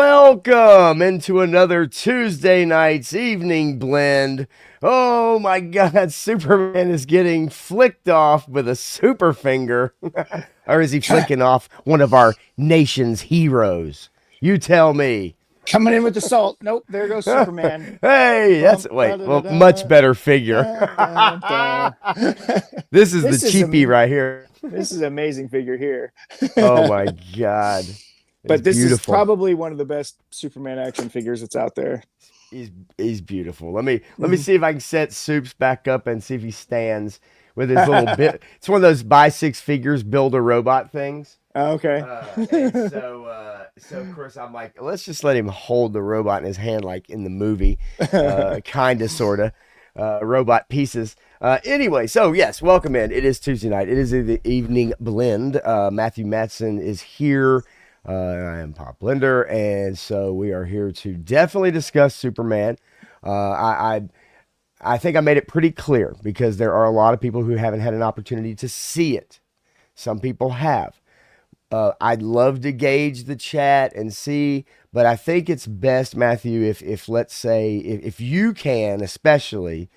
Welcome into another Tuesday night's evening blend. Oh my God, Superman is getting flicked off with a super finger. Or is he flicking off one of our nation's heroes? You tell me. Coming in with the salt. Nope, there goes Superman. Hey, that's Bum, wait, ba, da, da, well, much da, better figure. da, da, da. This is the This is cheapie right here. this is an amazing figure here. Oh my God. It's But this is beautiful. probably one of the best Superman action figures that's out there. He's beautiful. Let me see if I can set Soups back up and see if he stands with his little bit. It's one of those buy six figures, build a robot things. Okay. So of course I'm like, let's just let him hold the robot in his hand, like in the movie, kind of, sort of, robot pieces. Anyway, so yes, welcome in. It is Tuesday night. It is the evening blend. Matthew Matson is here. I am Pop Blender, and so we are here to definitely discuss Superman. I think I made it pretty clear because there are a lot of people who haven't had an opportunity to see it. Some people have. I'd love to gauge the chat and see, but I think it's best, Matthew, if let's say if you can, especially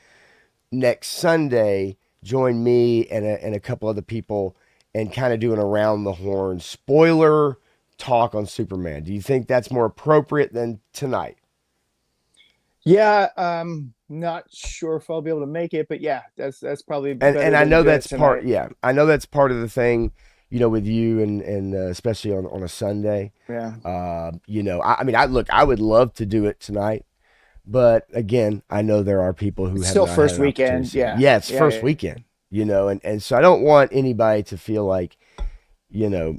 next Sunday, join me and a couple other people and kind of do an around the horn spoiler talk on Superman. Do you think that's more appropriate than tonight? Yeah, not sure if I'll be able to make it, but yeah, that's probably And better and I than know doing it that's part. tonight. Yeah, I know that's part of the thing. With you and especially on a Sunday. Yeah. I mean, I would love to do it tonight, but again, I know there are people who It's have still not had first an opportunity to weekend. see it. Yeah. Yeah, it's Yeah, first yeah. weekend. And so I don't want anybody to feel like, you know,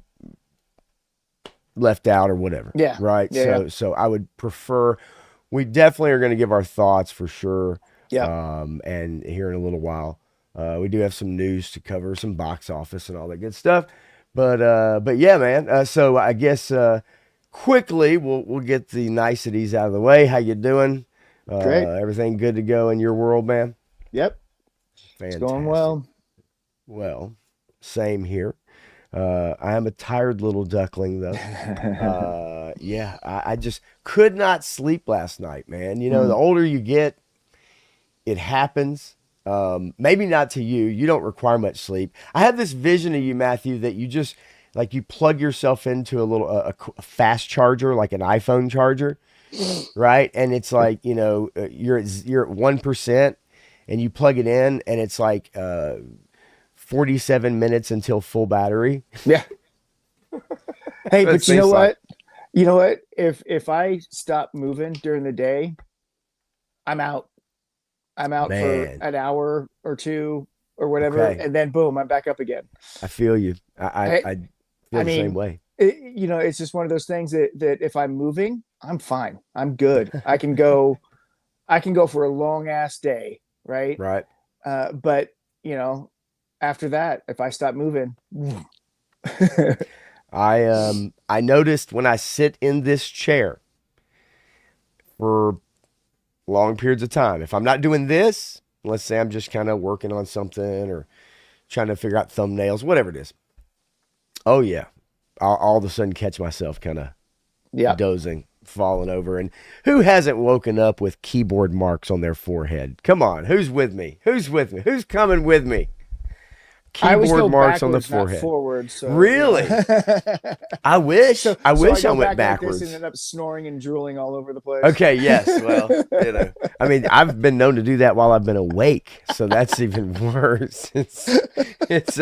left out or whatever. Yeah. Right. Yeah. Yeah. So I would prefer. We definitely are going to give our thoughts for sure. Yeah. And here in a little while, we do have some news to cover, some box office and all that good stuff. But yeah, man. So I guess quickly we'll get the niceties out of the way. How you doing? Great. Everything good to go in your world, man? Yep. It's going Fantastic. well. Well, same here. I am a tired little duckling, though. Yeah, I just could not sleep last night, man. The Mm. older you get, it happens. Maybe not to you. You don't require much sleep. I have this vision of you, Matthew, that you just like you plug yourself into a fast charger, like an iPhone charger, right? And it's like you're at 1%, and you plug it in, and it's like 47 minutes until full battery. Yeah. Hey, It but you know seems like, what? You know what? If I stop moving during the day, I'm out. I'm out for man. an hour or two or whatever, Okay, and then boom, I'm back up again. I feel you. I feel I the same mean, way. it's just one of those things that if I'm moving, I'm fine. I'm good. I can go for a long ass day, right? Right. But you know, after that, if I stop moving, I noticed when I sit in this chair for long periods of time. If I'm not doing this, let's say I'm just kind of working on something or trying to figure out thumbnails, whatever it is. Oh yeah, I'll all of a sudden catch myself kind of yeah. dozing, falling over. And who hasn't woken up with keyboard marks on their forehead? Come on, who's with me? Who's with me? Who's coming with me? I always Keyboard go marks on the backwards, not forehead. forward. So Really? I wish. so I so I wish I go went back like this and backwards. end up snoring and drooling all over the place. Okay, yes. Well, I mean, I've been known to do that while I've been awake, so that's even worse. It's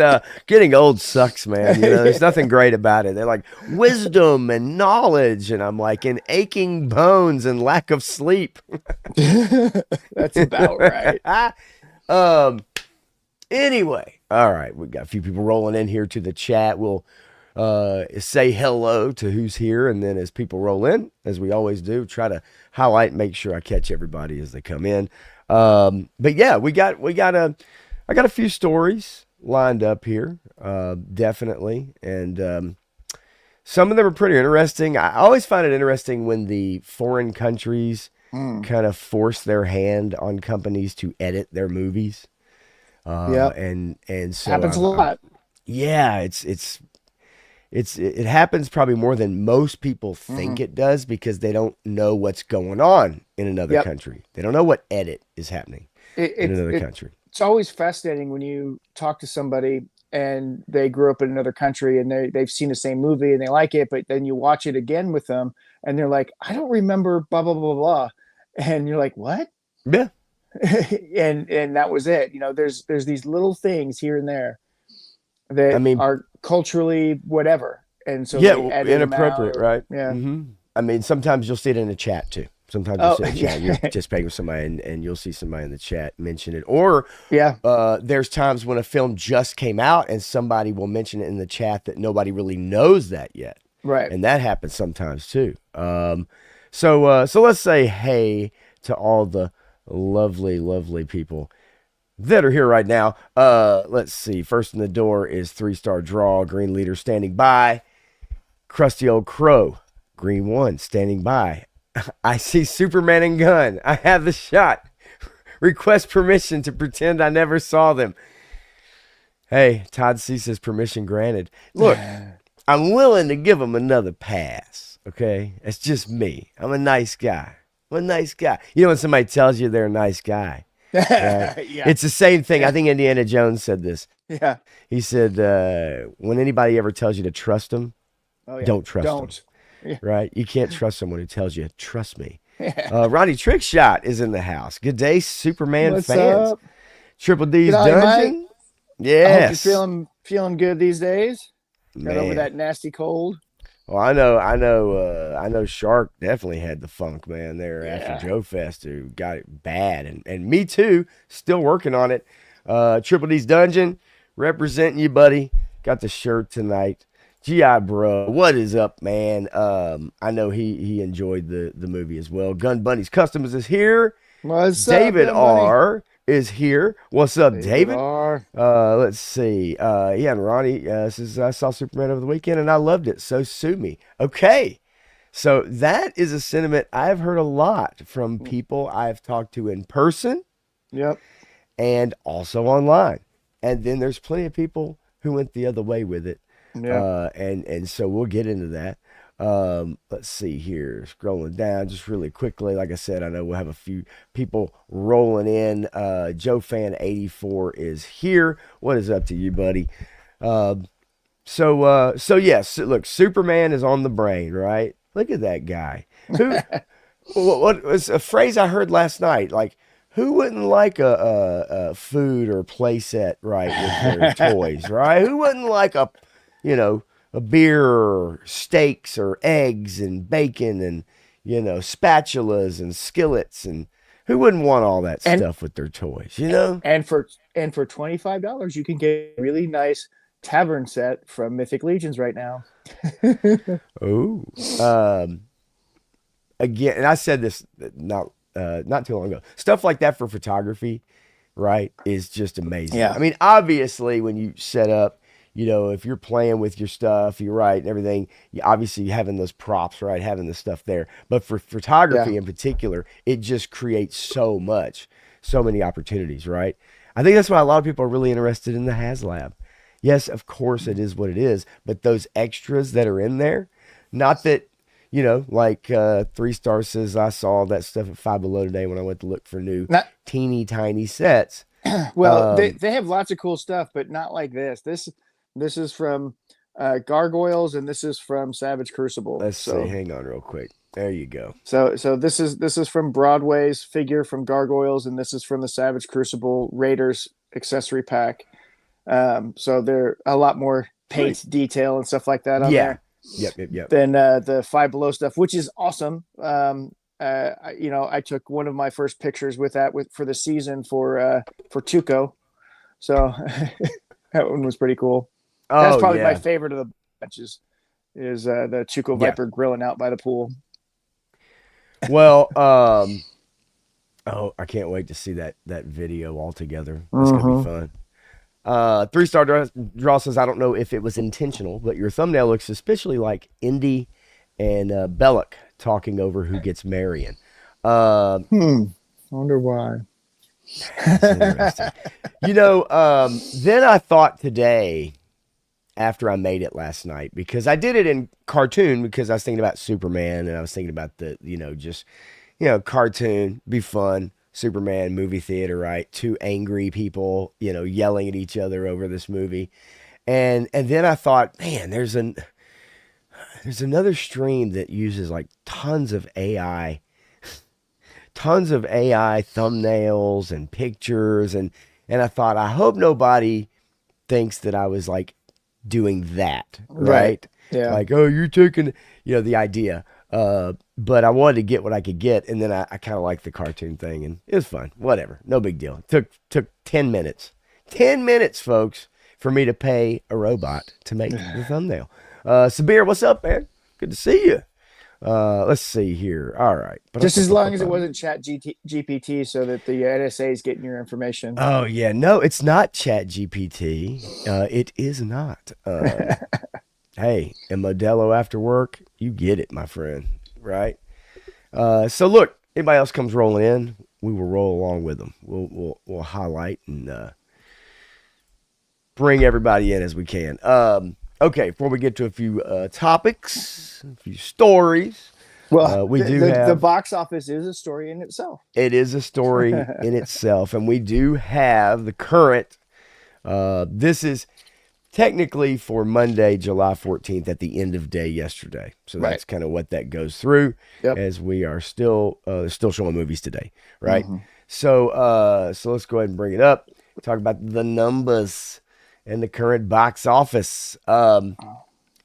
getting old sucks, man. There's nothing great about it. They're like wisdom and knowledge, and I'm like in aching bones and lack of sleep. That's about right. um. Anyway, all right, we got a few people rolling in here to the chat. We'll say hello to who's here, and then as people roll in, as we always do, try to highlight and make sure I catch everybody as they come in. But yeah, I got a few stories lined up here, definitely, and some of them are pretty interesting. I always find it interesting when the foreign countries Mm. kind of force their hand on companies to edit their movies. Yeah, And so happens a lot. yeah, it's it happens probably more than most people think it does because they don't know what's going on in another Yep. country. They don't know what edit is happening in another country. It's always fascinating when you talk to somebody and they grew up in another country and they've seen the same movie and they like it, but then you watch it again with them and they're like, I don't remember blah blah blah blah, and you're like, what? Yeah. And that was it. There's these little things here and there I that mean, are culturally whatever, and so yeah, they edit them out inappropriate, or, right? yeah. I mean, sometimes you'll see it in the chat too. Sometimes you'll Oh, see it in the chat. You're participating with somebody, and you'll see somebody in the chat mention it. Or yeah, there's times when a film just came out and somebody will mention it in the chat that nobody really knows that yet, right. and that happens sometimes too. So let's say hey to all the lovely, lovely people that are here right now. Let's see. First in the door is 3-star draw, green leader standing by. Crusty old crow, green 1 standing by. I see Superman and gun. I have the shot. Request permission to pretend I never saw them. Hey, Todd C says permission granted. Look, I'm willing to give them another pass. Okay, it's just me. I'm a nice guy. I'm a nice guy. You know when somebody tells you they're a nice guy, right? Yeah, It's the same thing. I think Indiana Jones said this. yeah. He said, when anybody ever tells you to trust them, Oh yeah, don't trust them. don't. Yeah. Right? You can't trust someone who tells you, trust me. Ronnie Trickshot is in the house. Good day, Superman What's fans. up? Triple D's Good night, Dungeon. Mike. I hope Yes. you're feeling good these days. Got over Man. that nasty cold. Well, I know Shark definitely had the funk, man, there Yeah. after Joe Fest, who got it bad. And me too, still working on it. Triple D's Dungeon, representing you, buddy. Got the shirt tonight. GI bro, what is up, man? I know he enjoyed the movie as well. Gun Bunny's Customs is here. What's David up, buddy? R is here. What's up, David? R. Let's see. Yeah, and Ronnie says I saw Superman over the weekend and I loved it. So sue me. Okay. So that is a sentiment I've heard a lot from people I've talked to in person Yep. and also online. And then there's plenty of people who went the other way with it. Yeah. And so we'll get into that. Let's see here. Scrolling down just really quickly. Like I said, I know we'll have a few people rolling in. Joe Fan 84 is here. What is up to you, buddy? So yes, look, Superman is on the brain, right? Look at that guy. Who? what was a phrase I heard last night? Like, who wouldn't like a food or play set, right, with their toys, right? Who wouldn't like a beer or steaks or eggs and bacon and, spatulas and skillets, and who wouldn't want all that stuff with their toys, And for $25, you can get a really nice tavern set from Mythic Legions right now. Oh, again, and I said this not too long ago. Stuff like that for photography, right, is just amazing. Yeah. I mean, obviously, when you set up, if you're playing with your stuff, you're right and everything, obviously having those props, right, having the stuff there. But for photography in particular, it just creates so many opportunities, right? I think that's why a lot of people are really interested in the HasLab. Yes, of course it is what it is, but those extras that are in there, not that, like 3-star says, I saw that stuff at Five Below today when I went to look for new teeny tiny sets. Well, they have lots of cool stuff, but not like this. This is from Gargoyles, and this is from Savage Crucible. Let's see. Hang on real quick. There you go. So this is from Broadway's figure from Gargoyles, and this is from the Savage Crucible Raiders accessory pack. So they're a lot more paint detail and stuff like that on there. Yep. Than the Five Below stuff, which is awesome. I took one of my first pictures with that for the season for Tuco. So that one was pretty cool. That's probably my favorite of the bunches is the Tuco Viper grilling out by the pool. Well, I can't wait to see that video all together. It's gonna be fun. 3-star draw says, I don't know if it was intentional, but your thumbnail looks suspiciously like Indy and Belloc talking over who gets marrying. Wonder why. That's interesting. Then I thought today, after I made it last night because I did it in cartoon because I was thinking about Superman and I was thinking about the, just, cartoon, be fun. Superman movie theater, right? Two angry people, yelling at each other over this movie. And then I thought, man, there's another stream that uses like tons of AI thumbnails and pictures and I thought I hope nobody thinks that I was like doing that, right? Yeah. Like, oh, you're taking, the idea. But I wanted to get what I could get, and then I kind of liked the cartoon thing, and it was fun. Whatever, no big deal. It took 10 minutes, 10 minutes, folks, for me to pay a robot to make the thumbnail. Sabir, what's up, man? Good to see you. Let's see here. All right, Just as long as it wasn't GPT, so that the NSA is getting your information. Oh yeah, no, it's not Chat GPT. It is not. Hey, and Modelo after work, you get it, my friend, right? So look, anybody else comes rolling in, we will roll along with them. We'll highlight and bring everybody in as we can. Okay, before we get to a few topics, a few stories. Well, we do have the box office is a story in itself. It is a story in itself, and we do have the current. This is technically for Monday, July 14th, at the end of day yesterday. So that's kind of what that goes through, as we are still showing movies today, right? Mm-hmm. So let's go ahead and bring it up. Talk about the numbers and the current box office.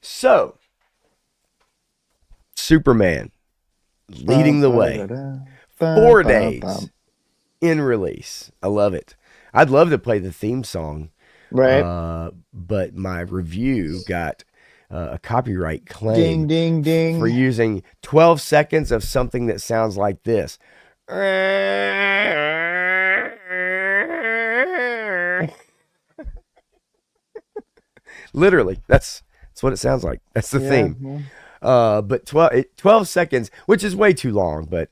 So Superman leading the way, 4 days in release. I love it. I'd love to play the theme song, right? But my review got a copyright claim, ding ding ding, for using 12 seconds of something that sounds like this. Literally, that's what it sounds like. That's the theme. Yeah. But 12 seconds, which is way too long, but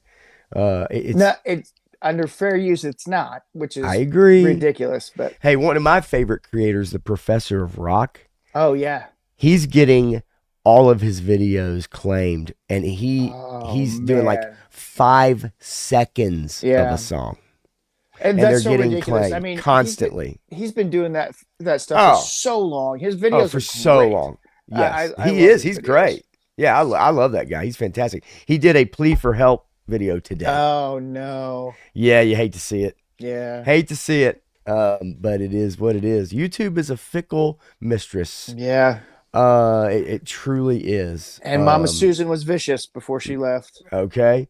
it's under fair use. It's not, which is, I agree, ridiculous. But hey, one of my favorite creators, the Professor of Rock. Oh yeah, he's getting all of his videos claimed, and he's doing like 5 seconds of a song. And they're so getting ridiculous. claimed I mean, constantly. He's been doing that stuff for so long. His videos for are so great. long. Yes, I he is. He's videos. Great. Yeah, I love that guy. He's fantastic. He did a plea for help video today. Oh no. Yeah, you hate to see it. Yeah. Hate to see it. But it is what it is. YouTube is a fickle mistress. Yeah. It truly is. And Mama Susan was vicious before she left. Okay.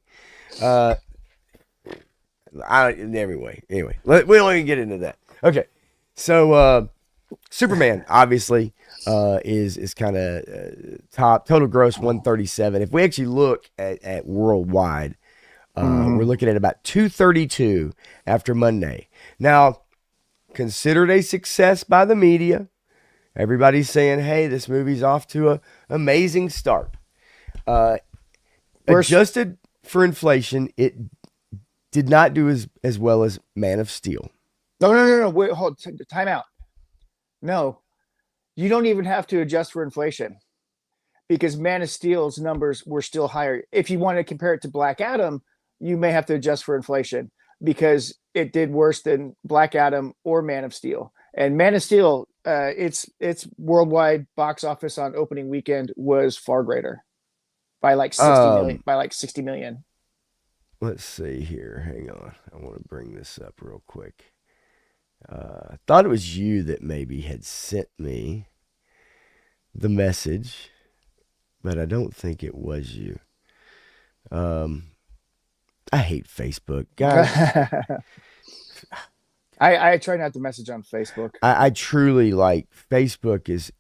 Anyway, we don't even get into that. Okay, so Superman obviously is kind of top total gross 137. If we actually look at worldwide, we're looking at about 232 after Monday. Now, considered a success by the media. Everybody's saying, "Hey, this movie's off to an amazing start." Adjusted for inflation, it did not do as well as Man of Steel. No. Wait, hold. Time out. No, you don't even have to adjust for inflation because Man of Steel's numbers were still higher. If you want to compare it to Black Adam, you may have to adjust for inflation because it did worse than Black Adam or Man of Steel. And Man of Steel, its worldwide box office on opening weekend was far greater by like 60 million. By like 60 million. Let's see here. Hang on. I want to bring this up real quick. I thought it was you that maybe had sent me the message, but I don't think it was you. I hate Facebook, guys. I try not to message on Facebook. I truly like Facebook is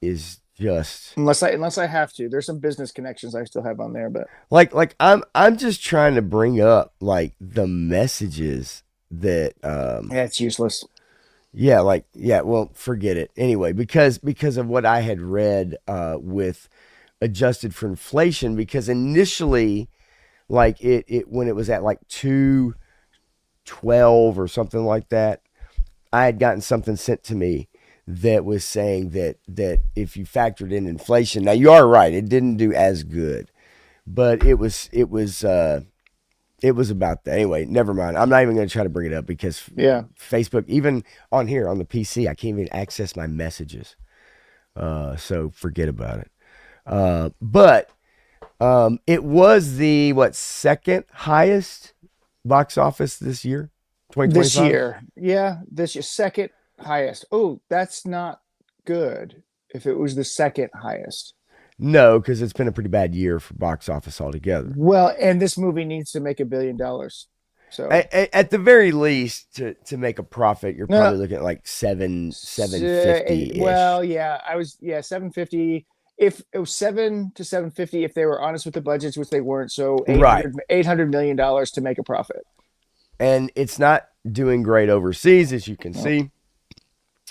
just unless I have to. There's some business connections I still have on there, but like I'm just trying to bring up like the messages that it's useless. Yeah, well, forget it. Anyway, because of what I had read with adjusted for inflation, because initially like it when it was at like 212 or something like that, I had gotten something sent to me that was saying that if you factored in inflation, now you are right, it didn't do as good, but it was about that. Anyway, never mind. I'm not even going to try to bring it up because Yeah. Facebook, even on here on the PC, I can't even access my messages. So forget about it. But it was the second highest box office this year, This 2025. year. Yeah. This year. Second highest. Oh, that's not good if it was the second highest. No, because it's been a pretty bad year for box office altogether. Well, and this movie needs to make $1 billion. So At the very least, to make a profit, you're no, probably looking at like seven fifty well, ish. yeah, 750. If it was 7 to 750, if they were honest with the budgets, which they weren't, so Right. $800 million to make a profit. And it's not doing great overseas, as you can No. see.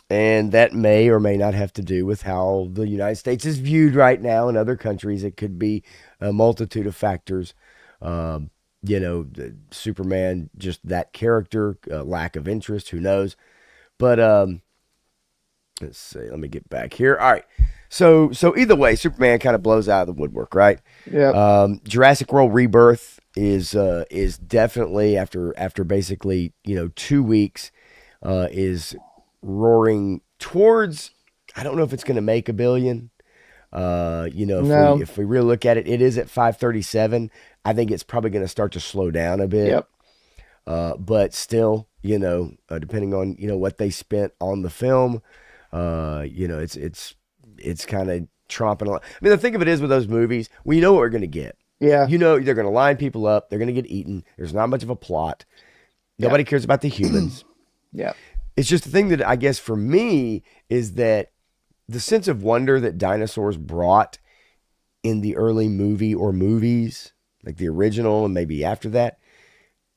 And that may or may not have to do with how the United States is viewed right now in other countries. It could be a multitude of factors. Um, Superman, just that character, lack of interest, who knows? But let's see. Let me get back here. All right. So either way, Superman kind of blows out of the woodwork, right? Yep. Jurassic World Rebirth is definitely after basically 2 weeks is roaring towards. I don't know if it's going to make $1 billion. No. If we really look at it, it is at 537. I think it's probably going to start to slow down a bit. Yep. But still, depending on what they spent on the film, it's kind of tromping. I mean, the thing of it is with those movies, we know what we're going to get. Yeah. They're going to line people up. They're going to get eaten. There's not much of a plot. Nobody cares about the humans. Yeah. It's just the thing that I guess for me is that the sense of wonder that dinosaurs brought in the early movie or movies, like the original and maybe after that,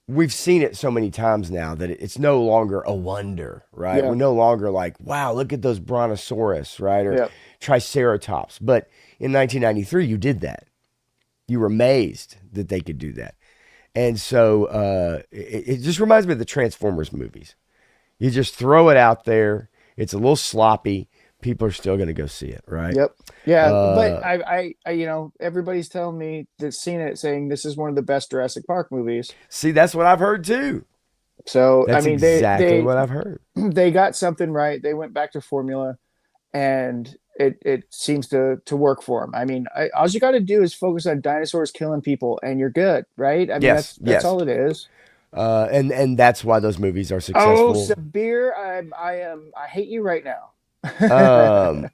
we've seen it so many times now that it's no longer a wonder, right? Yeah. We're no longer like, wow, look at those brontosaurus, right? Or Yep. triceratops. But in 1993, you did that. You were amazed that they could do that. And so it just reminds me of the Transformers movies. You just throw it out there. It's a little sloppy. People are still going to go see it, right? Yep. Yeah. But Uh, everybody's telling me that's seen it saying this is one of the best Jurassic Park movies. See, that's what I've heard too. So, I That's mean, exactly what I've heard. they got something right. They went back to formula, and it seems to work for them. I mean, all you got to do is focus on dinosaurs killing people, and you're good, right? I mean, Yes, that's yes. all it is. And that's why those movies are Oh, successful. Sabir, I hate you right now. Um,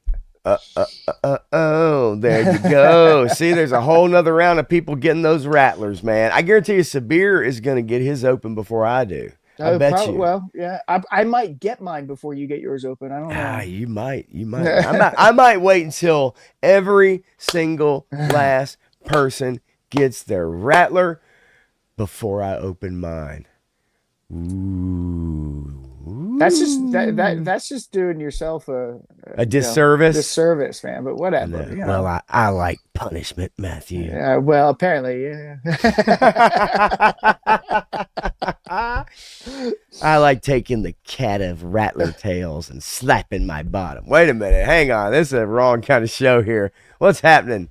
there you go. See, there's a whole nother round of people getting those rattlers, man. I guarantee you, Sabir is going to get his open before I do. I bet you. Well, yeah, I might get mine before you get yours open. I don't Ah, know. you might. I might wait until every single last person gets their rattler before I open mine. Ooh. That's just doing yourself A disservice. disservice, man. But whatever. No. Well, I like punishment, Matthew. Yeah, well, apparently, yeah. I like taking the cat of rattler tails and slapping my bottom. Wait a minute. Hang on. This is a wrong kind of show here. What's happening?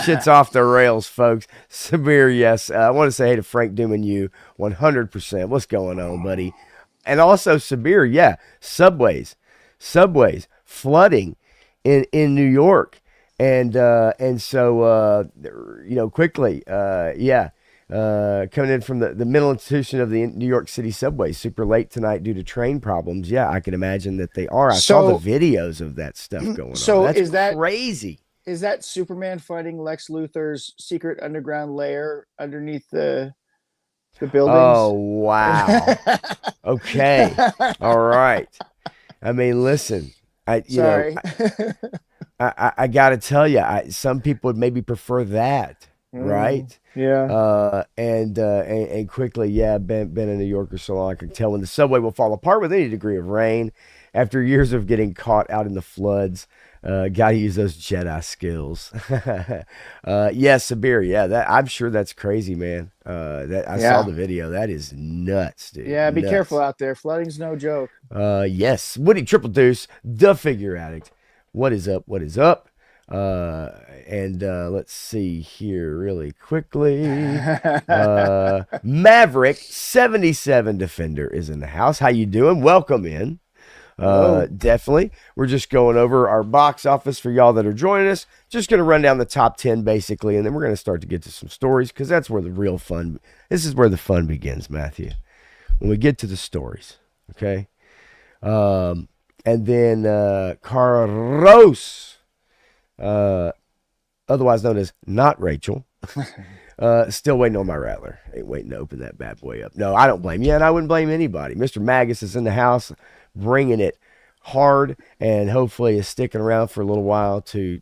Shit's off the rails, folks. Sabir, yes. I want to say hey to Frank Doom and you 100%. What's going on, buddy? And also Sabir, yeah. Subways flooding in New York. And so quickly, coming in from the mental institution of the New York City subway, super late tonight due to train problems. Yeah, I can imagine that they are. I saw the videos of that stuff going on. So That's is that crazy? Is that Superman fighting Lex Luthor's secret underground lair underneath the buildings? Oh wow. Okay. All right. I mean, listen. Sorry. I got to tell you, some people would maybe prefer that, right? Yeah. And quickly, yeah, been in New York for so long, I can tell when the subway will fall apart with any degree of rain after years of getting caught out in the floods. Gotta use those Jedi skills. Yeah, Siberia. Yeah, that I'm sure that's crazy, man. That I saw Yeah. the video. That is nuts, dude. Yeah, be careful Nuts. out there. Flooding's no joke. Yes. Woody Triple Deuce, the figure addict. What is up? What is up? And let's see here really quickly. Maverick 77 Defender is in the house. How you doing? Welcome in. Hello. Definitely. We're just going over our box office for y'all that are joining us. Just going to run down the top 10 basically, and then we're going to start to get to some stories because that's where the real fun, this is where the fun begins, Matthew. When we get to the stories, okay? And then Carlos, otherwise known as Not Rachel, still waiting on my rattler. Ain't waiting to open that bad boy up. No, I don't blame you, and I wouldn't blame anybody. Mr. Magus is in the house, bringing it hard, and hopefully is sticking around for a little while to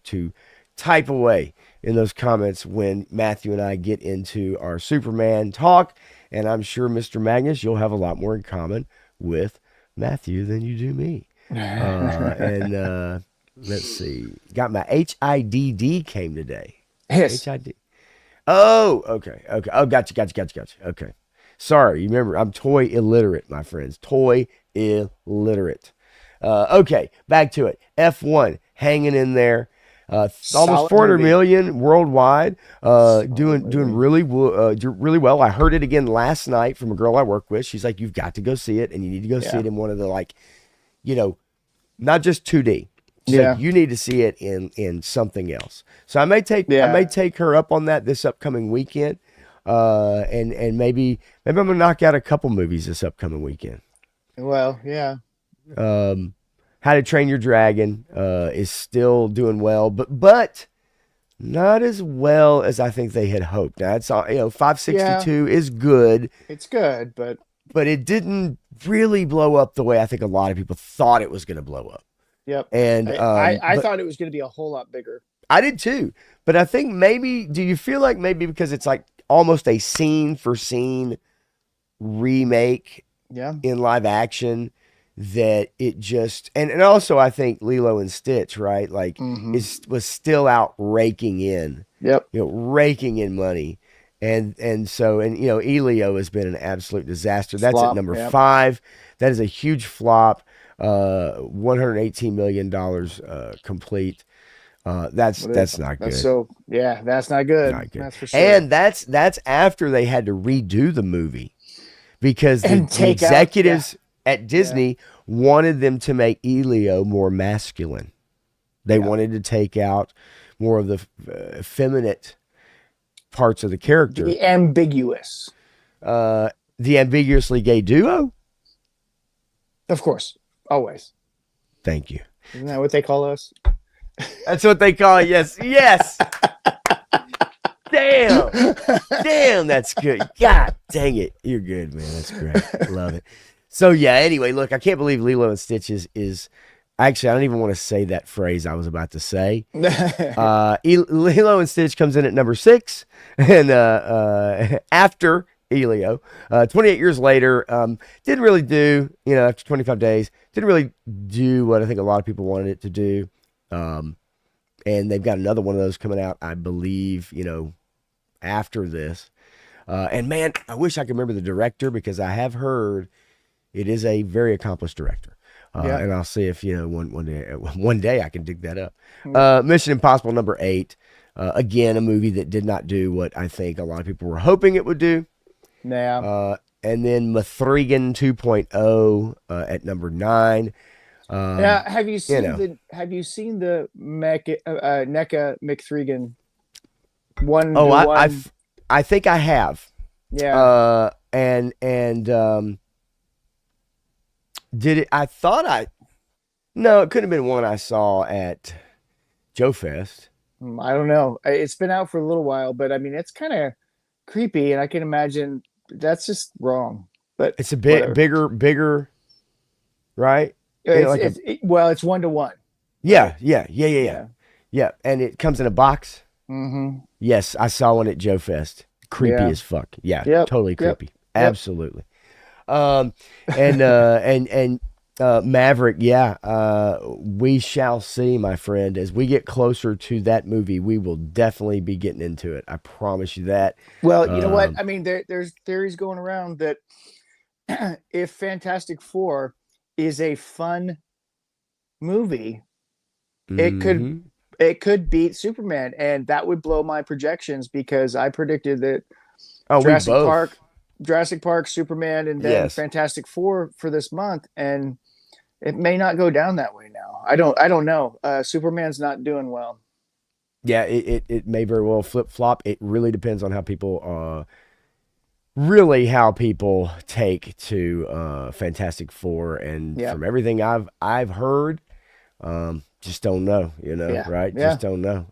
type away in those comments when Matthew and I get into our Superman talk. And I'm sure, Mr. Magnus, you'll have a lot more in common with Matthew than you do me. And let's see. Got my HIDD came today. Yes. HID. Oh, okay. Okay. Oh, gotcha. Okay. Sorry. You remember, I'm toy illiterate, my friends. Toy illiterate. Okay. Back to it. F1 hanging in there. Almost Solid 400 movie. million worldwide. Doing really well. I heard it again last night from a girl I work with. She's like, "You've got to go see it, and you need to go see Yeah. it in one of the, like, not just 2D. She's Yeah. like, you need to see it in something else." So I may take her up on that this upcoming weekend. And maybe I'm gonna knock out a couple movies this upcoming weekend. Well, yeah. How to Train Your Dragon is still doing well, but not as well as I think they had hoped. Now it's 562 is good, It's good, but but it didn't really blow up the way I think a lot of people thought it was going to blow up. yep. And I but thought it was going to be a whole lot bigger. I did too. But I think maybe, do you feel like maybe because it's like almost a scene for scene remake Yeah. in live action, that it just, and also I think Lilo and Stitch, right? Like was still out raking in, Yep. raking in money. And so Elio has been an absolute disaster. That's Flop, at number yep. 5. That is a huge flop. $118 million complete. That's not good. That's not good. Not good. That's for sure. And that's after they had to redo the movie because the take out- executives at Disney wanted them to make Elio more masculine. They wanted to take out more of the effeminate parts of the character. the ambiguous. The ambiguously gay duo. Of course. Always. Thank you. Isn't that what they call us? That's what they call it. Yes. Damn, that's good. God dang it. You're good, man. That's great. Love it. So yeah, anyway, look, I can't believe Lilo and Stitch is actually, I don't even want to say that phrase I was about to say. Lilo and Stitch comes in at number 6, and after Elio, 28 years later, didn't really do, after 25 days, didn't really do what I think a lot of people wanted it to do. And they've got another one of those coming out, I believe, after this. And man, I wish I could remember the director, because I have heard it is a very accomplished director. And I'll see if, one day I can dig that up. Mission Impossible number 8. Again, a movie that did not do what I think a lot of people were hoping it would do. Yeah. And then Mithrigan 2.0 at number 9. Now, have you seen the NECA McThregan one? Oh, I think I have. Yeah. Did it? No, it couldn't have been one I saw at Joe Fest. I don't know. It's been out for a little while, but I mean, it's kind of creepy, and I can imagine that's just wrong. But It's a bit bigger, right? it's 1-to-1. Yeah. And it comes in a box. Mm-hmm. Yes, I saw one at Joe Fest. Creepy as fuck. Yeah, Yep. totally Yep. creepy. Yep. Absolutely. And Maverick, yeah. We shall see, my friend. As we get closer to that movie, we will definitely be getting into it. I promise you that. Well, you know what? Um, I mean, there's theories going around that if Fantastic Four is a fun movie, it could mhm. it could beat Superman, and that would blow my projections because I predicted that Oh, we Jurassic Park, both. Jurassic Park, Superman, and then Yes. Fantastic Four for this month, and it may not go down that way now. I don't know. Superman's not doing well. Yeah, it may very well flip flop. It really depends on how people really how people take to Fantastic Four, and Yeah, from everything I've heard, just don't know, yeah, right? yeah. Just don't know.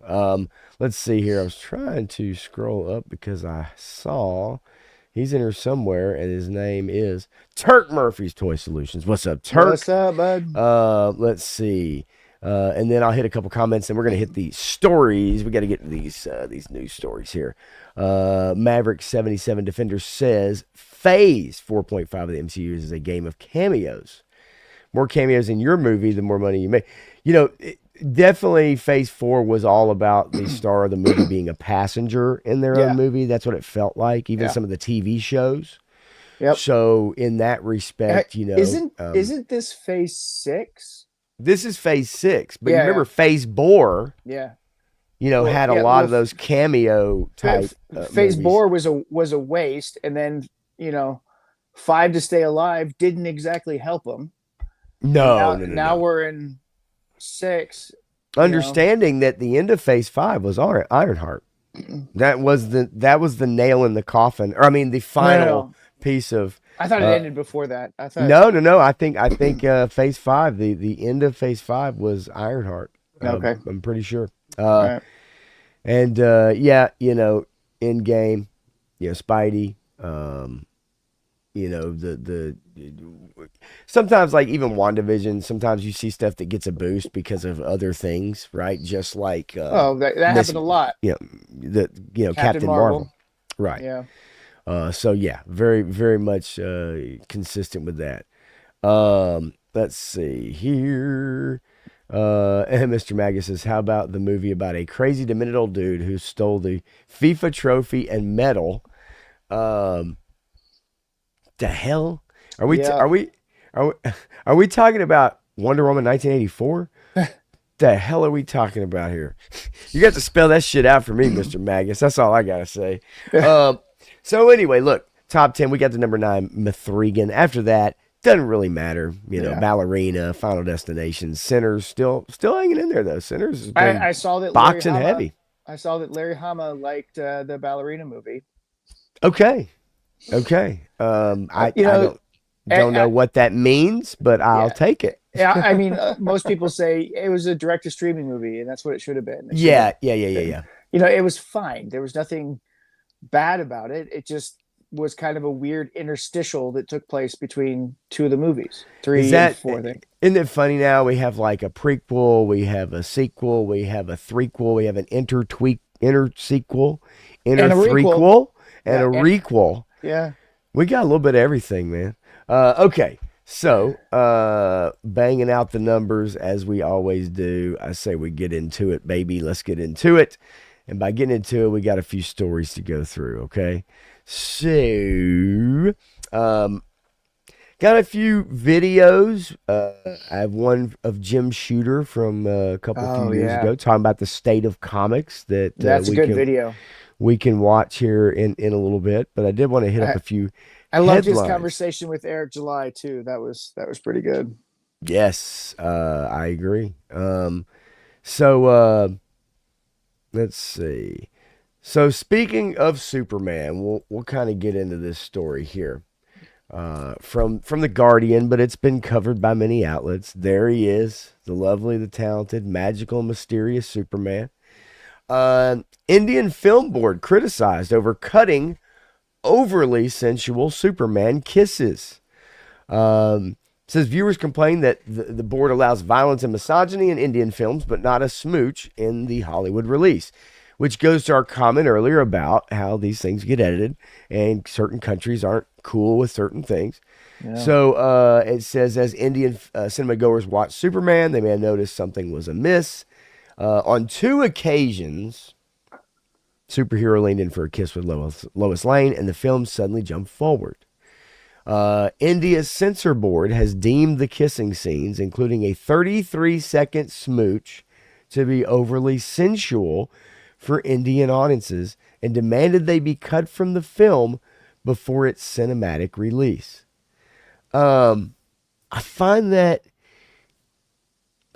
Let's see here. I was trying to scroll up because I saw he's in here somewhere, and his name is Turk Murphy's Toy Solutions. What's up, What's Turk? up, bud? Let's see. And then I'll hit a couple comments, and we're gonna hit the stories. We got to get to these news stories here. Maverick 77 Defender says Phase 4.5 of the MCU is a game of cameos. More cameos in your movie, the more money you make. Definitely Phase 4 was all about the star of the movie being a passenger in their own Yeah, movie. That's what it felt like. Even yeah, some of the TV shows. yep. So in that respect, Isn't this Phase 6? this is Phase 6, but you Yeah, remember yeah, Phase 4, yeah. had a Yeah. lot of those cameo type Phase movies. Bore was a waste, and then you know, Five to Stay Alive didn't exactly help them, and No, now no, no, now no. we're in 6. You know, Understanding that the end of Phase 5 was Ironheart. That was the nail in the coffin, or I mean, the no, no, final no. piece of. I thought it Uh, ended before that. I thought no, no, no. I think Phase 5, the end of Phase 5 was Ironheart. okay, I'm pretty sure. all Uh, right. and yeah, in game, Spidey. The sometimes, like, even WandaVision, sometimes you see stuff that gets a boost because of other things, right? Just like Oh, that Miss, happened a lot. Captain Marvel, Marvel. right? Yeah. So yeah, very very much consistent with that. Let's see here. And Mr. Magus says, "How about the movie about a crazy demented old dude who stole the FIFA trophy and medal?" Um, the hell are we? Yeah. Are we? Are we? Are we talking about Wonder Woman 1984? The hell are we talking about here? You got to spell that shit out for me, Mr. Magus. That's all I gotta say. Um, so anyway, look, top 10. We got the number 9, Mithrigan. After that, doesn't really matter. Yeah. Ballerina, Final Destination, Sinners, still hanging in there though. Sinners has I, been I saw that Larry boxing Hama. heavy. I saw that Larry Hama liked the ballerina movie. Okay, okay. Uh, I you I know, don't know what that means, but I'll yeah, take it. yeah. I mean, most people say it was a direct to streaming movie, and that's what it should have been. It should have, Yeah, yeah, yeah, yeah, yeah. it was fine. There was nothing bad about it. It just was kind of a weird interstitial that took place between two of the movies, Is 3 and that 4, I think. isn't it funny now? We have like a prequel, we have a sequel, we have a threequel, we have an inter sequel, inter And a requel. threequel, and Yeah, a requel. yeah. We got a little bit of everything, man. Okay, so banging out the numbers as we always do. I say we get into it, baby. Let's get into it. And by getting into it, we got a few stories to go through. Okay, so got a few videos. I have one of Jim Shooter from a couple few Oh years yeah, ago, talking about the state of comics that that's a good video. we can watch here in a little bit. But I did want to hit up I, a few I loved his headlines. conversation with Eric July too. That was pretty good. Yes, I agree. So let's see. So speaking of Superman, we'll kind of get into this story here. From the Guardian, but it's been covered by many outlets. There he is, the lovely, the talented, magical, mysterious Superman. Indian Film Board criticized over cutting overly sensual Superman kisses. Says viewers complain that the board allows violence and misogyny in Indian films, but not a smooch in the Hollywood release, which goes to our comment earlier about how these things get edited and certain countries aren't cool with certain things. Yeah. So it says, as Indian cinema goers watched Superman, they may have noticed something was amiss. On 2 occasions, superhero leaned in for a kiss with Lois Lane, and the film suddenly jumped forward. India's censor board has deemed the kissing scenes, including a 33-second smooch, to be overly sensual for Indian audiences and demanded they be cut from the film before its cinematic release. I find that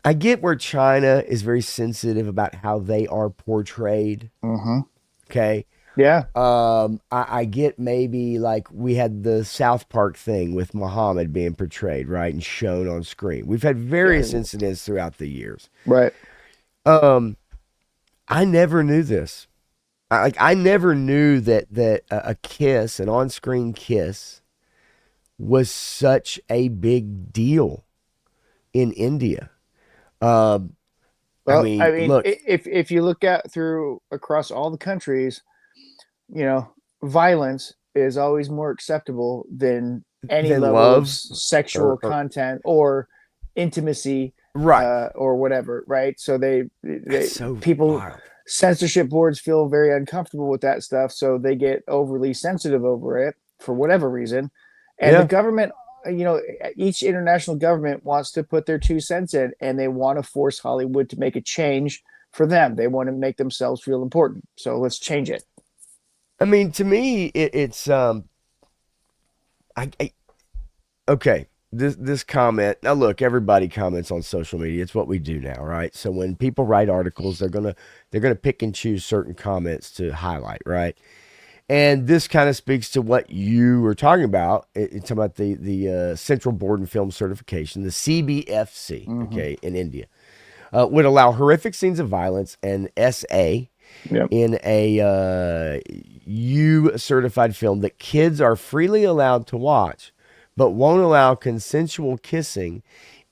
I get where China is very sensitive about how they are portrayed. Mm-hmm. Okay. Yeah. I get maybe like we had the South Park thing with Muhammad being portrayed, right, and shown on screen. We've had various incidents throughout the years. Right. I never knew this. I never knew that a kiss, an on-screen kiss, was such a big deal in India. Well, I mean, look, if you look at through across all the countries, violence is always more acceptable than any than level of love sexual content or intimacy, right. or whatever, right? So That's so people wild. censorship boards feel very uncomfortable with that stuff, so they get overly sensitive over it for whatever reason. And the Yeah. government, each international government wants to put their 2 cents in, and they want to force Hollywood to make a change for them. They want to make themselves feel important. So let's change it. I mean, to me, it's okay. This comment now. Look, everybody comments on social media. It's what we do now, right? So when people write articles, they're gonna pick and choose certain comments to highlight, right? And this kind of speaks to what you were talking about. It's about the Central Board and Film Certification, the CBFC, okay, in India, would allow horrific scenes of violence and SA Yep. in a U certified film that kids are freely allowed to watch, but won't allow consensual kissing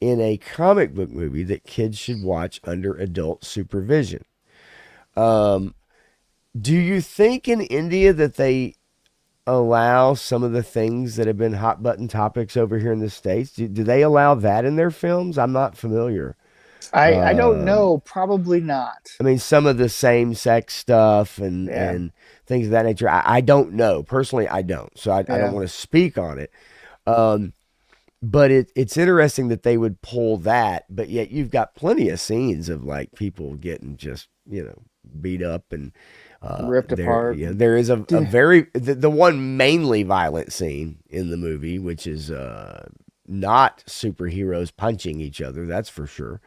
in a comic book movie that kids should watch under adult supervision. Do you think in India that they allow some of the things that have been hot button topics over here in the States? Do they allow that in their films? I'm not familiar. I don't know. Probably not. I mean, some of the same sex stuff and, Yeah. and things of that nature. I don't know. Personally, I don't. So I Yeah. don't want to speak on it. But it's interesting that they would pull that, but yet you've got plenty of scenes of like people getting just, beat up and Ripped apart. There is a very, the one mainly violent scene in the movie, which is not superheroes punching each other, that's for sure.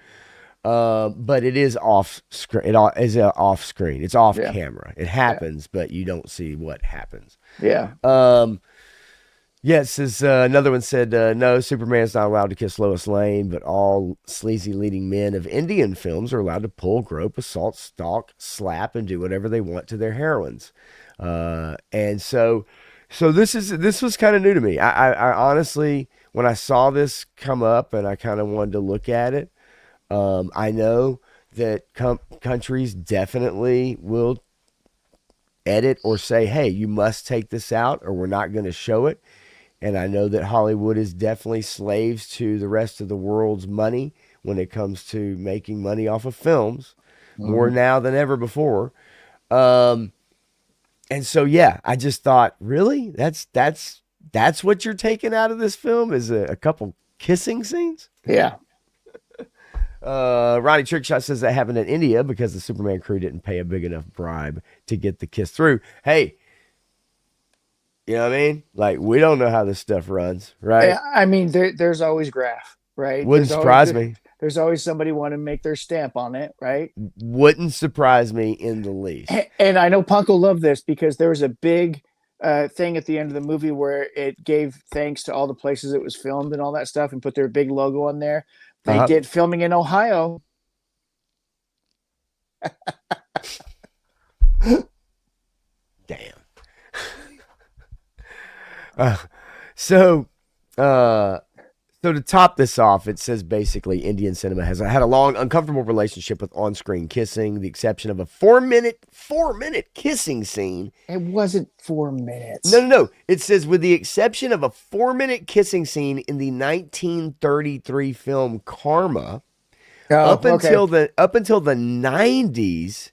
But it is off screen. It is off screen. It's off camera. It happens, but you don't see what happens. Yeah. Yes, as another one said, no, Superman's not allowed to kiss Lois Lane, but all sleazy leading men of Indian films are allowed to pull, grope, assault, stalk, slap, and do whatever they want to their heroines. And so this was kind of new to me. I honestly, when I saw this come up and I kind of wanted to look at it, I know that countries definitely will edit or say, hey, you must take this out or we're not going to show it. And I know that Hollywood is definitely slaves to the rest of the world's money when it comes to making money off of films, more now than ever before. And so, yeah, I just thought, really? That's what you're taking out of this film is a couple kissing scenes? Yeah. Ronnie Trickshot says that happened in India because the Superman crew didn't pay a big enough bribe to get the kiss through. Hey, you know what I mean? Like, we don't know how this stuff runs, right? I mean, there's always graph, right? Wouldn't surprise me. There's always somebody want to make their stamp on it, right? Wouldn't surprise me in the least. And I know Punk will love this because there was a big thing at the end of the movie where it gave thanks to all the places it was filmed and all that stuff and put their big logo on there. They did filming in Ohio. Damn. So So to top this off, it says basically Indian cinema has had a long, uncomfortable relationship with on-screen kissing, the exception of a four minute kissing scene. It wasn't No, 4 minutes. no, no. It says with the exception of a 4 minute kissing scene in the 1933 film Karma, Oh, okay. up until the 90s,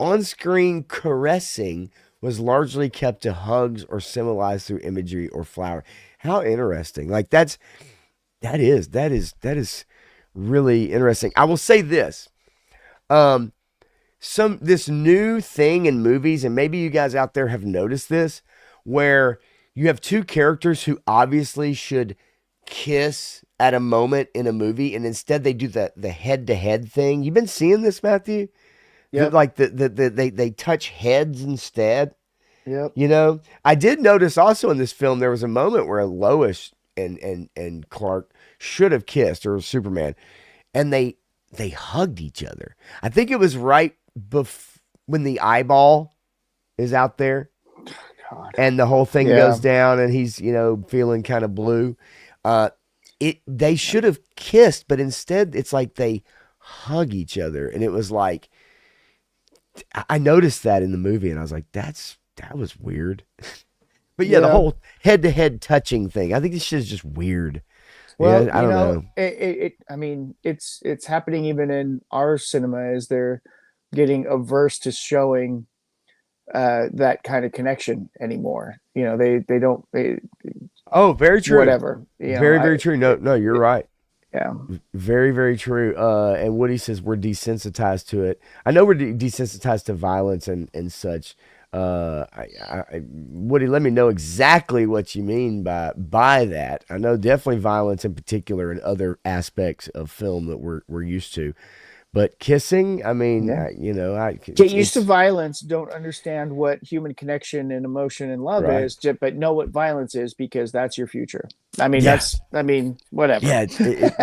on-screen caressing was largely kept to hugs or symbolized through imagery or flower. How interesting! Like that is really interesting. I will say this. Um, this new thing in movies, and maybe you guys out there have noticed this, where you have two characters who obviously should kiss at a moment in a movie, and instead they do the head to head thing. You've been seeing this, Matthew? Yep. Like they touch heads instead. Yep. I did notice also in this film there was a moment where Lois and Clark should have kissed, or Superman, and they hugged each other. I think it was right when the eyeball is out there God. and the whole thing Yeah. goes down and he's feeling kind of blue. Uh, they should have kissed, but instead it's like they hug each other, and it was like I noticed that in the movie, and I was like, that was weird. But yeah, the Yeah. whole head to head touching thing, I think this shit is just weird. Yeah, Well, I don't know. I mean, it's happening even in our cinema as they're getting averse to showing that kind of connection anymore. They don't Oh, very true. whatever. Very, very true. No, no, you're It, right. yeah, Very, very true. And Woody says we're desensitized to it. I know we're desensitized to violence and such. Woody, let me know exactly what you mean by that. I know definitely violence in particular and other aspects of film that we're used to, but kissing, I mean, yeah. Get used to it's violence. Don't understand what human connection and emotion and love right. is, but know what violence is because that's your future. I mean, Yeah. whatever. Yeah,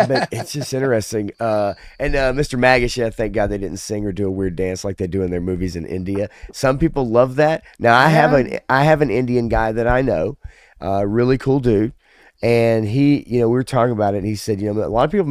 but it's just interesting. And Mr. Magish, yeah, thank God they didn't sing or do a weird dance like they do in their movies in India. Some people love that. Now, Yeah, I have an Indian guy that I know, really cool dude, and he, we were talking about it, and he said, a lot of people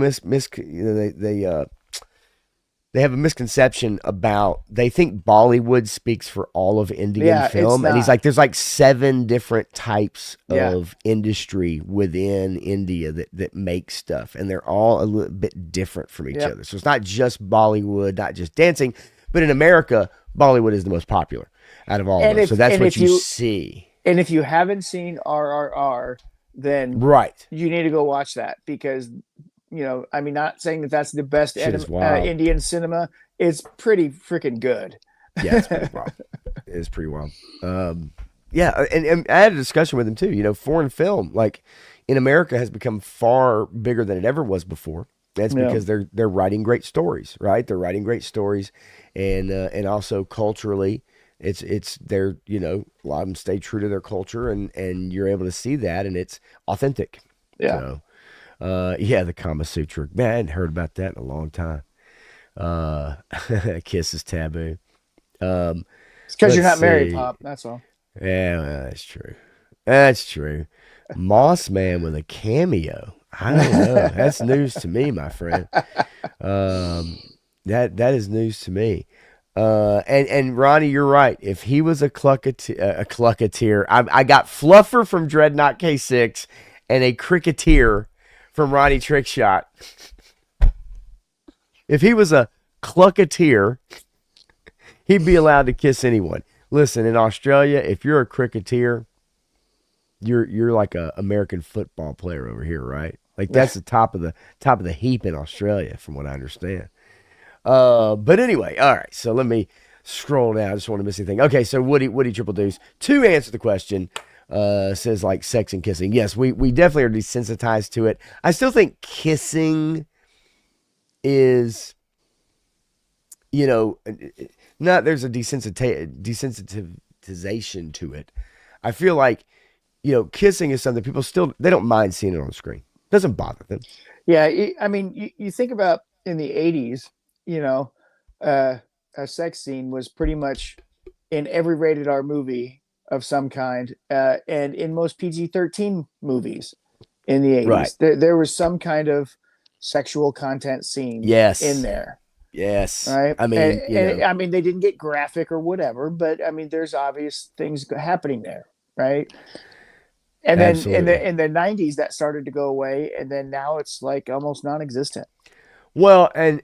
they have a misconception about they think Bollywood speaks for all of Indian yeah. It's film, and he's not. like there's like seven different types Yeah, of industry within India that make stuff, and they're all a little bit different from each yep. other. So it's not just Bollywood, not just dancing, but in America Bollywood is the most popular out of all of And those. So if that's and what if you you see. and if you haven't seen RRR, then Right. you need to go watch that because I mean, not saying that that's the best Shit is wild. Indian cinema. It's pretty freaking good. Yeah, it's pretty wild. It is pretty wild. Yeah, and I had a discussion with him too. Foreign film, like in America, has become far bigger than it ever was before. That's Yeah, because they're writing great stories, right? They're writing great stories, and also culturally, they're a lot of them stay true to their culture, and you're able to see that, and it's authentic. yeah. So, yeah, the Kama Sutra, man, I hadn't heard about that in a long time. Uh, kiss is taboo. Um, It's because you're let's not married, see. Pop. That's all. Yeah, well, that's true. That's true. Moss Man with a cameo. I don't know. That's news to me, my friend. Um, that is news to me. And Ronnie, you're right. If he was a clucketeer, I got Fluffer from Dreadnought K6 and a cricketeer from Ronnie Trickshot. If he was a clucketeer, he'd be allowed to kiss anyone. Listen, in Australia, if you're a cricketer, you're like a American football player over here, right? Like that's the top of the heap in Australia, from what I understand. But anyway, all right. So let me scroll down. I just want to miss anything. Okay, so Woody Triple Deuce to answer the question says like sex and kissing. Yes, we definitely are desensitized to it. I still think kissing is you know, not there's a desensitization to it. I feel like, kissing is something people still they don't mind seeing it on screen. It doesn't bother them. Yeah, I mean, you think about in the '80s, you know, uh, a sex scene was pretty much in every rated R movie of some kind, and in most PG-13 movies. in the Right. 80s. There was some kind of sexual content scene in Yes. there, Yes. right? I And, mean, and I mean, they didn't get graphic or whatever, but I mean, there's obvious things happening there, right? And then absolutely. in the 90s, that started to go away, and then now it's like almost non-existent. Well, and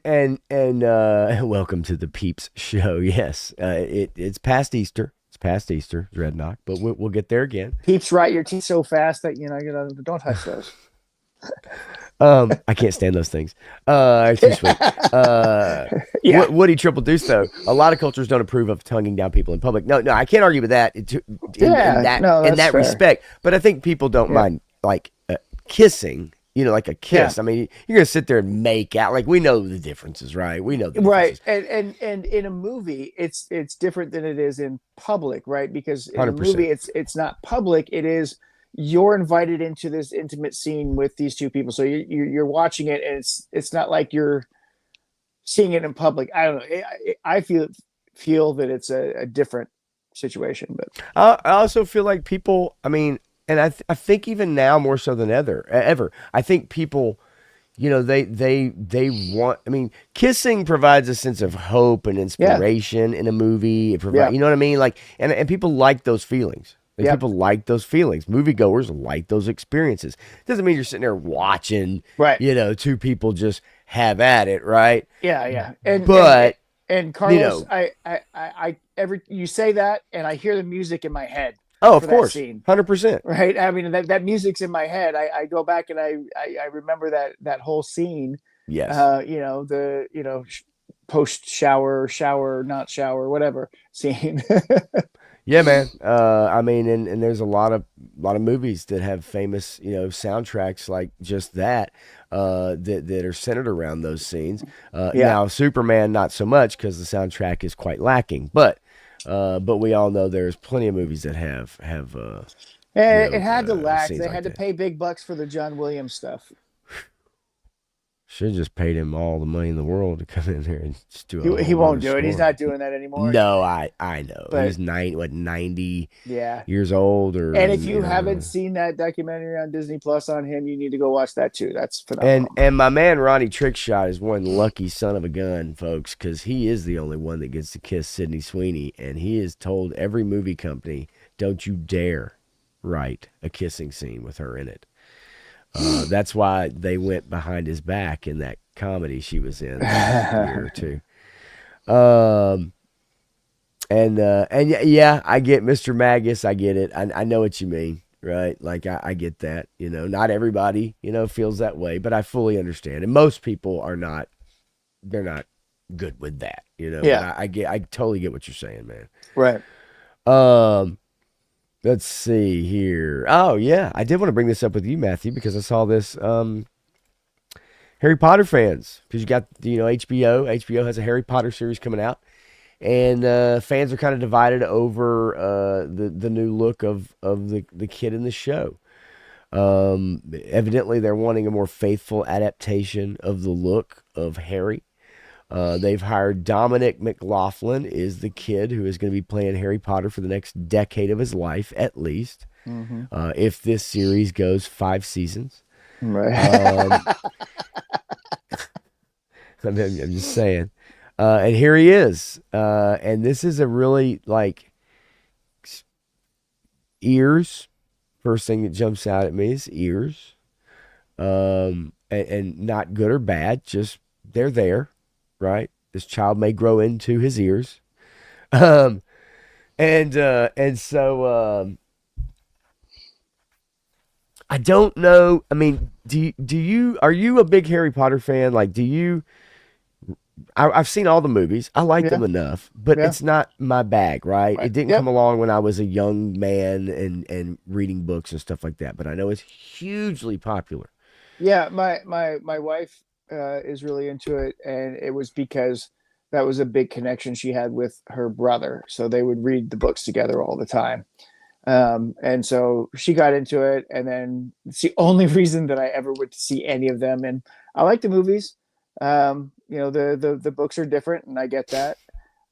welcome to the Peeps show. Yes, it's past Easter. It's past Easter, Dreadnought, but we'll get there again. Peeps right your teeth so fast that you know don't touch those. I can't stand those things. Too sweet. Yeah, Woody Triple Deuce though. A lot of cultures don't approve of tonguing down people in public. No, no, I can't argue with that yeah, no, in that's that fair. respect. But I think people don't Yeah, mind like kissing. You know, like a yeah, kiss. I mean, you're gonna sit there and make out. Like we know the differences, right? We know the right. differences. And in a movie, it's different than it is in public, right? Because in the 100%. movie, it's not public. It is you're invited into this intimate scene with these two people, so you're watching it, and it's not like you're seeing it in public. I don't know. I feel that it's a different situation, but I also feel like people. I mean, and I think even now more so than ever. I think people, you know, they want. I mean, kissing provides a sense of hope and yeah, inspiration in a movie. It yeah, provides, you know what I mean? Like, and people like those feelings. And yep, people like those feelings. Moviegoers like those experiences. Doesn't mean you're sitting there watching, right. you know, two people just have at it, right? Yeah, yeah. But And you Carlos, know, I every you say that, and I hear the music in my head oh, for of that course, scene, 100%. right? I mean, that music's in my head. I go back and I remember that whole scene. Yes. You know the post shower, not shower, whatever scene. Yeah, man. I mean, and there's a lot of movies that have famous, you know, soundtracks like just that, that are centered around those scenes. Yeah, Now, Superman, not so much because the soundtrack is quite lacking. But we all know there's plenty of movies that have it had to lack. scenes They like had to that. pay big bucks for the John Williams stuff. Should have just paid him all the money in the world to come in here and just do a He whole won't nother do it. He's story. not doing that anymore. No, I know But he's 90 yeah. years old, or And if you you haven't know. seen that documentary on Disney Plus on him, you need to go watch that too. That's And phenomenal. and my man Ronnie Trickshot is one lucky son of a gun, folks, because he is the only one that gets to kiss Sydney Sweeney, and he has told every movie company, "Don't you dare write a kissing scene with her in it." That's why they went behind his back in that comedy she was in last year or two. Um, and yeah, I get Mr. Magus. I get it. I know what you mean, right? Like I get that. You know, not everybody, you know, feels that way, but I fully understand. And most people are not. They're not good with that, you know. But Yeah, I totally get what you're saying, man. right. Um, let's see here. Oh yeah, I did want to bring this up with you, Matthew, because I saw this. Harry Potter fans, because you got, you know, HBO. HBO has a Harry Potter series coming out, and fans are kind of divided over the new look of the kid in the show. Evidently, they're wanting a more faithful adaptation of the look of Harry. They've hired Dominic McLaughlin is the kid who is going to be playing Harry Potter for the next decade of his life, at least. Hmm. If this series goes 5 seasons. Right. Um, I'm just saying. And here he is. And this is a really like ears. First thing that jumps out at me is ears. And not good or bad, just they're there, right? This child may grow into his ears. Um, and so I don't know. I mean, do you are you a big Harry Potter fan? Like, do you? I've seen all the movies. I like Yeah, them enough, but yeah, it's not my bag, right? right. It didn't come Yep. along when I was a young man and reading books and stuff like that. But I know it's hugely popular. Yeah, my wife is really into it, and it was because that was a big connection she had with her brother. So they would read the books together all the time. And so she got into it, and then it's the only reason that I ever would see any of them. And I like the movies. You know, the books are different, and I get that.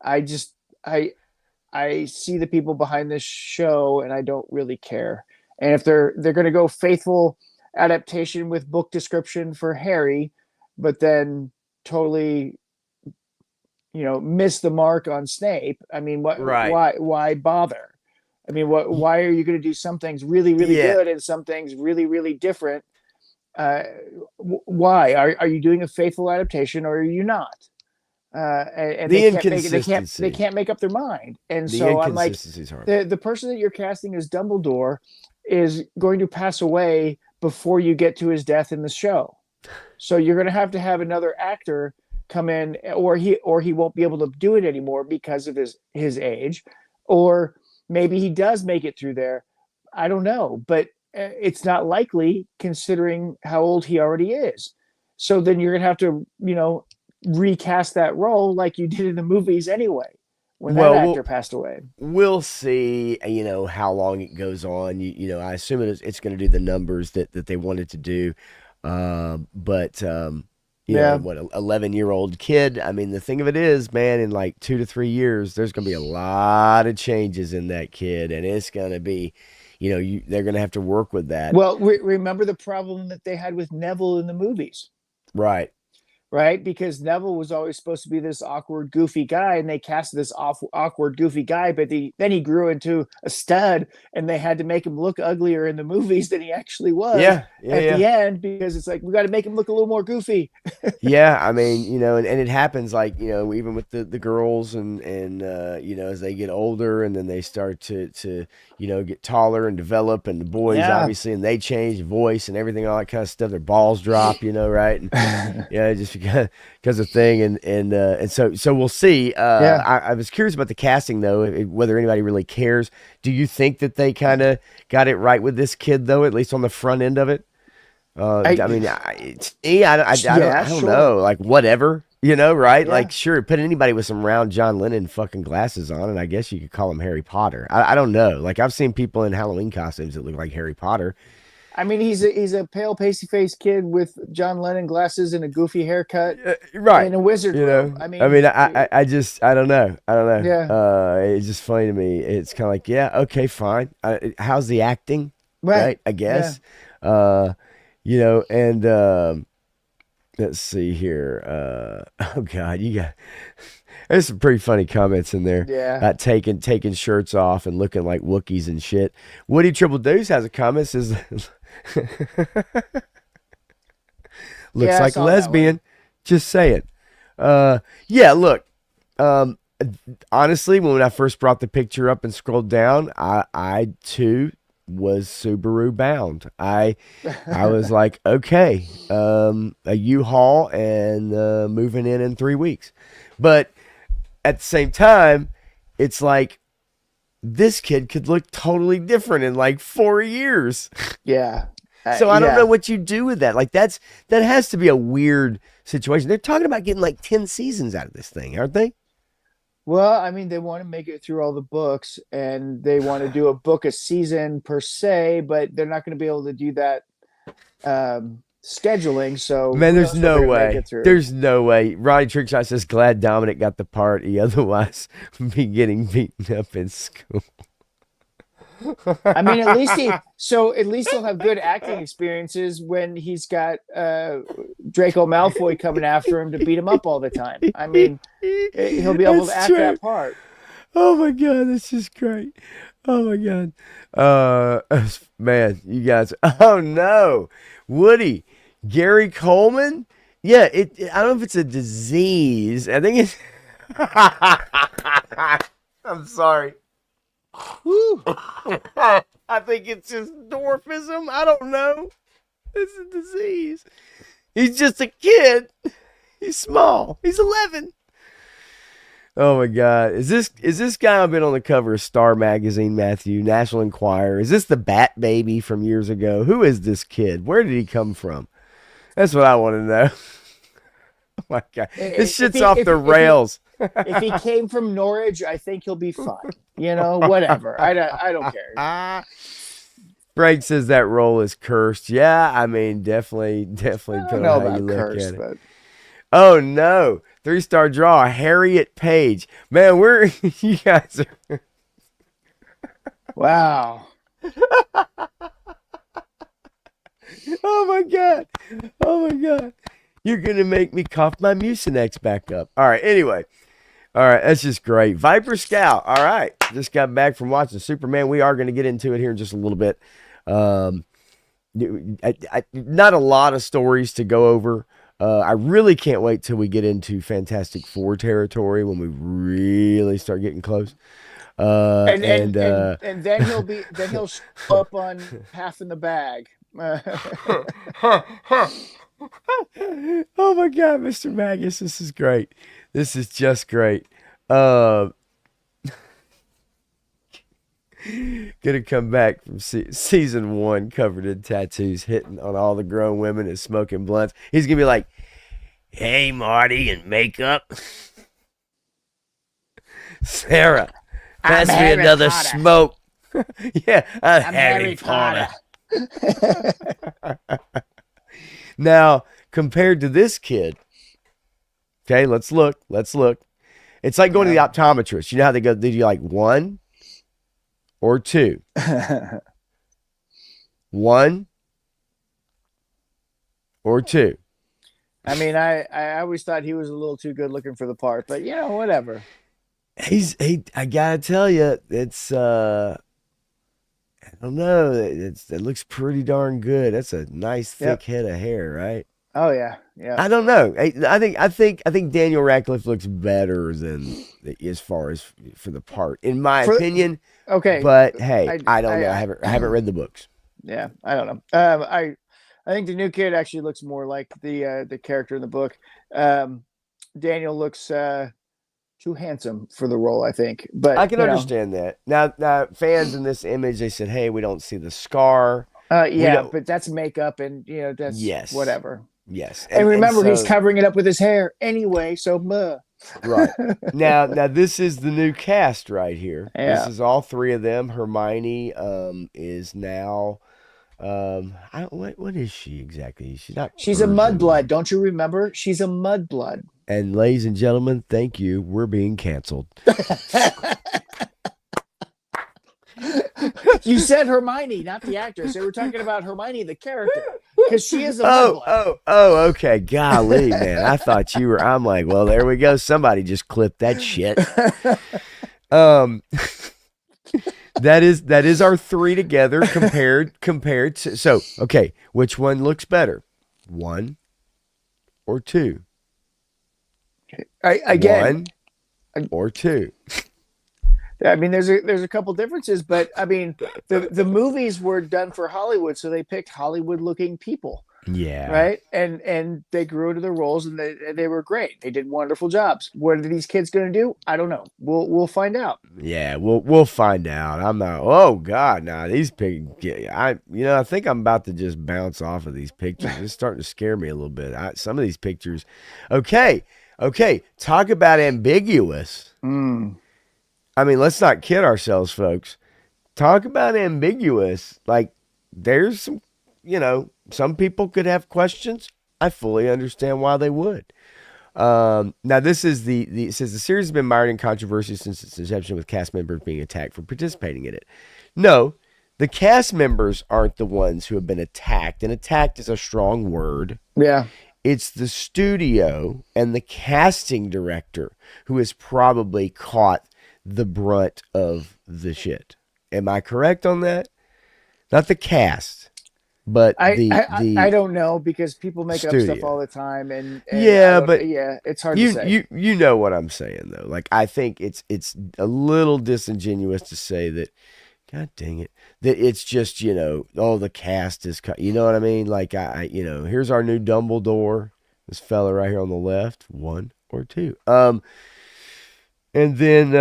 I just I see the people behind this show, and I don't really care. And if they're going to go faithful, adaptation with book description for Harry, but then totally, miss the mark on Snape. I mean, Right. why bother? I mean, why are you going to do some things really, really Yeah. good and some things really, really different? Uh, why are you doing a faithful adaptation or are you not? And they The can't make it. They inconsistency. can't make up their mind. And The so I'm like, inconsistency is horrible. the person that you're casting as Dumbledore is going to pass away before you get to his death in the show. So you're going to have another actor come in, or he won't be able to do it anymore because of his age, or maybe he does make it through there. I don't know, but it's not likely considering how old he already is. So then you're going to have to, recast that role like you did in the movies anyway when that Well, actor passed away. we'll see, how long it goes on. I assume it's going to do the numbers that they wanted to do. But Yeah. what, 11-year-old kid. I mean, the thing of it is, man, in like 2 to 3 years, there's going to be a lot of changes in that kid, and it's going to be, they're going to have to work with that. Well, remember the problem that they had with Neville in the movies, Right. right? Because Neville was always supposed to be this awkward, goofy guy, and they cast this awkward, goofy guy, but then he grew into a stud, and they had to make him look uglier in the movies than he actually was Yeah. Yeah. at the Yeah. end, because it's like, we got to make him look a little more goofy. Yeah, I mean, and it happens like, even with the girls and as they get older and then they start to get taller and develop, and the boys Yeah. obviously, and they change voice and everything, all that kind of stuff. Their balls drop, right? And yeah, just because of thing, and so we'll see. Yeah. I was curious about the casting though, whether anybody really cares. Do you think that they kind of got it right with this kid though, at least on the front end of it? I mean, I don't sure. know. Like, whatever, right? Yeah. Like, sure, put anybody with some round John Lennon fucking glasses on, and I guess you could call him Harry Potter. I don't know. Like, I've seen people in Halloween costumes that look like Harry Potter. I mean, he's a pale, pasty faced kid with John Lennon glasses and a goofy haircut Right. in a wizard room. I I mean, mean, I just, I don't know. I don't know. yeah. It's just funny to me. It's kind of like, yeah, okay, fine. How's the acting? Right. I Yeah. guess. And let's see here. Oh God, there's some pretty funny comments in there. Yeah. Taking shirts off and looking like Wookiees and shit. Woody Triple Deuce has a comment, says looks Yeah, I like saw that lesbian. Just saying. Yeah. Look. Honestly, when I first brought the picture up and scrolled down, I too was Subaru bound. I was like, okay, a U-Haul and moving in 3 weeks. But at the same time, it's like this kid could look totally different in like 4 years. Yeah. So I don't Yeah. know what you do with that. Like that has to be a weird situation. They're talking about getting like 10 seasons out of this thing, aren't they? Well, I mean, they want to make it through all the books and they want to do a book a season per se, but they're not going to be able to do that scheduling. So Man, who there's knows what they're no gonna make way. it through. There's no way. Ronnie Trickshot says glad Dominic got the part. He otherwise would be getting beaten up in school. I mean, at least he'll have good acting experiences when he's got Draco Malfoy coming after him to beat him up all the time. I mean, he'll be able to act that part. Oh my God, that's just great. Oh my God. Man, you guys. Oh no. Woody, Gary Coleman? Yeah, I don't know if it's a disease. I think it's I'm sorry. Woo. I think it's just dwarfism. I don't know. It's a disease. He's just a kid. He's small. He's 11. Oh my God. Is this guy been on the cover of Star Magazine, Matthew? National Enquirer? Is this the Bat Baby from years ago? Who is this kid? Where did he come from? That's what I want to know. Oh my God. This shit's off the rails. If he came from Norwich, I think he'll be fine. Whatever. I don't care. Frank says that role is cursed. Yeah, I mean, definitely I depending don't on know how about you look curse, at it. but Oh no, 3-star draw, Harriet Page. Man, you guys are. wow. my God. Oh my God. You're gonna make me cough my Mucinex back up. All right. Anyway. All right. That's just great. Viper Scout. All right. Just got back from watching Superman. We are going to get into it here in just a little bit. Um, not a lot of stories to go over. I really can't wait till we get into Fantastic Four territory when we really start getting close. And then he'll show up on Half in the Bag. Oh my God, Mr. Magus, this is great. This is just great. Uh, Gonna come back from season 1 covered in tattoos, hitting on all the grown women and smoking blunts. He's gonna be like, "Hey, Marty, and makeup. Sarah, pass me another smoke." Yeah, I'm Harry Potter. Now, compared to this kid, okay, let's look. It's like going to the optometrist. You know how they go, did you like 1 or 2? 1 or 2? I mean, I always thought he was a little too good looking for the part, but whatever. I gotta tell you, it's I don't know. It looks pretty darn good. That's a nice thick head of hair, right? Oh yeah. I don't know. I think Daniel Radcliffe looks better than as far as for the part, in my opinion. Okay, but hey, I don't know. I haven't read the books. Yeah, I don't know. I think the new kid actually looks more like the character in the book. Daniel looks too handsome for the role, I think. But I can understand that. Now, fans in this image, they said, "Hey, we don't see the scar." But that's makeup, and that's whatever. Yes, and remember, he's covering it up with his hair anyway. So, right now, this is the new cast right here. Yeah. This is all 3 of them. Hermione is now. What is she exactly? She's not. She's a mudblood. Don't you remember? She's a mudblood. And ladies and gentlemen, thank you. We're being canceled. You said Hermione, not the actress. They were talking about Hermione, the character, because she is a mudblood. Okay. Golly, man. I thought you were. I'm like, well, there we go. Somebody just clipped that shit. That is our 3 together compared to. So, okay, which one looks better? 1 or 2? Again, 1 or 2? I mean, there's a couple differences, but I mean, the movies were done for Hollywood, so they picked Hollywood-looking people. Yeah. Right. And they grew into the roles, and they were great. They did wonderful jobs. What are these kids going to do? I don't know. We'll find out. Yeah, we'll find out. I'm not. Oh God, these pictures. I think I'm about to just bounce off of these pictures. It's starting to scare me a little bit. Some of these pictures. Okay. Talk about ambiguous. I mean, let's not kid ourselves, folks. Talk about ambiguous. Like, there's some, some people could have questions. I fully understand why they would. Now, this is it says the series has been mired in controversy since its inception, with cast members being attacked for participating in it. No, the cast members aren't the ones who have been attacked, and attacked is a strong word. Yeah. It's the studio and the casting director who has probably caught the brunt of the shit. Am I correct on that? Not the cast, but I don't know, because people make studio. up stuff all the time, and it's hard to say. You know what I'm saying though. Like, I think it's a little disingenuous to say that. God dang it! That it's just the cast is you know what I mean. Like here's our new Dumbledore. This fella right here on the left, 1 or 2. And then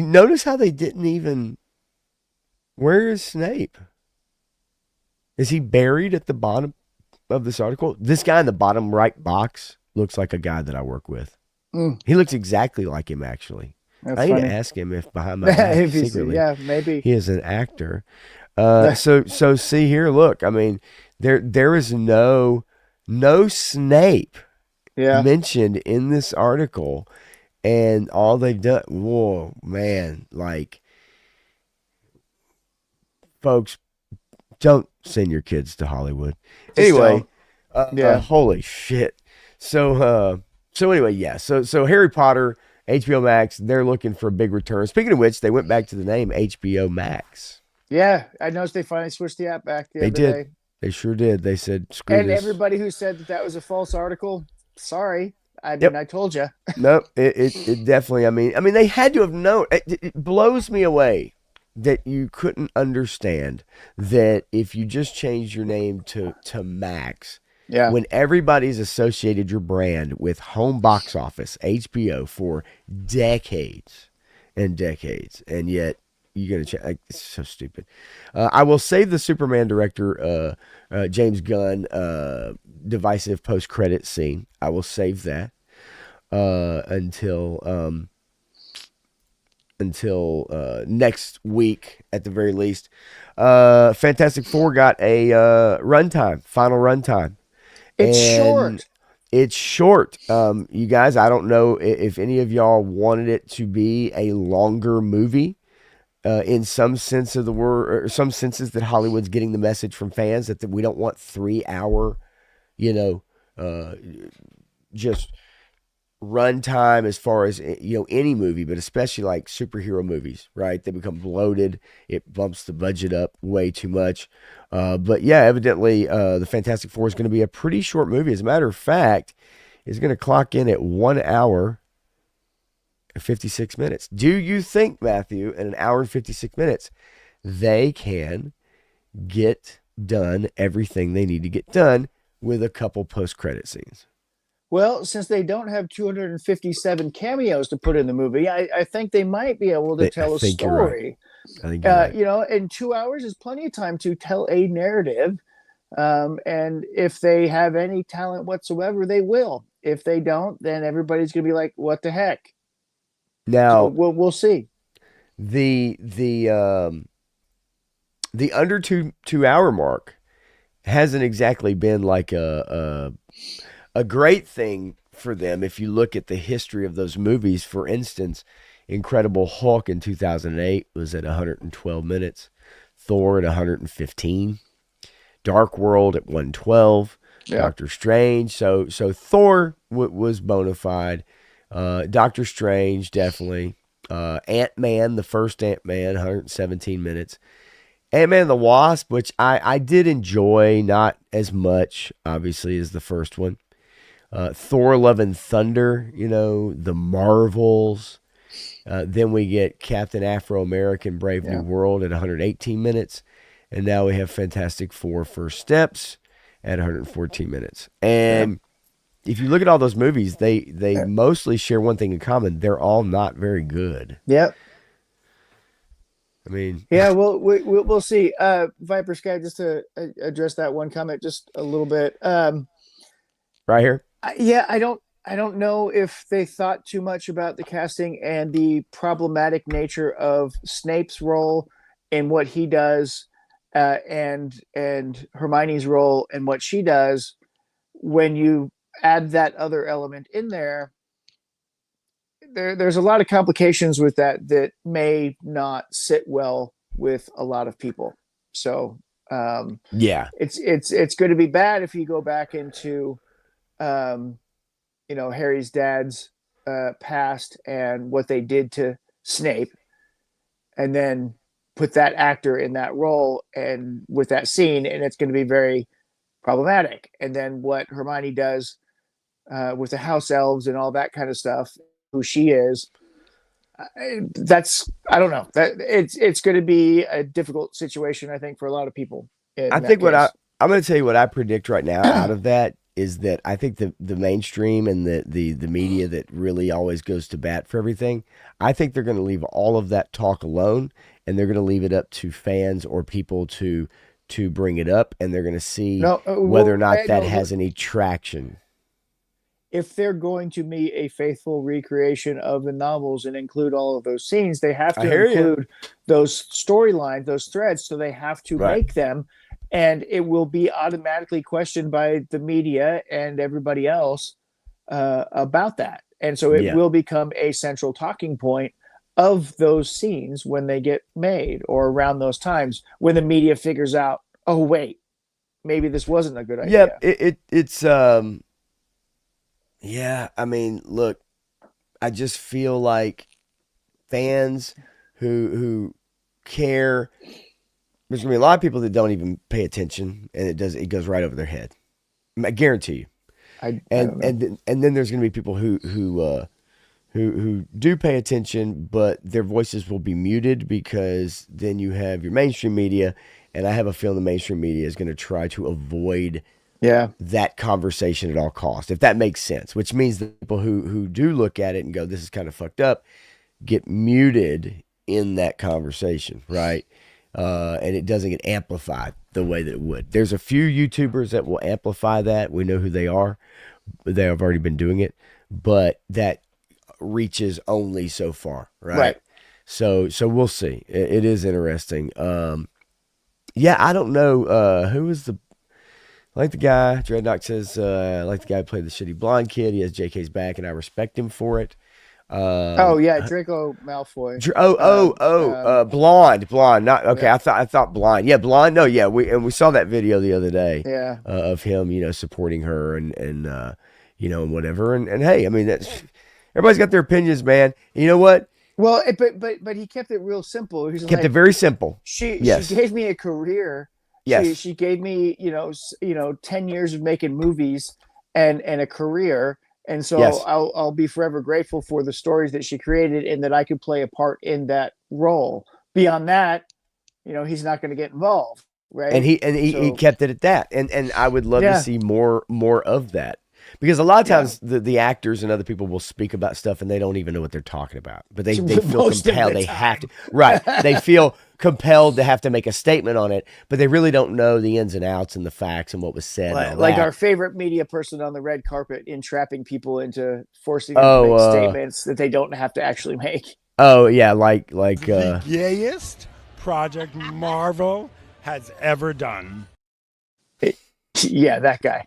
notice how they didn't even. Where is Snape? Is he buried at the bottom of this article? This guy in the bottom right box looks like a guy that I work with. He looks exactly like him, actually. I need to ask him if behind my back secretly, maybe he is an actor. So see here, look. I mean, there is no Snape mentioned in this article. And all they've done, whoa, man, like, folks, don't send your kids to Hollywood. Anyway, Yeah. Holy shit. So anyway, yeah. So Harry Potter, HBO Max, they're looking for a big return. Speaking of which, they went back to the name HBO Max. Yeah. I noticed they finally switched the app back the They other did. day. They sure did. They said, screw And this. everybody who said that that was a false article, sorry. I mean, Yep. I told you. No, it definitely. I mean, they had to have known. It blows me away that you couldn't understand that if you just change your name to Max, Yeah. when everybody's associated your brand with home box office HBO for decades and decades, and yet you're gonna check. Like, it's so stupid. I will save the Superman director James Gunn divisive post credit scene. I will save that until next week at the very least. Fantastic Four got a final runtime, It's and short. it's short. You guys, I don't know if any of y'all wanted it to be a longer movie. In some sense of the word, or some senses that Hollywood's getting the message from fans that we don't want 3 hour, you know, just runtime as far as any movie, but especially like superhero movies, right? They become bloated. It bumps the budget up way too much. But yeah, evidently the Fantastic Four is going to be a pretty short movie. As a matter of fact, it's going to clock in at 1 hour and 56 minutes. Do you think, Matthew, in an hour and 56 minutes, they can get done everything they need to get done with a couple post-credit scenes? Well, since they don't have 257 cameos to put in the movie, I think they might be able to I tell a think you're right. story. I think you're right. And 2 hours is plenty of time to tell a narrative. And if they have any talent whatsoever, they will. If they don't, then everybody's going to be like, "What the heck?" So Now, we'll see. the the um, the under 2 hour mark hasn't exactly been like a great thing for them. If you look at the history of those movies, for instance, Incredible Hulk in 2008 was at 112 minutes, Thor at 115, Dark World at 112, Yeah, Doctor Strange. So Thor was bona fide. Doctor Strange definitely. Ant-Man, the first Ant-Man, 117 minutes. Ant-Man and the Wasp, which I did enjoy, not as much, obviously, as the first one. Thor: Love and Thunder, the Marvels. Then we get Captain Afro-American Brave New yeah, World at 118 minutes. And now we have Fantastic Four First Steps at 114 minutes. yeah. And if you look at all those movies, they mostly share one thing in common. They're all not very good. Yep. I mean, Yeah, well, we'll see. Viper Sky, just to address that one comment just a little bit. right here. Yeah, I don't know if they thought too much about the casting and the problematic nature of Snape's role and what he does, and Hermione's role and what she does. When you add that other element in there, there's a lot of complications with that may not sit well with a lot of people. So Yeah. it's going to be bad if you go back into Harry's dad's past and what they did to Snape, and then put that actor in that role and with that scene, and it's going to be very problematic. And then what Hermione does with the house elves and all that kind of stuff, who she is, that's I don't know. That it's going to be a difficult situation, I think, for a lot of people I in that think case. I'm going to tell you what I predict right now out of that is that I think the mainstream and the media that really always goes to bat for everything, I think they're going to leave all of that talk alone, and they're going to leave it up to fans or people to bring it up, and they're going to see No, whether or not that no, has any traction. if they're going to be a faithful recreation of the novels and include all of those scenes, they have I to hear you. include those storylines, those threads. So they have to Right. make them, and it will be automatically questioned by the media and everybody else about that. And so it Yeah. will become a central talking point of those scenes when they get made, or around those times when the media figures out, oh, wait, maybe this wasn't a good Yeah, idea. it's yeah, I mean, look, I just feel like fans who care, there's gonna be a lot of people that don't even pay attention, and it goes right over their head. I guarantee you. I don't know. And then there's gonna be people who do pay attention, but their voices will be muted because then you have your mainstream media, and I have a feeling the mainstream media is going to try to avoid Yeah. that conversation at all costs, if that makes sense. Which means the people who do look at it and go, "This is kind of fucked up," get muted in that conversation, right? And it doesn't get amplified the way that it would. There's a few YouTubers that will amplify that. We know who they are. They have already been doing it, but that reaches only so far, right? Right. So we'll see. It is interesting. Yeah, I don't know who was the like the guy. Dreadnought says I like the guy who played the shitty blonde kid. He has JK's back, and I respect him for it. Oh Um, yeah, Draco Malfoy. blonde. Not okay. Yeah. I thought blind. Yeah, blonde. No, yeah. We saw that video the other day Yeah. of him, supporting her and whatever. And hey, I mean that's everybody's got their opinions, man. You know what? Well, but he kept it real simple. He's Kept it like, very simple. she Yes. gave me a career. She Yes. she gave me 10 years of making movies and a career, and so Yes. I'll be forever grateful for the stories that she created and that I could play a part in that role. Beyond that, he's not going to get involved, And right? he So kept it at that. And I would love to yeah, see more of that. Because a lot of yeah. times the actors and other people will speak about stuff and they don't even know what they're talking about. But they feel Most of compelled. the They have to. time. Right. They feel compelled to have to make a statement on it, but they really don't know the ins and outs and the facts and what was said and all Like our that. favorite media person on the red carpet, entrapping people into forcing them to Oh, make statements that they don't have to actually make. oh yeah, like The gayest project Marvel has ever done. Yeah, that guy.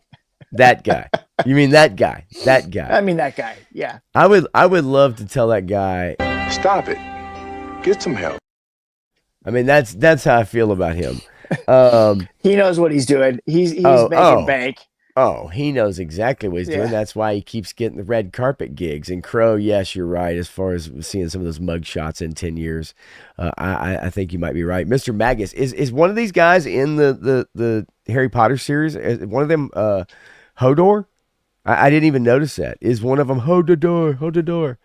that guy. You mean that guy? That I guy. mean, that guy. Yeah. I would love to tell that guy. Stop it. Get some help. I mean, that's how I feel about him. Um, He knows what he's doing. He's oh, making oh, bank. oh, he knows exactly what he's doing. Yeah. That's why he keeps getting the red carpet gigs. And Crow, yes, you're right. As far as seeing some of those mug shots in 10 years, I think you might be right. Mr. Magus, is one of these guys in the Harry Potter series? Is one of them Hodor? I didn't even notice that. Is one of them Hodor? Hodor.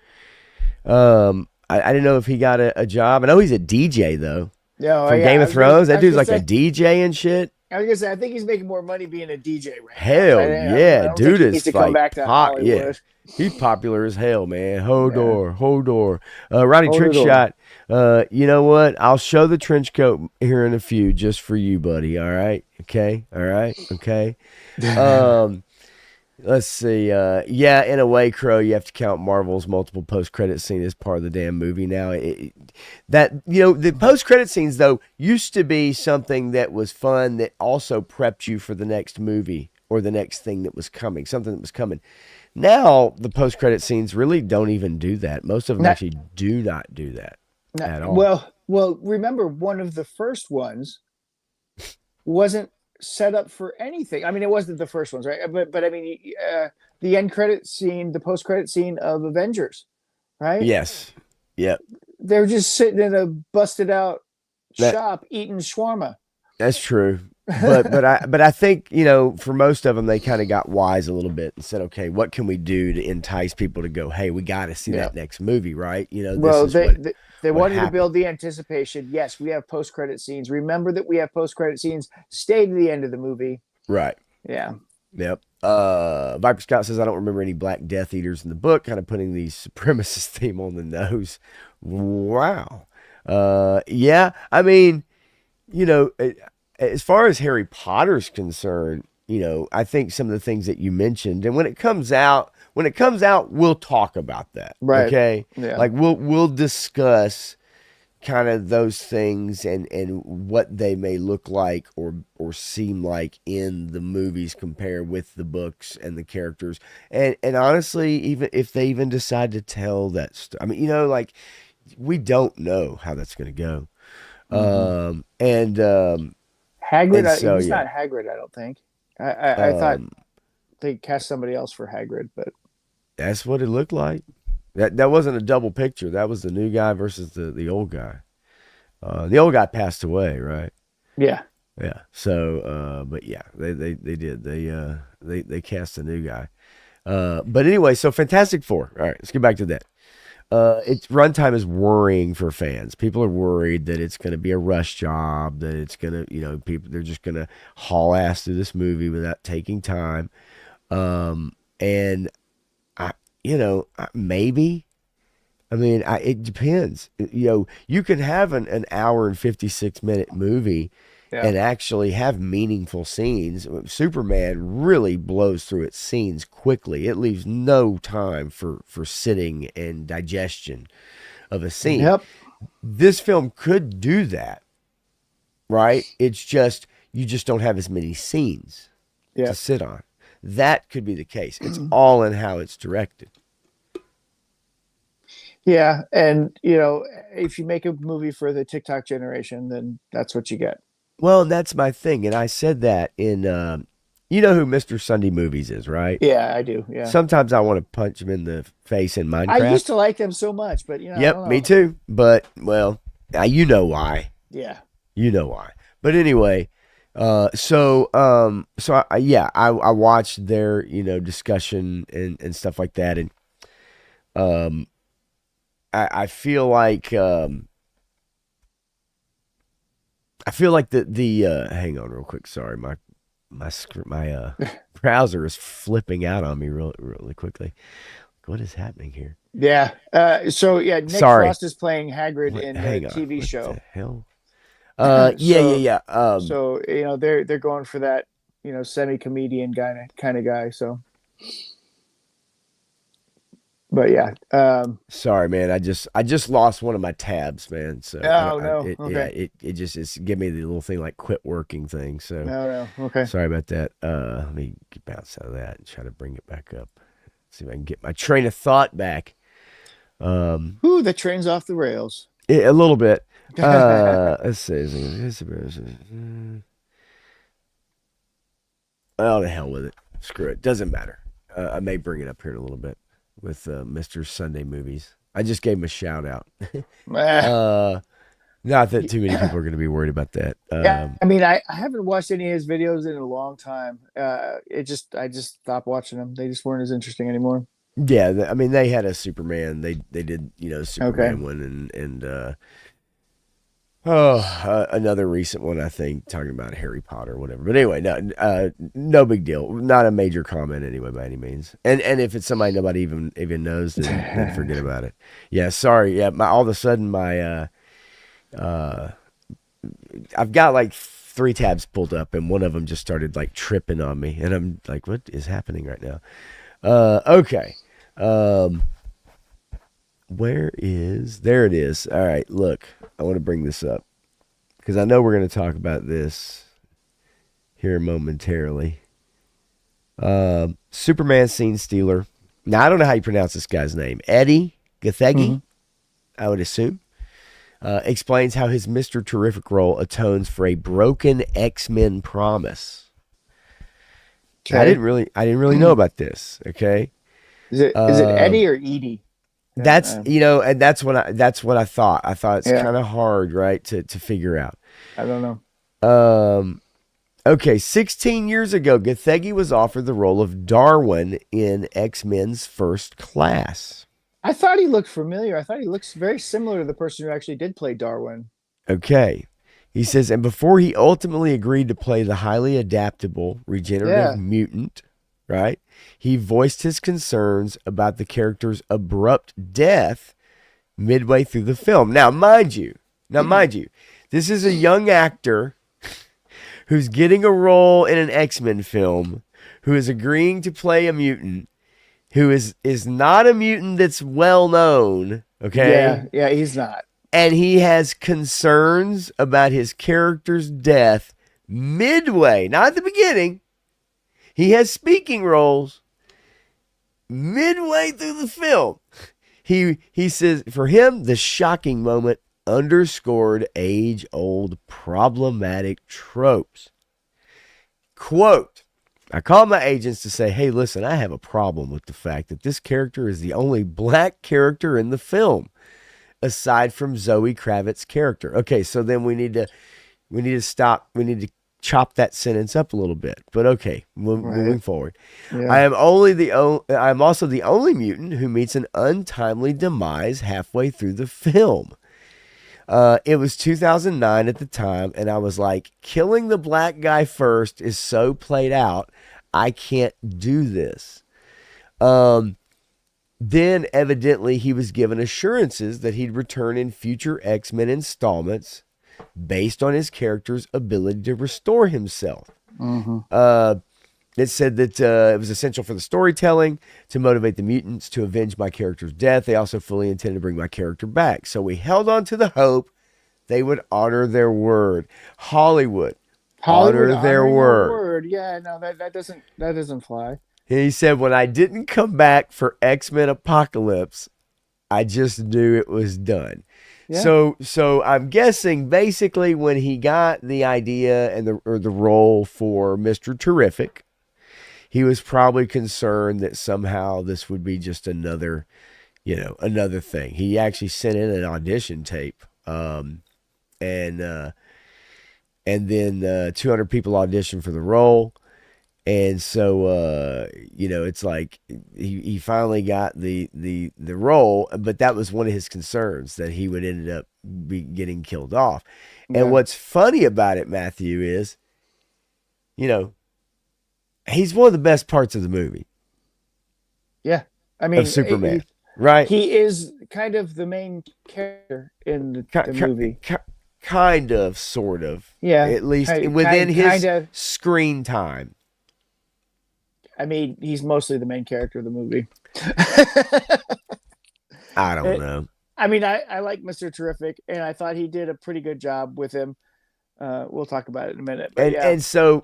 I didn't know if he got a job. I know he's a DJ though. No, From yeah. Game I of was gonna, Thrones. I That was dude's gonna like a say, DJ and shit. I think he's making more money being a DJ right now. So Hell I yeah, don't dude think he is needs to come like back to pop. Yeah, Hollywood. he's popular as hell, man. Yeah. Hodor. Ronnie Hold it Trickshot. You know what? I'll show the trench coat here in a few, just for you, buddy. All right, okay, all right, okay. Um, let's see. Yeah, in a way, Crow, you have to count Marvel's multiple post-credit scene as part of the damn movie now. The post-credit scenes though used to be something that was fun that also prepped you for the next movie or the next thing that was coming, something that was coming. Now the post-credit scenes really don't even do that. Most of them Not, actually do not do that not, at all. well. Remember, one of the first ones wasn't set up for anything. I mean, it wasn't the first ones, right? But I mean, the end credit scene, the post credit scene of Avengers, right? Yes. Yep. They're just sitting in a busted out That shop eating shawarma. That's true. But I think, for most of them they kind of got wise a little bit and said, okay, what can we do to entice people to go, hey, we got to see Yeah. that next movie, right? This Well, is what they what wanted to happened. build the anticipation. Yes, we have post credit scenes. Remember that we have post credit scenes. Stay to the end of the movie. Right. Yeah. Yep. Viper Scott says I don't remember any Black Death Eaters in the book, kind of putting the supremacist theme on the nose. Wow. Yeah. I mean, as far as Harry Potter's concerned, I think some of the things that you mentioned, and when it comes out, we'll talk about that. Right. Okay. Yeah. Like we'll discuss kind of those things and what they may look like or seem like in the movies compared with the books and the characters. And honestly, even if they even decide to tell that story, I mean, like we don't know how that's going to go. And Hagrid. And so He's yeah, not Hagrid. I don't think. I thought um, they cast somebody else for Hagrid, but that's what it looked like. That wasn't a double picture. That was the new guy versus the old guy. The old guy passed away, right? yeah. Yeah. So, but yeah, they did. They cast a new guy. But anyway, so Fantastic Four. All right, let's get back to that. Its runtime is worrying for fans. People are worried that it's going to be a rush job, that it's going to, people, they're just going to haul ass through this movie without taking time. And maybe, it depends. You can have an hour and 56-minute movie and actually have meaningful scenes. Superman really blows through its scenes quickly. It leaves no time for sitting and digestion of a scene. Yep. This film could do that, right? It's just, you just don't have as many scenes to sit on. That could be the case. It's all in how it's directed. Yeah, and if you make a movie for the TikTok generation, then that's what you get. Well, that's my thing, and I said that in, you know who Mr. Sunday Movies is, right? Yeah, I do. Yeah. Sometimes I want to punch him in the face in Minecraft. I used to like them so much, but I Yep, don't know. me too. But you know why. Yeah. You know why. But anyway, I watched their discussion and stuff like that, and I feel like the hang on real quick. Sorry, my browser is flipping out on me really quickly. What is happening here? Yeah. Nick Sorry. Frost is playing Hagrid in the TV what show. The hell? Yeah. So they're going for that semi-comedian kind of guy. So, but yeah. Sorry, man. I just lost one of my tabs, man. So okay. It just give me the little thing like quit working thing. So No. Okay. sorry about that. Let me bounce out of that and try to bring it back up. See if I can get my train of thought back. The train's off the rails. A little bit. Let's see. Oh, the hell with it. Screw it. Doesn't matter. I may bring it up here in a little bit with Mr. Sunday Movies. I just gave him a shout out. Not that too many people are going to be worried about that. I haven't watched any of his videos in a long time. I just stopped watching them. They just weren't as interesting anymore. Yeah, they had a Superman. They did Superman one and another recent one, I think, talking about Harry Potter or whatever. But anyway, no big deal. Not a major comment anyway by any means. And if it's somebody nobody even knows, then forget about it. Yeah, sorry. Yeah, all of a sudden my I've got like 3 tabs pulled up, and one of them just started like tripping on me, and I'm like, what is happening right now? Okay. There it is. All right, look, I want to bring this up because I know we're going to talk about this here momentarily. Superman scene stealer. Now, I don't know how you pronounce this guy's name. Eddie Gathegi, I would assume. Explains how his Mr. Terrific role atones for a broken X-Men promise. Okay. I didn't really know about this. Okay. Is it Eddie or Edie? That's and that's what I thought. I thought it's kind of hard, right, to figure out. I don't know. Okay, 16 years ago, Gathegi was offered the role of Darwin in X-Men's First Class. I thought he looked familiar. I thought he looks very similar to the person who actually did play Darwin. Okay. He says, and before he ultimately agreed to play the highly adaptable, regenerative mutant, right? He voiced his concerns about the character's abrupt death midway through the film. Now, mind you, this is a young actor who's getting a role in an X-Men film, who is agreeing to play a mutant, who is not a mutant that's well known, okay? Yeah, he's not. And he has concerns about his character's death midway, not at the beginning. He has speaking roles midway through the film. He says, for him, the shocking moment underscored age-old problematic tropes. Quote, I called my agents to say, hey, listen, I have a problem with the fact that this character is the only black character in the film, aside from Zoe Kravitz's character. Okay, so then we need to stop. We need to chop that sentence up a little bit. But okay, moving forward. Yeah. I'm also the only mutant who meets an untimely demise halfway through the film. It was 2009 at the time, and I was like, killing the black guy first is so played out, I can't do this. Then evidently he was given assurances that he'd return in future X-Men installments based on his character's ability to restore himself. It said that it was essential for the storytelling to motivate the mutants to avenge my character's death. They also fully intended to bring my character back. So we held on to the hope they would honor their word. Hollywood honor their word. Yeah, no, that doesn't fly. And he said, when I didn't come back for X-Men Apocalypse, I just knew it was done. Yeah. So I'm guessing basically when he got the idea and the role for Mr. Terrific, he was probably concerned that somehow this would be just another thing. He actually sent in an audition tape, and then 200 people auditioned for the role. And so, it's like he finally got the role, but that was one of his concerns, that he would end up getting killed off. Yeah. And what's funny about it, Matthew, is, he's one of the best parts of the movie. Yeah. I mean, of Superman, right? He is kind of the main character in the movie. Kind of, sort of. Yeah. At least within his screen time. I mean, he's mostly the main character of the movie. I don't know. I mean, I like Mr. Terrific, and I thought he did a pretty good job with him. We'll talk about it in a minute. But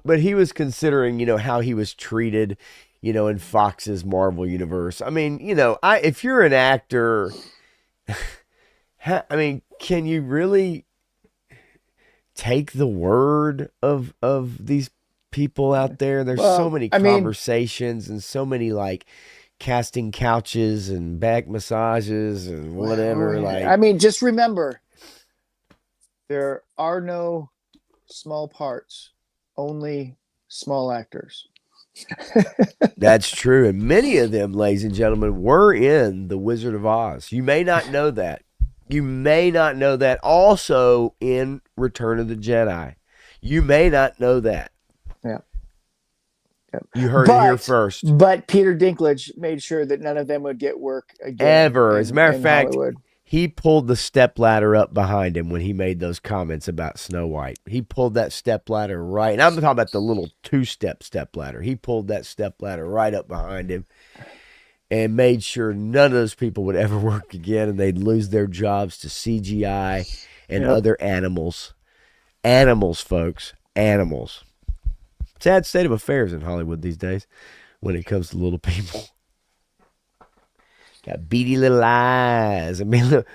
but he was considering, how he was treated, in Fox's Marvel universe. I mean, if you're an actor, I mean, can you really take the word of these people out there? There's so many conversations and so many like casting couches and back massages and whatever. I mean, just remember, there are no small parts, only small actors. That's true. And many of them, ladies and gentlemen, were in The Wizard of Oz. You may not know that. You may not know that. Also in Return of the Jedi. You may not know that. Yeah. Yep. You heard it here first. But Peter Dinklage made sure that none of them would get work again. Ever. As a matter of fact, Hollywood. He pulled the stepladder up behind him when he made those comments about Snow White. He pulled that stepladder right. And I'm talking about the little 2-step stepladder. He pulled that stepladder right up behind him and made sure none of those people would ever work again, and they'd lose their jobs to CGI and other animals. Animals, folks. Animals. Sad state of affairs in Hollywood these days when it comes to little people. Got beady little eyes. I mean, look.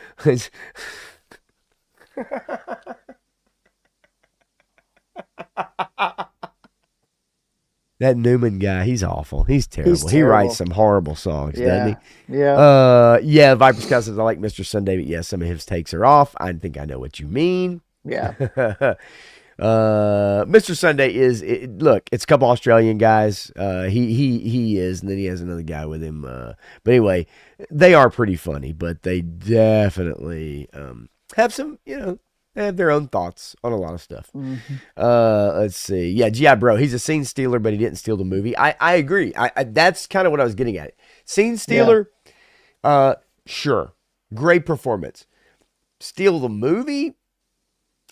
That Newman guy, he's awful. He's terrible. He writes some horrible songs, doesn't he? Yeah. Viper Scott says, I like Mr. Sunday, but yes, some of his takes are off. I think I know what you mean. Yeah. Mr. Sunday look, it's a couple Australian guys. He is, and then he has another guy with him. But anyway, they are pretty funny, but they definitely have some, they have their own thoughts on a lot of stuff. Mm-hmm. Let's see. Yeah, G.I. Bro, he's a scene stealer, but he didn't steal the movie. I agree. That's kind of what I was getting at. Scene stealer, sure. Great performance. Steal the movie?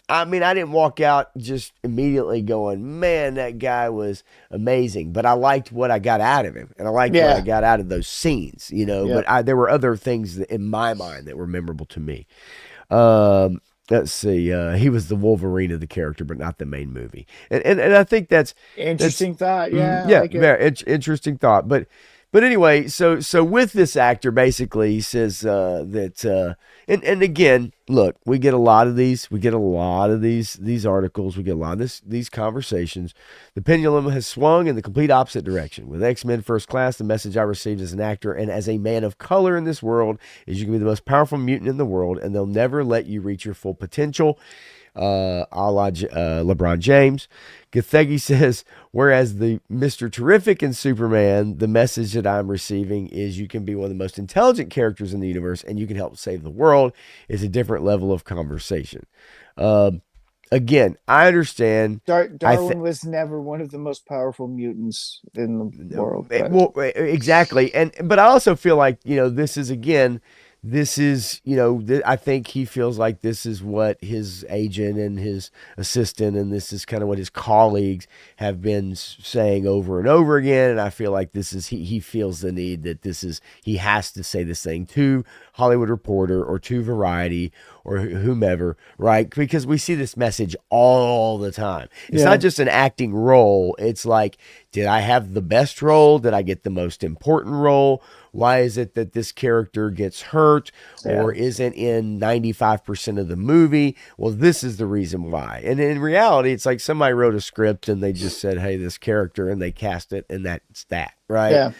I mean, I didn't walk out just immediately going, man, that guy was amazing. But I liked what I got out of him. And I liked what I got out of those scenes, But there were other things in my mind that were memorable to me. Let's see. He was the Wolverine of the character, but not the main movie. And I think that's... Interesting thought. Yeah. Yeah, very interesting thought. But But anyway, so with this actor, basically, he says that, and again, look, we get a lot of these. We get a lot of these articles. We get a lot of these conversations. The pendulum has swung in the complete opposite direction. With X-Men First Class, the message I received as an actor and as a man of color in this world is you can be the most powerful mutant in the world, and they'll never let you reach your full potential. A la LeBron James. Gathegi says, whereas the Mr. Terrific and Superman, the message that I'm receiving is you can be one of the most intelligent characters in the universe and you can help save the world. It's a different level of conversation. Again, I understand. Darwin was never one of the most powerful mutants in the world. Well, exactly. But I also feel like, this is, again, I think he feels like this is what his agent and his assistant, and this is kind of what his colleagues have been saying over and over again. And I feel like this is, he feels the need that he has to say this thing to Hollywood Reporter or to Variety or whomever, right? Because we see this message all the time. It's not just an acting role. It's like, did I have the best role? Did I get the most important role? Why is it that this character gets hurt or isn't in 95% of the movie? Well, this is the reason why. And in reality, it's like somebody wrote a script and they just said, hey, this character, and they cast it, and that's that, right? Yeah.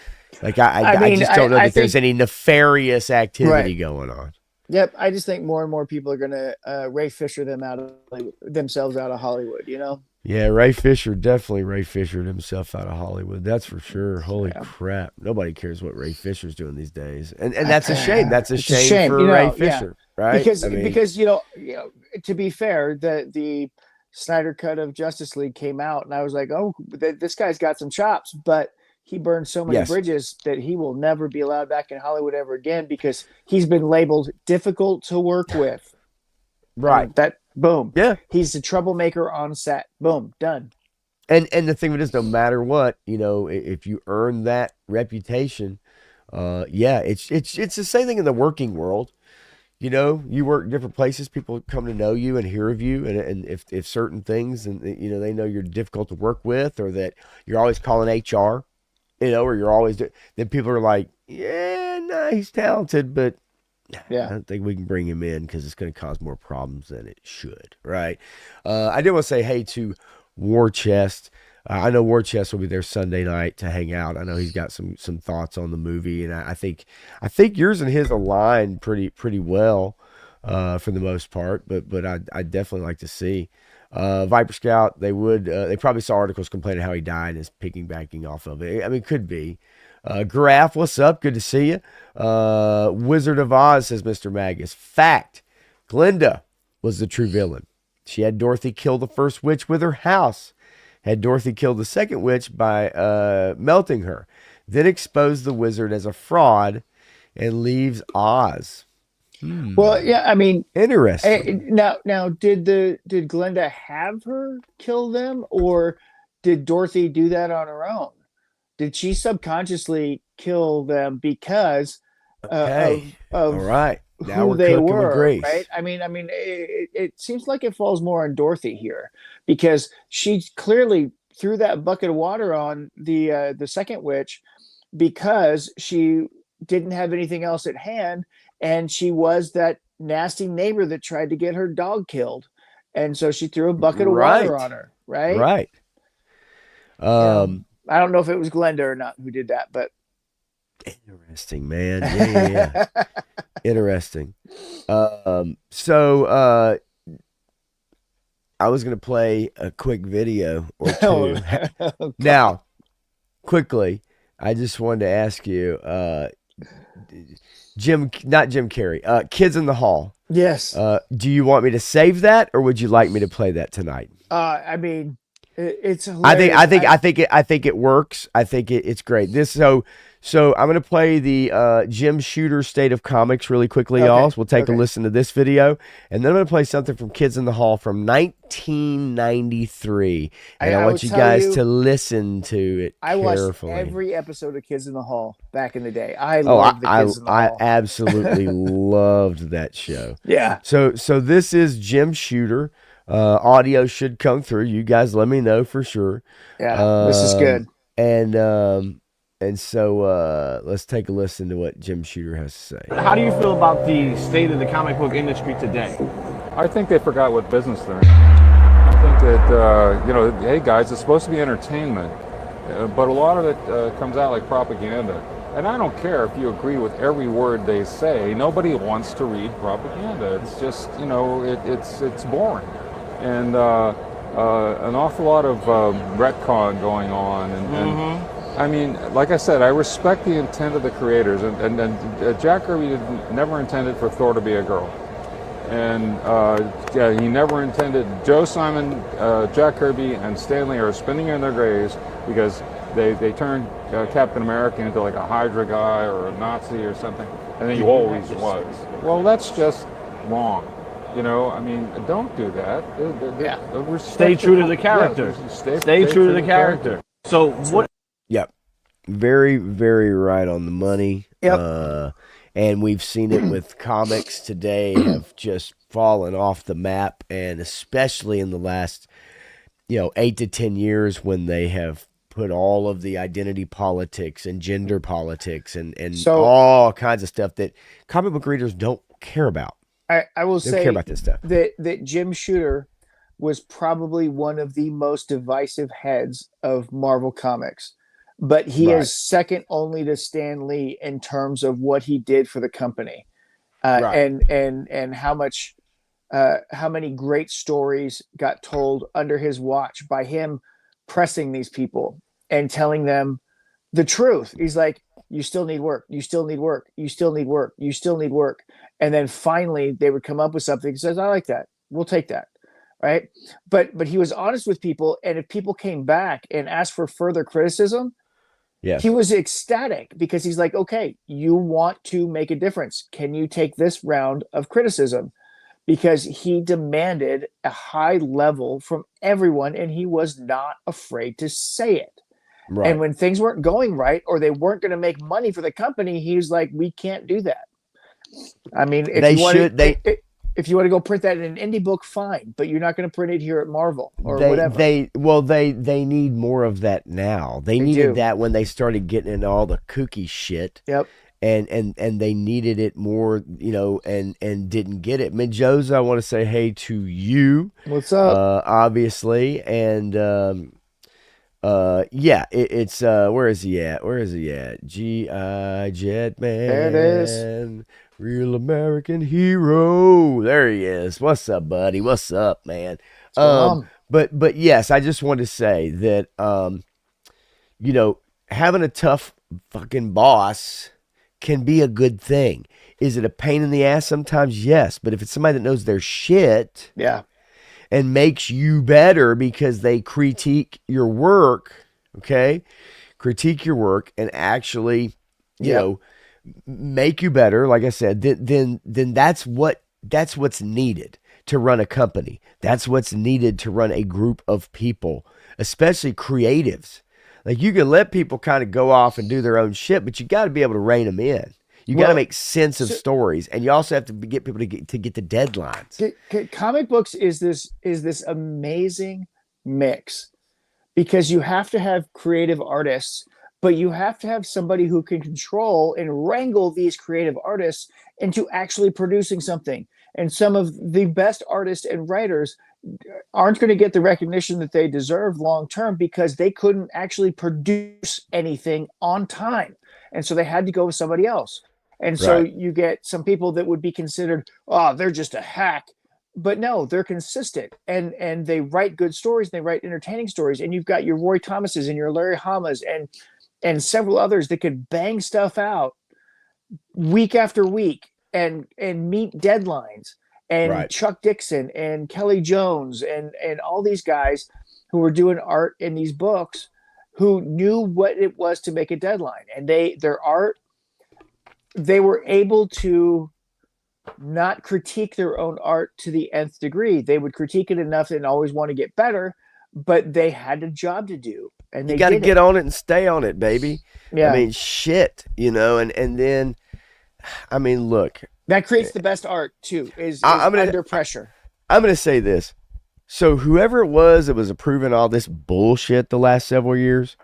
Like, I just don't know that there's any nefarious activity going on. Yep, I just think more and more people are going to Ray Fisher themselves out of Hollywood, Yeah, Ray Fisher fishered himself out of Hollywood. That's for sure. Holy crap. Nobody cares what Ray Fisher's doing these days. And that's a shame. That's a shame for Ray Fisher, right? Because to be fair, the Snyder cut of Justice League came out and I was like, oh, this guy's got some chops, but he burned so many bridges that he will never be allowed back in Hollywood ever again because he's been labeled difficult to work with. Right. Boom. Yeah. He's a troublemaker on set. Boom. Done. And the thing of it is, no matter what, if you earn that reputation, it's the same thing in the working world. You work different places, people come to know you and hear of you. And if certain things, and they know you're difficult to work with, or that you're always calling HR, or you're always, then people are like, he's talented, but I don't think we can bring him in because it's going to cause more problems than it should, right? I did want to say hey to War Chest. I know War Chest will be there Sunday night to hang out. I know he's got some thoughts on the movie, and I think yours and his align pretty well for the most part. But I definitely like to see Viper Scout. They probably saw articles complaining how he died and is piggybacking off of it. I mean, it could be. Graf, what's up? Good to see you. Wizard of Oz, says Mr. Magus. Fact, Glinda was the true villain. She had Dorothy kill the first witch with her house. Had Dorothy killed the second witch by melting her. Then exposed the wizard as a fraud and leaves Oz. Well, yeah, I mean, interesting. Now, did Glinda have her kill them, or did Dorothy do that on her own? Did she subconsciously kill them because of all right? Now who they were, right? I mean, it seems like it falls more on Dorothy here because she clearly threw that bucket of water on the second witch because she didn't have anything else at hand, and she was that nasty neighbor that tried to get her dog killed, and so she threw a bucket of water on her, right? Right. I don't know if it was Glenda or not who did that, but interesting, man. Yeah. Interesting. So I was going to play a quick video or two. Now, quickly, I just wanted to ask you, not Jim Carrey, Kids in the Hall. Yes. Do you want me to save that, or would you like me to play that tonight? I mean, it's hilarious. I think it works. I think it's great. So I'm going to play the Jim Shooter State of Comics really quickly, y'all. So we'll take a listen to this video, and then I'm going to play something from Kids in the Hall from 1993, and I want you guys to listen to it carefully. I watched every episode of Kids in the Hall back in the day. I loved the Kids in the Hall. I absolutely loved that show. Yeah. So this is Jim Shooter. Audio should come through. You guys let me know for sure. Yeah, this is good. And And so let's take a listen to what Jim Shooter has to say. How do you feel about the state of the comic book industry today? I think they forgot what business they're in. I think that, hey guys, it's supposed to be entertainment, but a lot of it comes out like propaganda. And I don't care if you agree with every word they say. Nobody wants to read propaganda. It's just, it's boring. And an awful lot of retcon going on. And I mean, like I said, I respect the intent of the creators. And Jack Kirby never intended for Thor to be a girl. And he never intended. Joe Simon, Jack Kirby, and Stan Lee are spinning in their graves because they turned Captain America into like a Hydra guy or a Nazi or something, and then he always was. Well, that's just wrong. I mean, don't do that. Stay true to the character. Yeah, stay true to the character. So what? Yep. Very, very right on the money. Yep. And we've seen it with comics today have just fallen off the map, and especially in the last, 8 to 10 years when they have put all of the identity politics and gender politics and So- all kinds of stuff that comic book readers don't care about. I will They don't say care about this stuff. that Jim Shooter was probably one of the most divisive heads of Marvel Comics, but he Right. is second only to Stan Lee in terms of what he did for the company, Right. and how many great stories got told under his watch by him pressing these people and telling them the truth. He's like, you still need work. You still need work. You still need work. You still need work. And then finally they would come up with something that says, I like that. We'll take that. Right. But he was honest with people. And if people came back and asked for further criticism, Yes. he was ecstatic because he's like, okay, you want to make a difference. Can you take this round of criticism? Because he demanded a high level from everyone and he was not afraid to say it. Right. And when things weren't going right or they weren't going to make money for the company, he was like, we can't do that. I mean, if you want to go print that in an indie book, fine, but you're not going to print it here at Marvel or whatever. They need more of that now. They needed do. that when they started getting into all the kooky shit. Yep. And they needed it more, and didn't get it. I mean, Joe's, I want to say hey to you. What's up? Obviously. And it's where is he at? G.I. Jetman. There it is. Real American hero. There he is. What's up, buddy? What's up, man? But yes, I just want to say that having a tough fucking boss can be a good thing. Is it a pain in the ass sometimes? Yes. But if it's somebody that knows their shit Yeah. and makes you better because they critique your work, okay? Critique your work and actually, make you better, like I said, then that's what's needed to run a company. That's what's needed to run a group of people, especially creatives. Like, you can let people kind of go off and do their own shit, but you got to be able to rein them in. You got to make sense of stories, and you also have to get people to get the deadlines. Comic books is this amazing mix because you have to have creative artists, but you have to have somebody who can control and wrangle these creative artists into actually producing something. And some of the best artists and writers aren't going to get the recognition that they deserve long term because they couldn't actually produce anything on time. And so they had to go with somebody else. And so you get some people that would be considered, they're just a hack. But no, they're consistent and they write good stories. And they write entertaining stories. And you've got your Roy Thomases and your Larry Hamas and several others that could bang stuff out week after week and meet deadlines. And Chuck Dixon and Kelly Jones and all these guys who were doing art in these books who knew what it was to make a deadline. And their art, they were able to not critique their own art to the nth degree. They would critique it enough and always want to get better, but they had a job to do. And they got to get on it and stay on it, baby. Yeah. I mean, shit, and then, I mean, look. That creates the best art too, under pressure. I'm going to say this. So whoever it was that was approving all this bullshit the last several years,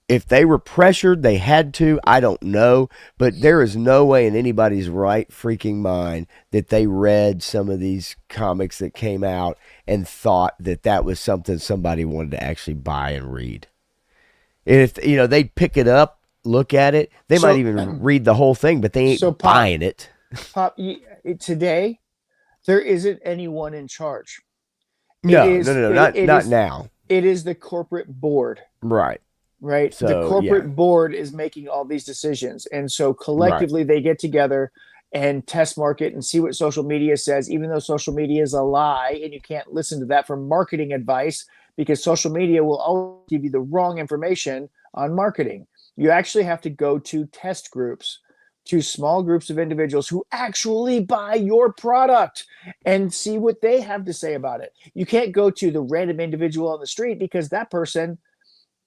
if they were pressured, they had to. I don't know, but there is no way in anybody's right freaking mind that they read some of these comics that came out and thought that that was something somebody wanted to actually buy and read. And if they'd pick it up, look at it, they might even read the whole thing, but they ain't buying it. Pop, today there isn't anyone in charge. No, not now. It is the corporate board. Right. So, the corporate board is making all these decisions. And so collectively they get together and test market and see what social media says, even though social media is a lie and you can't listen to that for marketing advice, because social media will always give you the wrong information on marketing. You actually have to go to test groups, to small groups of individuals who actually buy your product and see what they have to say about it. You can't go to the random individual on the street because that person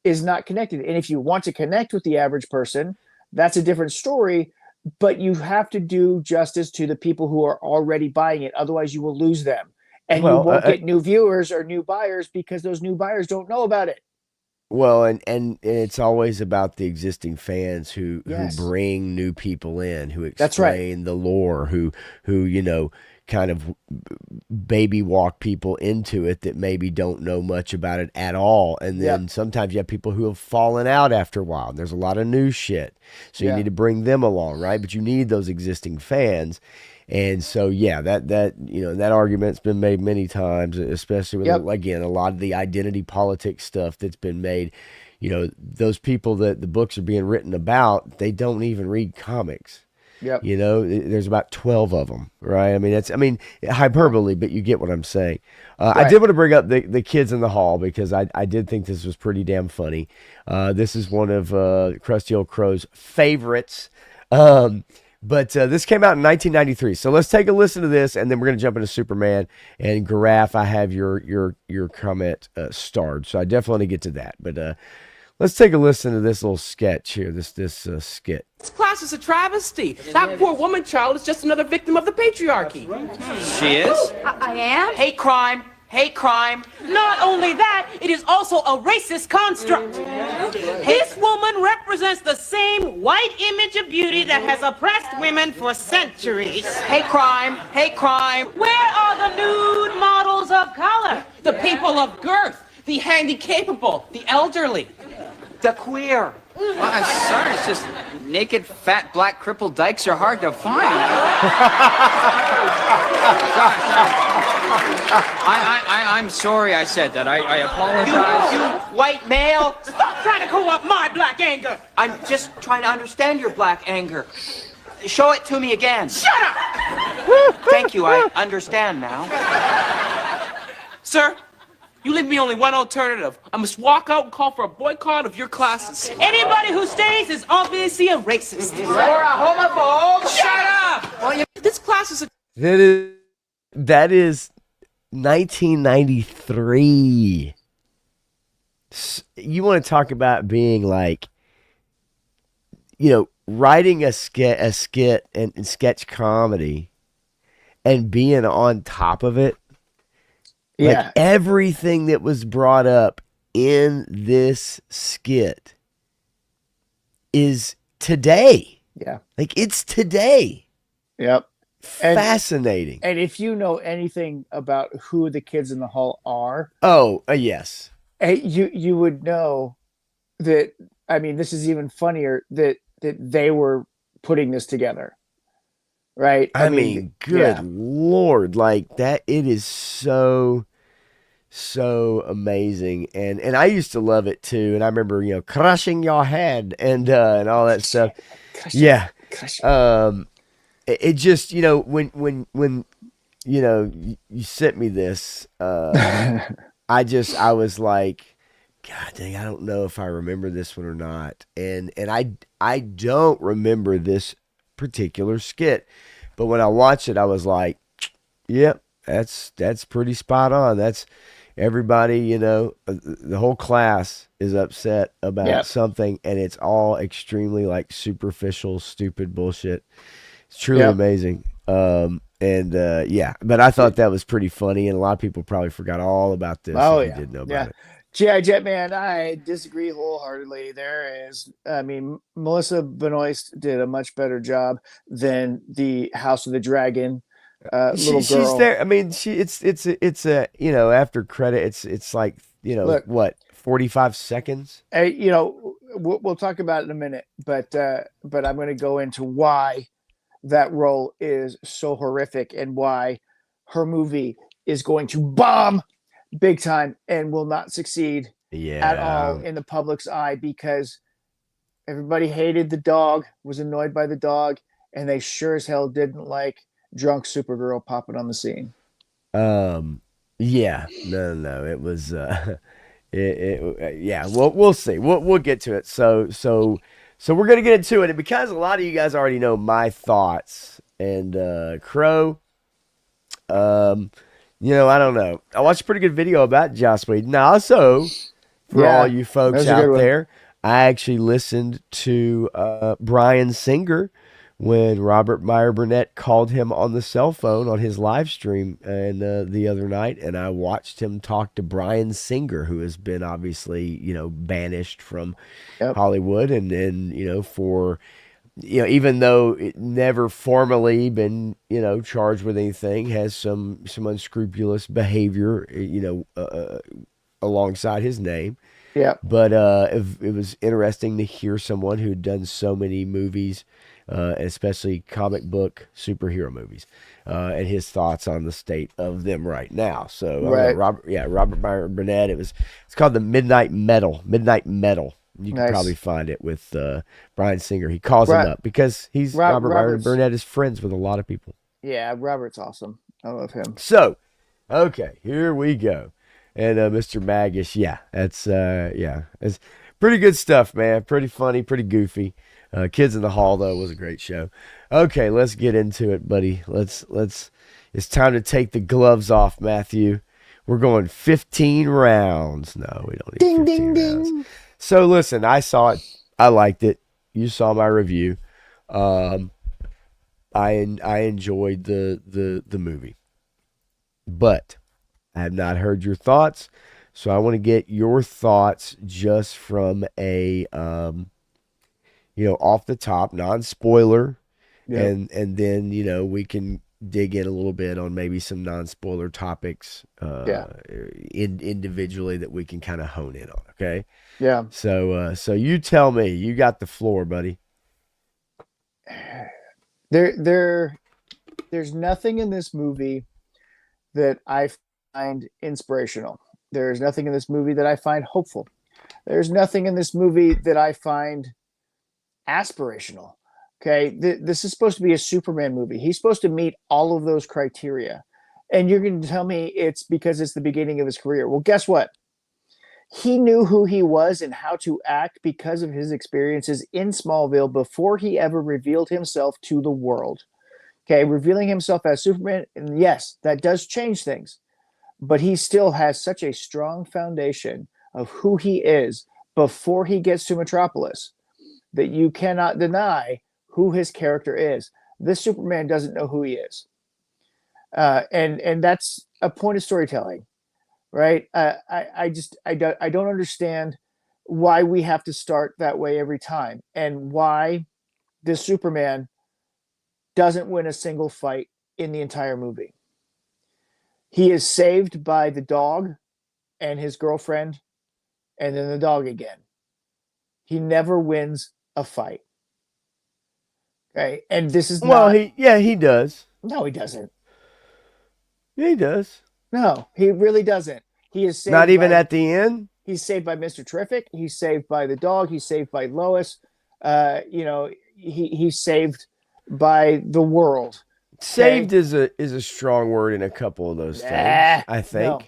is not connected. And if you want to connect with the average person, that's a different story, but you have to do justice to the people who are already buying it. Otherwise you will lose them and you won't get new viewers or new buyers because those new buyers don't know about it. Well, and it's always about the existing fans who bring new people in, who explain the lore, who kind of baby walk people into it that maybe don't know much about it at all. And then sometimes you have people who have fallen out after a while. There's a lot of new shit. So you need to bring them along, right? But you need those existing fans. And so, that argument's been made many times, especially with, again, a lot of the identity politics stuff that's been made. Those people that the books are being written about, they don't even read comics. Yep. There's about 12 of them, right? I mean, hyperbole, but you get what I'm saying. I did want to bring up the kids in the hall because I did think this was pretty damn funny. This is one of Krusty Old Crow's favorites. But this came out in 1993. So let's take a listen to this, and then we're going to jump into Superman. And Garaf, I have your comment starred, so I definitely want to get to that. But let's take a listen to this little sketch here, this skit. This class is a travesty. That poor woman child is just another victim of the patriarchy. She is? I am? Hate crime. Hate crime. Not only that, it is also a racist construct. This woman represents the same white image of beauty that has oppressed women for centuries. Hate crime. Hate crime. Where are the nude models of color? The people of girth. The handy-capable. The elderly. The queer. Well, I'm sorry, it's just naked, fat, black, crippled dykes are hard to find. I'm sorry I said that. I apologize. You white male, stop trying to cover up my black anger. I'm just trying to understand your black anger. Show it to me again. Shut up! Thank you, I understand now. Sir, you leave me only one alternative. I must walk out and call for a boycott of your classes. Anybody who stays is obviously a racist. Or a homophobe. Shut up! Well, this class is a... That is 1993. You want to talk about being like, writing a skit and sketch comedy and being on top of it. Like everything that was brought up in this skit is today. Yeah. Like it's today. Yep. Fascinating. And if you know anything about who the kids in the hall are, yes, you would know that. I mean, this is even funnier that they were putting this together, right? I mean, good Lord, like that. It is so amazing, and I used to love it too. And I remember, crushing your head and all that stuff. It just, when you sent me this, I was like, God dang, I don't know if I remember this one or not. And I don't remember this particular skit, but when I watched it, I was like, yep, that's pretty spot on. That's everybody, the whole class is upset about something, and it's all extremely like superficial, stupid bullshit. It's truly amazing. But I thought that was pretty funny, and a lot of people probably forgot all about this. Oh, if you didn't know about it. G.I. Jetman, I disagree wholeheartedly. Melissa Benoist did a much better job than the House of the Dragon little She's girl. there. I mean, it's a after credit, it's like Look, what 45 seconds. we'll talk about it in a minute, but I'm going to go into why that role is so horrific and why her movie is going to bomb big time and will not succeed at all Yeah, in the public's eye because everybody hated the dog, was annoyed by the dog, and they sure as hell didn't like drunk Supergirl popping on the scene. yeah, no, it was yeah. We'll see. We'll get to it. So we're gonna get into it, and because a lot of you guys already know my thoughts, and Crow, I don't know. I watched a pretty good video about Joss Whedon. Now, also, for Yeah, all you that folks was a good out one. there, I actually listened to Brian Singer when Robert Meyer Burnett called him on the cell phone on his live stream and the other night, and I watched him talk to Brian Singer, who has been obviously banished from Yep. Hollywood, and for even though it never formally been, charged with anything, has some unscrupulous behavior, alongside his name. Yep. But it was interesting to hear someone who'd done so many movies, especially comic book superhero movies, and his thoughts on the state of them right now. So Right. Robert Meyer Burnett. It's called the Midnight Metal. Midnight Metal. You can Nice. probably find it with Brian Singer. He calls him Right. up because he's Robert Meyer Burnett is friends with a lot of people. Yeah, Robert's awesome. I love him. So, okay, here we go. And Mr. Magish, it's pretty good stuff, man. Pretty funny, pretty goofy. Kids in the Hall though was a great show. Okay, let's get into it, buddy. Let's. It's time to take the gloves off, Matthew. We're going 15 rounds. No, we don't need 15 rounds. So listen, I saw it. I liked it. You saw my review. I enjoyed the movie, but I have not heard your thoughts, so I want to get your thoughts just from a off the top, non-spoiler, Yeah. and then we can dig in a little bit on maybe some non-spoiler topics individually that we can kind of hone in on. Okay. Yeah. So you tell me. You got the floor, buddy. There's nothing in this movie that I find inspirational. There's nothing in this movie that I find hopeful. There's nothing in this movie that I find aspirational. Okay. This is supposed to be a Superman movie. He's supposed to meet all of those criteria. And you're going to tell me it's because it's the beginning of his career. Well, guess what? He knew who he was and how to act because of his experiences in Smallville before he ever revealed himself to the world. Okay, revealing himself as Superman, and yes, that does change things, but he still has such a strong foundation of who he is before he gets to Metropolis that you cannot deny who his character is. This Superman doesn't know who he is. And that's a point of storytelling. Right. I don't understand why we have to start that way every time and why this Superman doesn't win a single fight in the entire movie. He is saved by the dog and his girlfriend and then the dog again. He never wins a fight. Okay. And this is he does. No, he doesn't. Yeah, he does. No, he really doesn't. He is saved Not even at the end. He's saved by Mr. Terrific. He's saved by the dog. He's saved by Lois. He's saved by the world. Saved is a strong word in a couple of those things. I think. No.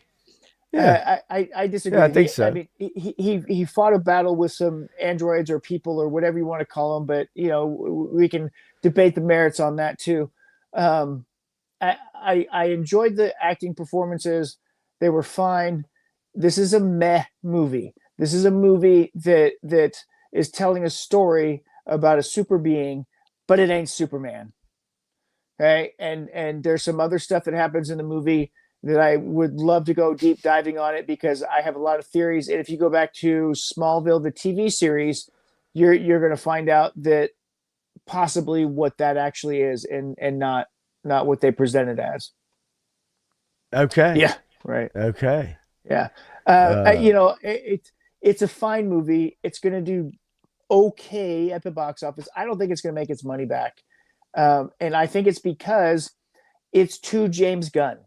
Yeah, I disagree. Yeah, I think so. I mean, he fought a battle with some androids or people or whatever you want to call them, but we can debate the merits on that too. I enjoyed the acting performances. They were fine. This is a meh movie. This is a movie that is telling a story about a super being, but it ain't Superman. Okay. And there's some other stuff that happens in the movie that I would love to go deep diving on it, because I have a lot of theories. And if you go back to Smallville, the TV series, you're going to find out that possibly what that actually is, and not what they present it as. Okay. Yeah. Right. Okay. Yeah. It's a fine movie. It's going to do okay at the box office. I don't think it's going to make its money back. And I think it's because it's too James Gunn.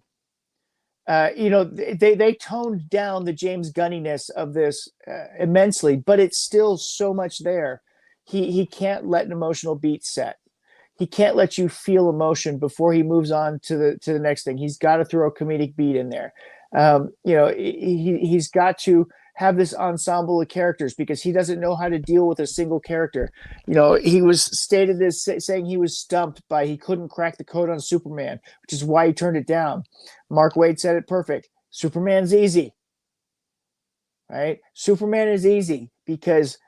They toned down the James Gunniness of this immensely, but it's still so much there. He can't let an emotional beat set. He can't let you feel emotion before he moves on to the next thing. He's got to throw a comedic beat in there. He's got to have this ensemble of characters, because he doesn't know how to deal with a single character. He was stated as saying he was stumped by he couldn't crack the code on Superman, which is why he turned it down. Mark Waid said it perfect. Superman's easy, right? Superman is easy because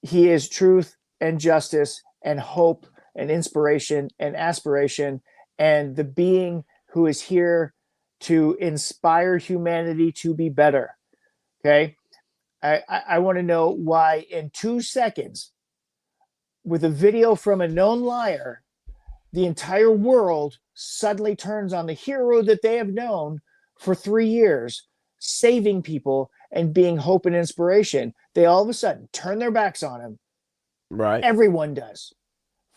he is truth and justice and hope and inspiration and aspiration, and the being who is here to inspire humanity to be better. Okay. I want to know why in 2 seconds, with a video from a known liar, the entire world suddenly turns on the hero that they have known for 3 years, saving people and being hope and inspiration. They all of a sudden turn their backs on him. Right. Everyone does,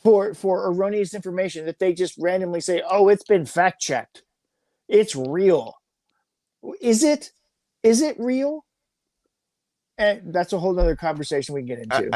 for erroneous information that they just randomly say, oh, it's been fact checked. It's real. Is it real? And that's a whole other conversation we can get into.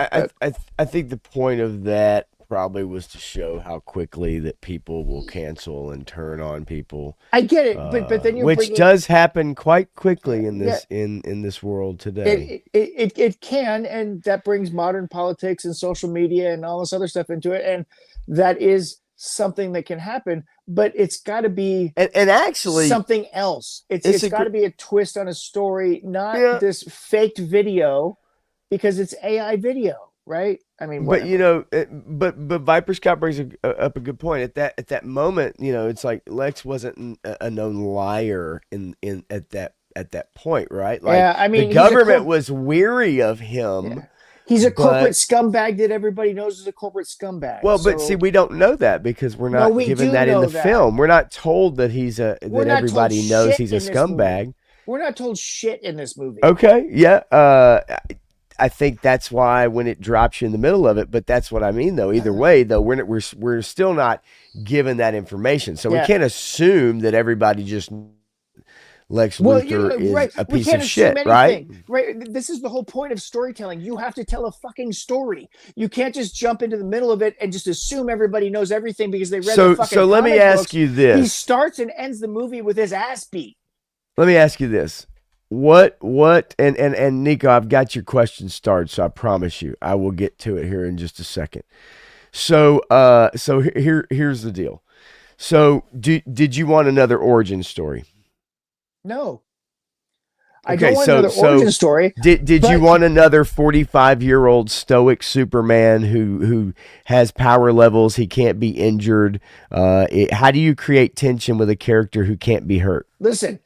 I think the point of that probably was to show how quickly that people will cancel and turn on people. I get it, but then you're which does happen quite quickly in this in this world today. It can, and that brings modern politics and social media and all this other stuff into it, and that is something that can happen. But it's got to be and actually something else. It's got to be a twist on a story, not this faked video, because it's AI video, right? I mean, whatever. but Viper Scott brings up a good point. At that moment, it's like Lex wasn't a known liar at that point, right? Like, yeah, I mean, the government was weary of him. Yeah. He's a corporate scumbag that everybody knows is a corporate scumbag. Well, but see, we don't know that because we're not given that in the film. We're not told that that everybody knows he's a scumbag. We're not told shit in this movie. Okay, yeah. I think that's why when it drops you in the middle of it, but that's what I mean, though. Either way, though, we're still not given that information, so we can't assume that everybody just Lex Luthor is a piece of shit, right? Right. This is the whole point of storytelling. You have to tell a fucking story. You can't just jump into the middle of it and just assume everybody knows everything because they read the fucking So let me ask you this. He starts and ends the movie with his ass beat. Let me ask you this. What and Nico, I've got your question started, so I promise you I will get to it here in just a second. So here's the deal. So did you want another origin story? No. I don't want another origin story. Did you want another 45-year-old stoic Superman who has power levels, he can't be injured? How do you create tension with a character who can't be hurt? Listen.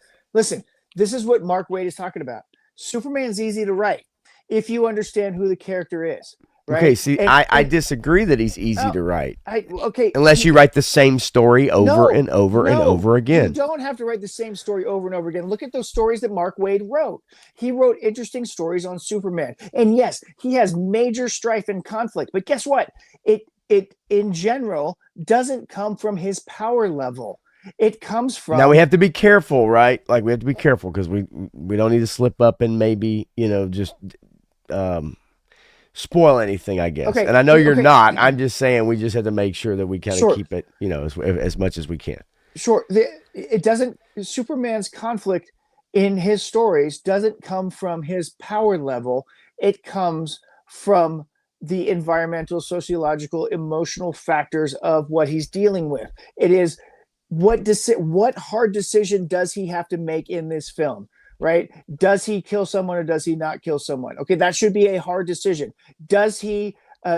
This is what Mark Waid is talking about. Superman's easy to write if you understand who the character is. Right? Okay, see, I disagree that he's easy to write. Okay. Unless you write the same story over and over and over again. You don't have to write the same story over and over again. Look at those stories that Mark Waid wrote. He wrote interesting stories on Superman. And yes, he has major strife and conflict. But guess what? It in general doesn't come from his power level. It comes from... Now we have to be careful, right? Like we have to be careful because we don't need to slip up and maybe, just... spoil anything, I guess. Okay. And I know you're not. I'm just saying we just have to make sure that we kind of keep it, as much as we can. Sure. It doesn't. Superman's conflict in his stories doesn't come from his power level. It comes from the environmental, sociological, emotional factors of what he's dealing with. It is what hard decision does he have to make in this film? Right? Does he kill someone or does he not kill someone? Okay, that should be a hard decision. Does he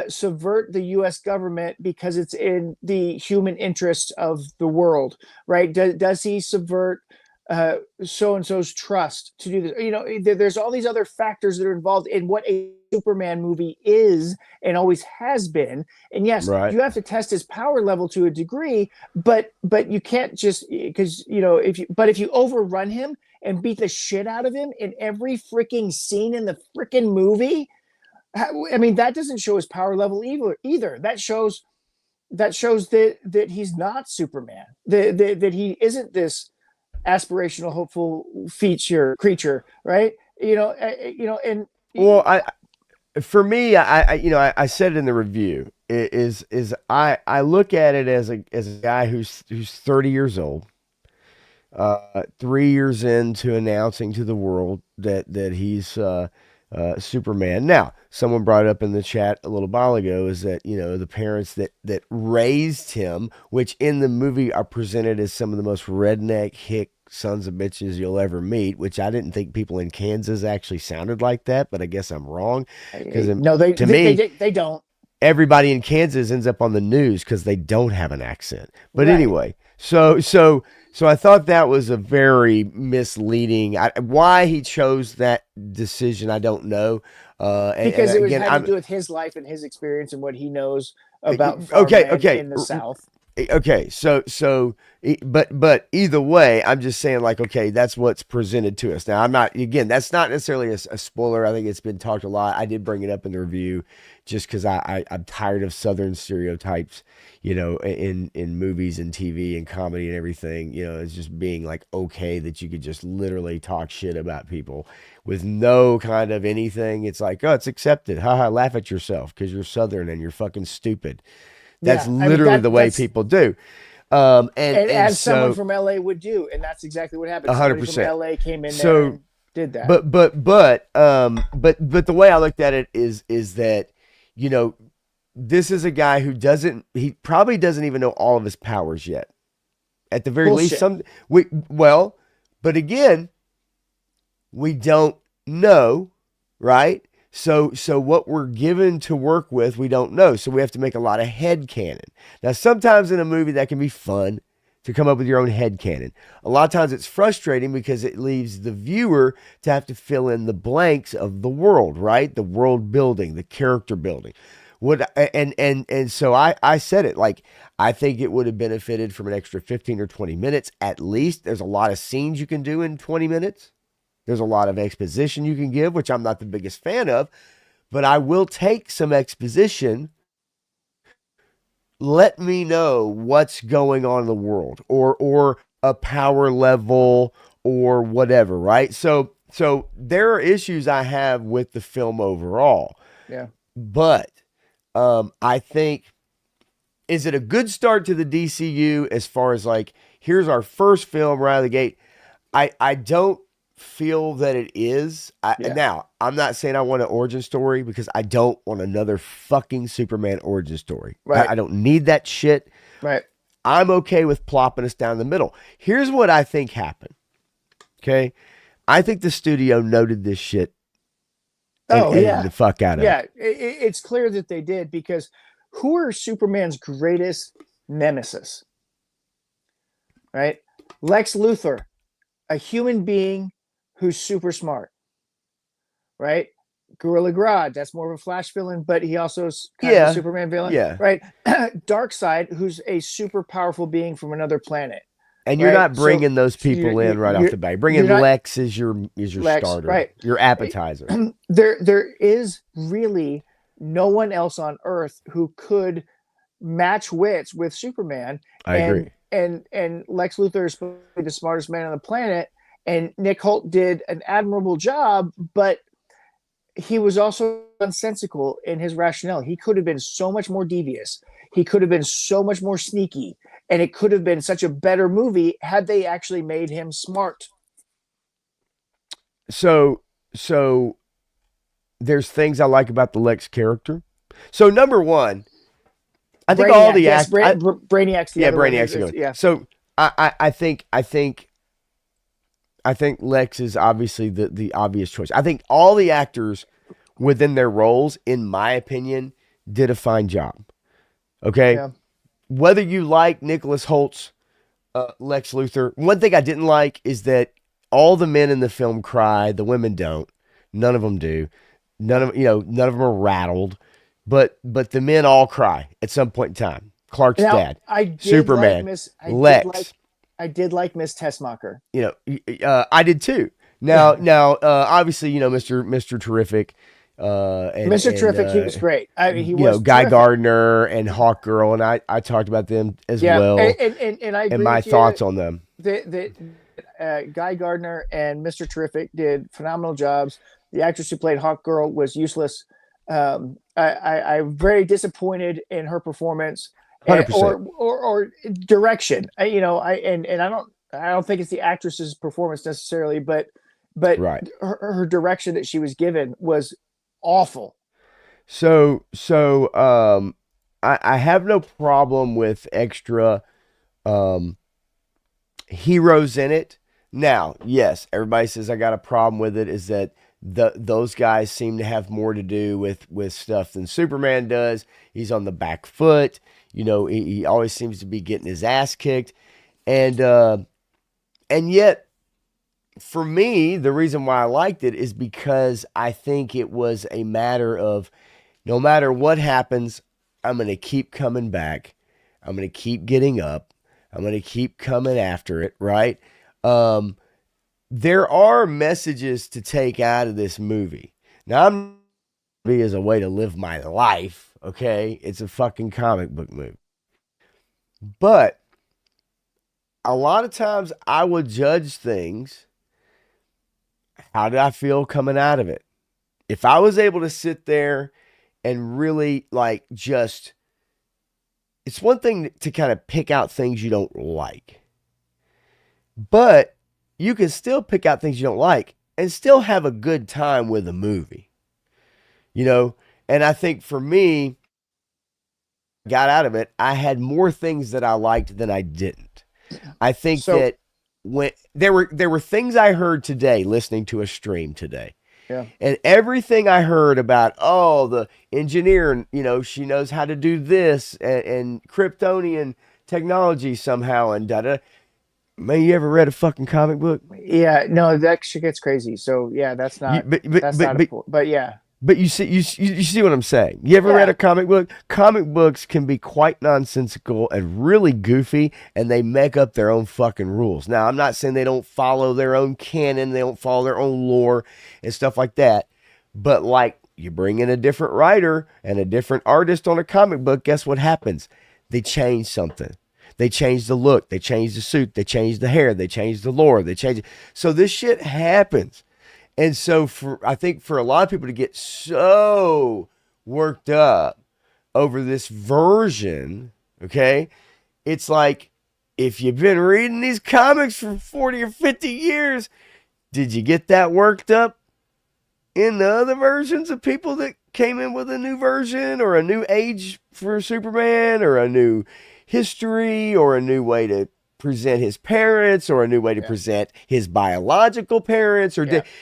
subvert the U.S. government because it's in the human interest of the world? Right? Does he subvert so and so's trust to do this. You know, there's all these other factors that are involved in what a Superman movie is and always has been. And yes, Right. you have to test his power level to a degree, but you can't just because if you overrun him and beat the shit out of him in every freaking scene in the freaking movie, I mean, that doesn't show his power level either. That shows that he's not Superman. That he isn't this aspirational, hopeful creature, right? And Well, for me, I said it in the review is I look at it as a guy who's 30 years old, 3 years into announcing to the world that he's Superman. Now, someone brought up in the chat a little while ago is that, the parents that raised him, which in the movie are presented as some of the most redneck hick sons of bitches you'll ever meet, which I didn't think people in Kansas actually sounded like that, but I guess I'm wrong. Because no, they don't. Everybody in Kansas ends up on the news because they don't have an accent. But Right. anyway, so I thought that was a very misleading. Why he chose that decision, I don't know. Because it had to do with his life and his experience and what he knows about farmland in the South. Okay, but either way, I'm just saying, like, okay, that's what's presented to us. Now, that's not necessarily a spoiler. I think it's been talked a lot. I did bring it up in the review just because I'm tired of Southern stereotypes, in movies and TV and comedy and everything. It's just being like, okay, that you could just literally talk shit about people with no kind of anything. It's like, oh, it's accepted. Haha, laugh at yourself because you're Southern and you're fucking stupid. That's literally the way people do. And as so, someone from LA would do, and that's exactly what happened. 100%. Somebody from LA came in there and did that. But the way I looked at it is that, this is a guy who he probably doesn't even know all of his powers yet. At the very least, but again, we don't know, right? So what we're given to work with, we don't know. So we have to make a lot of headcanon. Now, sometimes in a movie that can be fun to come up with your own headcanon. A lot of times it's frustrating because it leaves the viewer to have to fill in the blanks of the world, right? The world building, the character building. So I said it, like, I think it would have benefited from an extra 15 or 20 minutes at least. There's a lot of scenes you can do in 20 minutes. There's a lot of exposition you can give, which I'm not the biggest fan of, but I will take some exposition. Let me know what's going on in the world or a power level or whatever, right? So there are issues I have with the film overall. Yeah. But I think, is it a good start to the DCU as far as like, here's our first film right out of the gate? I don't feel that it is. Now, I'm not saying I want an origin story because I don't want another fucking Superman origin story. Right. I don't need that shit. Right. I'm okay with plopping us down the middle. Here's what I think happened. Okay. I think the studio noted this shit and edited the fuck out of it. Yeah. It's clear that they did, because who are Superman's greatest nemesis? Right? Lex Luthor, a human being who's super smart, right? Gorilla Grodd, that's more of a Flash villain, but he also is kind of a Superman villain, right? Darkseid, who's a super powerful being from another planet. And you're not bringing those people in right off the bat. Bringing Lex is your starter, right? Your appetizer. There is really no one else on Earth who could match wits with Superman. I agree. And Lex Luthor is supposed to be the smartest man on the planet. And Nick Holt did an admirable job, but he was also nonsensical in his rationale. He could have been so much more devious. He could have been so much more sneaky. And it could have been such a better movie had they actually made him smart. So there's things I like about the Lex character. So number one, I think all the actors. Brainiac's the other Brainiac's one. the other. So I think Lex is obviously the obvious choice. I think all the actors within their roles, in my opinion, did a fine job. Okay? Yeah. Whether you like Nicholas Holt's Lex Luthor. One thing I didn't like is that all the men in the film cry, the women don't. None of them do. None of them are rattled, but the men all cry at some point in time. Clark's Now, dad, I did Superman, Lex. I did like Miss Tessmacher. I did too. Now, obviously, Mr. Terrific, and Mr. Terrific, he was great. He was Guy terrific. Gardner and Hawk Girl, and I talked about them as well, and I agree and my with you thoughts on them. that Guy Gardner and Mr. Terrific did phenomenal jobs. The actress who played Hawk Girl was useless. I'm very disappointed in her performance, 100%. or direction. I don't think it's the actress's performance necessarily, but Right. her direction that she was given was awful. So I have no problem with extra heroes in it. Now, yes, everybody says I got a problem with it, is that those guys seem to have more to do with stuff than Superman does. He's on the back foot. He always seems to be getting his ass kicked. And yet, for me, the reason why I liked it is because I think it was a matter of, no matter what happens, I'm going to keep coming back. I'm going to keep getting up. I'm going to keep coming after it, right? There are messages to take out of this movie. Now, I'm be as a way to live my life, okay? It's a fucking comic book movie. But a lot of times I would judge things. How did I feel coming out of it? If I was able to sit there and really it's one thing to kind of pick out things you don't like, but you can still pick out things you don't like and still have a good time with a movie, and I think for me, got out of it, I had more things that I liked than I didn't. I think that when there were things I heard today, listening to a stream today, and everything I heard about, the engineer, she knows how to do this, and Kryptonian technology somehow, and da. Man, you ever read a fucking comic book? Yeah, no, that shit gets crazy. So yeah, that's not. But yeah. But you see what I'm saying? You ever read a comic book? Comic books can be quite nonsensical and really goofy, and they make up their own fucking rules. Now, I'm not saying they don't follow their own canon, they don't follow their own lore and stuff like that. But you bring in a different writer and a different artist on a comic book, guess what happens? They change something. They change the look, they change the suit, they change the hair, they change the lore, they change it. So this shit happens. And so I think for a lot of people to get so worked up over this version, okay, it's like, if you've been reading these comics for 40 or 50 years, did you get that worked up in the other versions of people that came in with a new version or a new age for Superman or a new history or a new way to present his parents or a new way to present his biological parents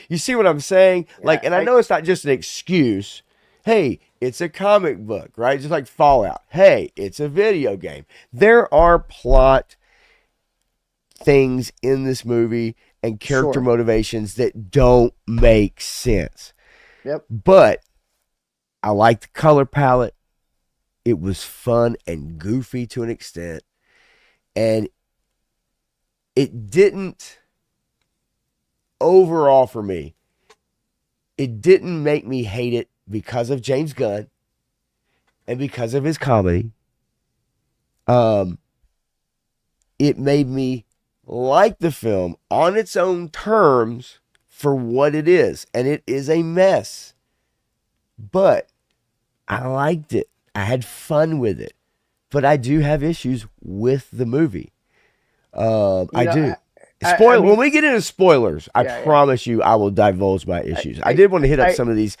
you see what I'm saying? And I know it's not just an excuse. Hey, it's a comic book, right? Just like Fallout. Hey, it's a video game. There are plot things in this movie and character motivations that don't make sense. Yep. But I like the color palette. It was fun and goofy to an extent. And it didn't, overall for me, it didn't make me hate it because of James Gunn and because of his comedy. It made me like the film on its own terms for what it is. And it is a mess. But I liked it. I had fun with it. But I do have issues with the movie. I do. When we get into spoilers, I promise you I will divulge my issues. I did want to hit up some of these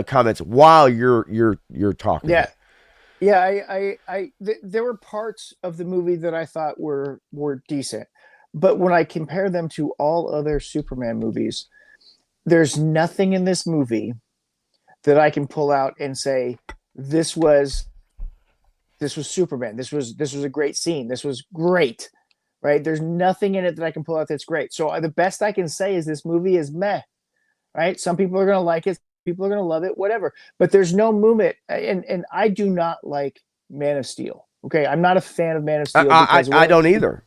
comments while you're talking. Yeah. Yeah, there were parts of the movie that I thought were decent. But when I compare them to all other Superman movies, there's nothing in this movie that I can pull out and say this was Superman. This was a great scene. This was great. right? There's nothing in it that I can pull out that's great. So the best I can say is this movie is meh, right? Some people are going to like it, people are going to love it, whatever. But there's no movement, and I do not like Man of Steel. Okay, I'm not a fan of Man of Steel because I don't either.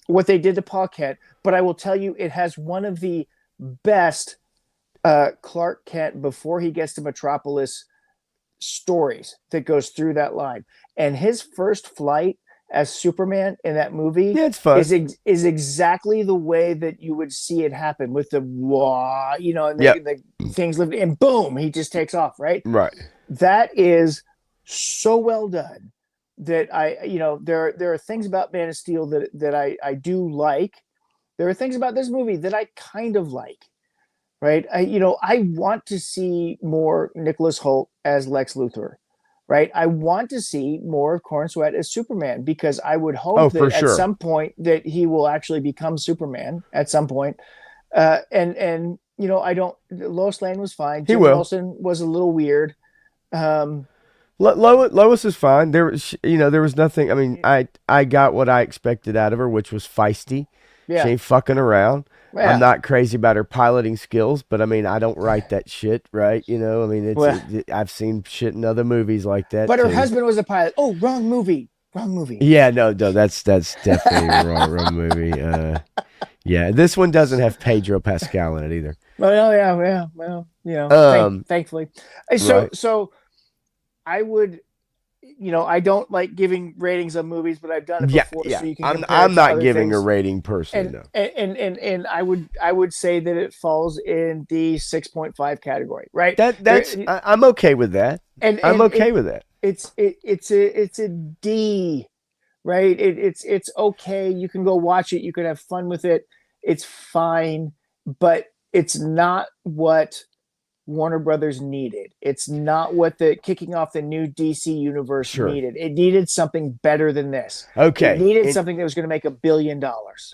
What they did to Paul Kent, but I will tell you, it has one of the best Clark Kent before he gets to Metropolis stories that goes through that line. And his first flight as Superman in that movie Yeah, it's fun. is exactly the way that you would see it happen with the wah, you know, and the things live, and boom, he just takes off, right? Right. That is so well done that I, you know, there are things about Man of Steel that I do like. There are things about this movie that I kind of like, right? I want to see more Nicholas Hoult as Lex Luthor, right? I want to see more of Corn Sweat as Superman, because I would hope that at some point that he will actually become Superman at some point. And you know, Lois Lane was fine. Jim Wilson was a little weird. Lois is fine. There was nothing. I mean, I got what I expected out of her, which was feisty. Yeah. She ain't fucking around. Yeah. I'm not crazy about her piloting skills, but I mean, I don't write that shit, right? You know, I mean, I've seen shit in other movies like that. But her husband was a pilot. Oh, wrong movie. Yeah, no, that's definitely wrong movie. Yeah, this one doesn't have Pedro Pascal in it either. Well, yeah. Well, you know, thankfully. So I would, you know, I don't like giving ratings on movies, but I've done it before. Yeah. So you can I'm not giving a rating personally, no. And I would say that it falls in the 6.5 category, right? I'm okay with that. I'm okay with that. It's a D, right? It's okay. You can go watch it. You can have fun with it. It's fine, but it's not what Warner Brothers needed. It's not what the kicking off the new DC universe needed. It needed something better than this. Okay. It needed something that was going to make $1 billion.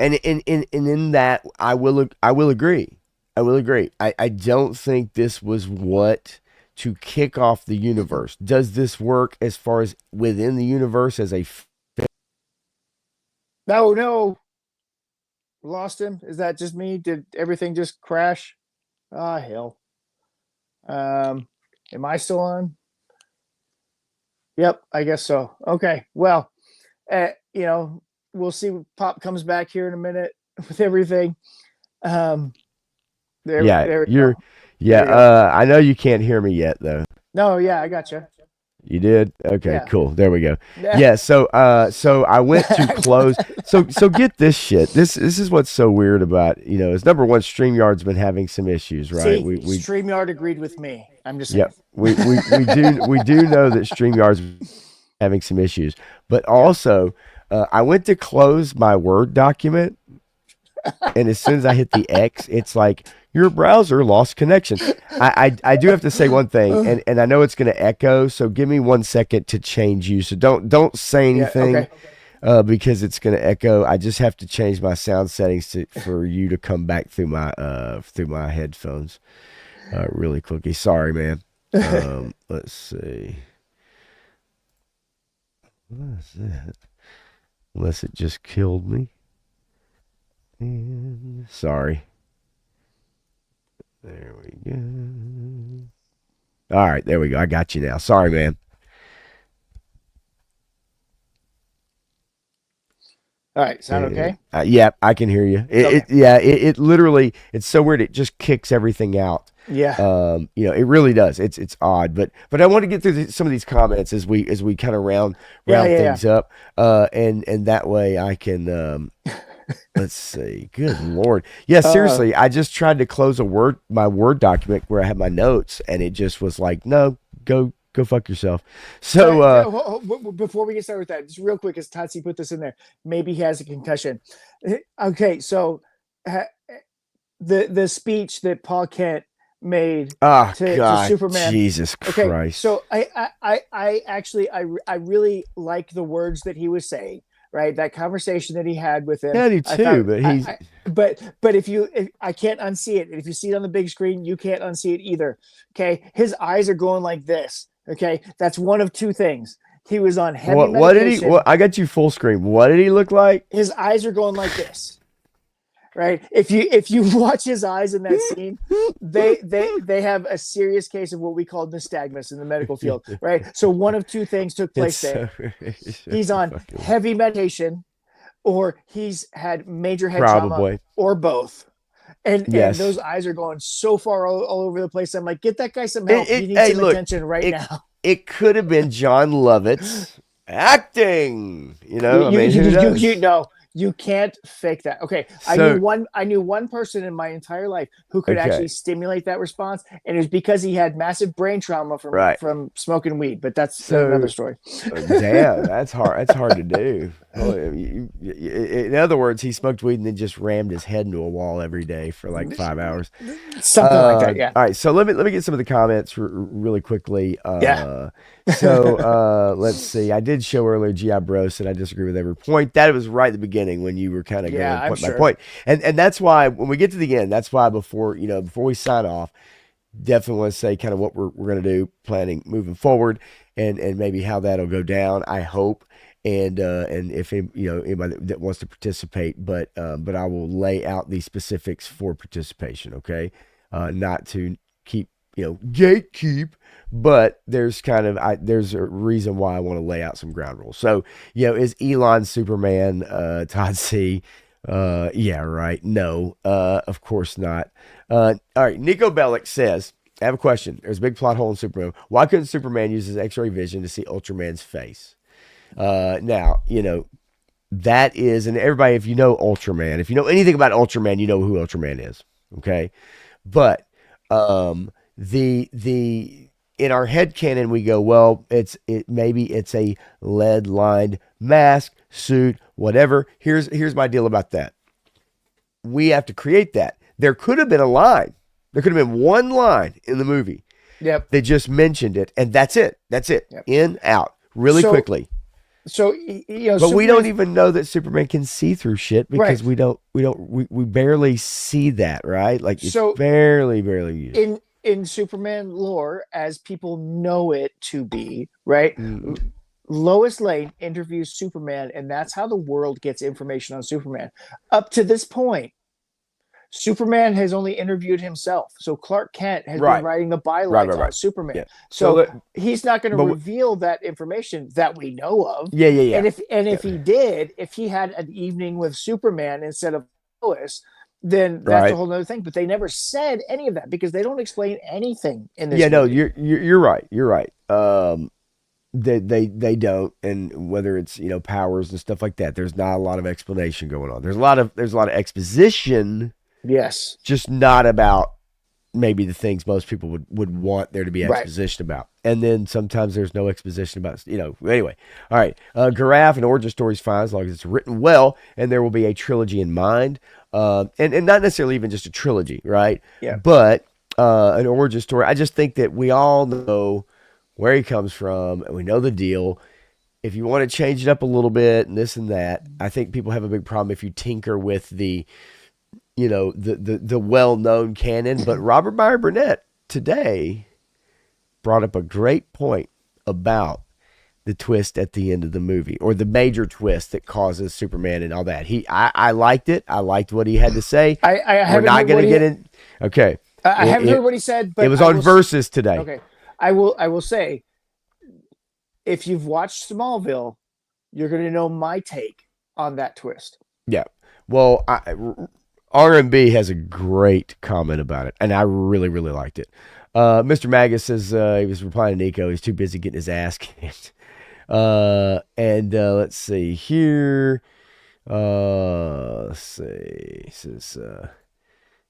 And in that, I will agree. I don't think this was what to kick off the universe. Does this work as far as within the universe as a No. Lost him. Is that just me? Did everything just crash? Ah, hell. Am I still on? Yep, I guess so. Okay. Well, you know, we'll see when Pop comes back here in a minute with everything. I know you can't hear me yet though. No, yeah, I got you. You did? Okay, cool. There we go. Yeah. So I went to close. So get this shit. This is what's so weird about, you know, is number one, StreamYard's been having some issues, right? See, StreamYard agreed with me. I'm just saying. Yeah, we do know that StreamYard's having some issues, but also I went to close my Word document, and as soon as I hit the X, it's like, your browser lost connection. I do have to say one thing, and I know it's going to echo, so give me 1 second to change you. So don't say anything because it's going to echo. I just have to change my sound settings for you to come back through my headphones really quickly. Sorry, man. Let's see. What is that? Unless it just killed me. And sorry. There we go. All right, there we go. I got you now. Sorry, man. All right, sound okay? Yeah, I can hear you. It literally, it's so weird. It just kicks everything out. Yeah. You know, it really does. It's odd, but I want to get through some of these comments as we kind of round things up, and that way I can. Let's see. Good Lord. Yeah, seriously. I just tried to close my Word document where I had my notes, and it just was like, no, go fuck yourself. So before we get started with that, just real quick, as Tatsi put this in there, maybe he has a concussion. Okay, so the speech that Paul Kent made to Superman. Jesus Christ. Okay, so I actually really like the words that he was saying. Right, that conversation that he had with him. Yeah, I do too. But if I can't unsee it. If you see it on the big screen, you can't unsee it either. Okay, his eyes are going like this. Okay, that's one of two things. He was on heavy What medication. did he? I got you full screen. What did he look like? His eyes are going like this, right? If you watch his eyes in that scene, they have a serious case of what we call nystagmus in the medical field, right? So one of two things took place there. He's on heavy medication, or he's had major head trauma, or both. And those eyes are going so far all over the place. I'm like, get that guy some help. He needs some attention right now. It could have been John Lovett's acting. You know, you can't fake that. Okay, So, I knew one person in my entire life who could actually stimulate that response, and it was because he had massive brain trauma from smoking weed. But that's another story. Damn, that's hard. That's hard to do. In other words, he smoked weed and then just rammed his head into a wall every day for like 5 hours. Something like that. Yeah. All right, so let me get some of the comments really quickly. Let's see. I did show earlier G.I. Bro said I disagree with every point. That was right at the beginning when you were kind of going point by point. And that's why when we get to the end, that's why before we sign off, definitely want to say kind of what we're going to do, planning moving forward, and maybe how that'll go down. I hope, and if anybody that wants to participate, but I will lay out the specifics for participation. Okay, not to keep gatekeep, but there's there's a reason why I want to lay out some ground rules. So is Elon Superman? Todd C. Yeah, right. No, of course not. All right. Nico Bellic says, I have a question. There's a big plot hole in Superman. Why couldn't Superman use his X-ray vision to see Ultraman's face? Now, that is, and everybody, if you know Ultraman, if you know anything about Ultraman, you know who Ultraman is. Okay. But, in our head canon, we go, well, maybe it's a lead lined mask, suit, whatever. Here's my deal about that. We have to create that. There could have been a line. There could have been one line in the movie. Yep. They just mentioned it, and that's it. That's it. Yep. In, out, really quickly. So but we don't even know that Superman can see through shit because we barely see that, right? Like it's barely used. In Superman lore, as people know it to be, right? Mm-hmm. Lois Lane interviews Superman, and that's how the world gets information on Superman. Up to this point, Superman has only interviewed himself. So Clark Kent has been writing the bylines on Superman. Yeah. So he's not going to reveal that information that we know of. Yeah. And if he did, if he had an evening with Superman instead of Lois, then that's a whole other thing. But they never said any of that because they don't explain anything in this. Yeah, no, you're right. You're right. They don't, and whether it's powers and stuff like that, there's not a lot of explanation going on. There's a lot of exposition. Yes, just not about maybe the things most people would want there to be exposition about. And then sometimes there's no exposition about, anyway. All right. Giraffe and origin story's fine as long as it's written well and there will be a trilogy in mind. And not necessarily even just a trilogy, right? Yeah. But an origin story, I just think that we all know where he comes from and we know the deal. If you want to change it up a little bit and this and that, I think people have a big problem if you tinker with the well-known canon. But Robert Meyer Burnett today brought up a great point about the twist at the end of the movie, or the major twist that causes Superman and all that. I liked it. I liked what he had to say. We're not going to get in. Okay. I haven't heard what he said, but it was on Versus today. Okay. I will say, if you've watched Smallville, you're going to know my take on that twist. Yeah. Well, R&B has a great comment about it, and I really, really liked it. Mr. Magus says he was replying to Nico. He's too busy getting his ass kicked. Let's see here. Let's see. He says,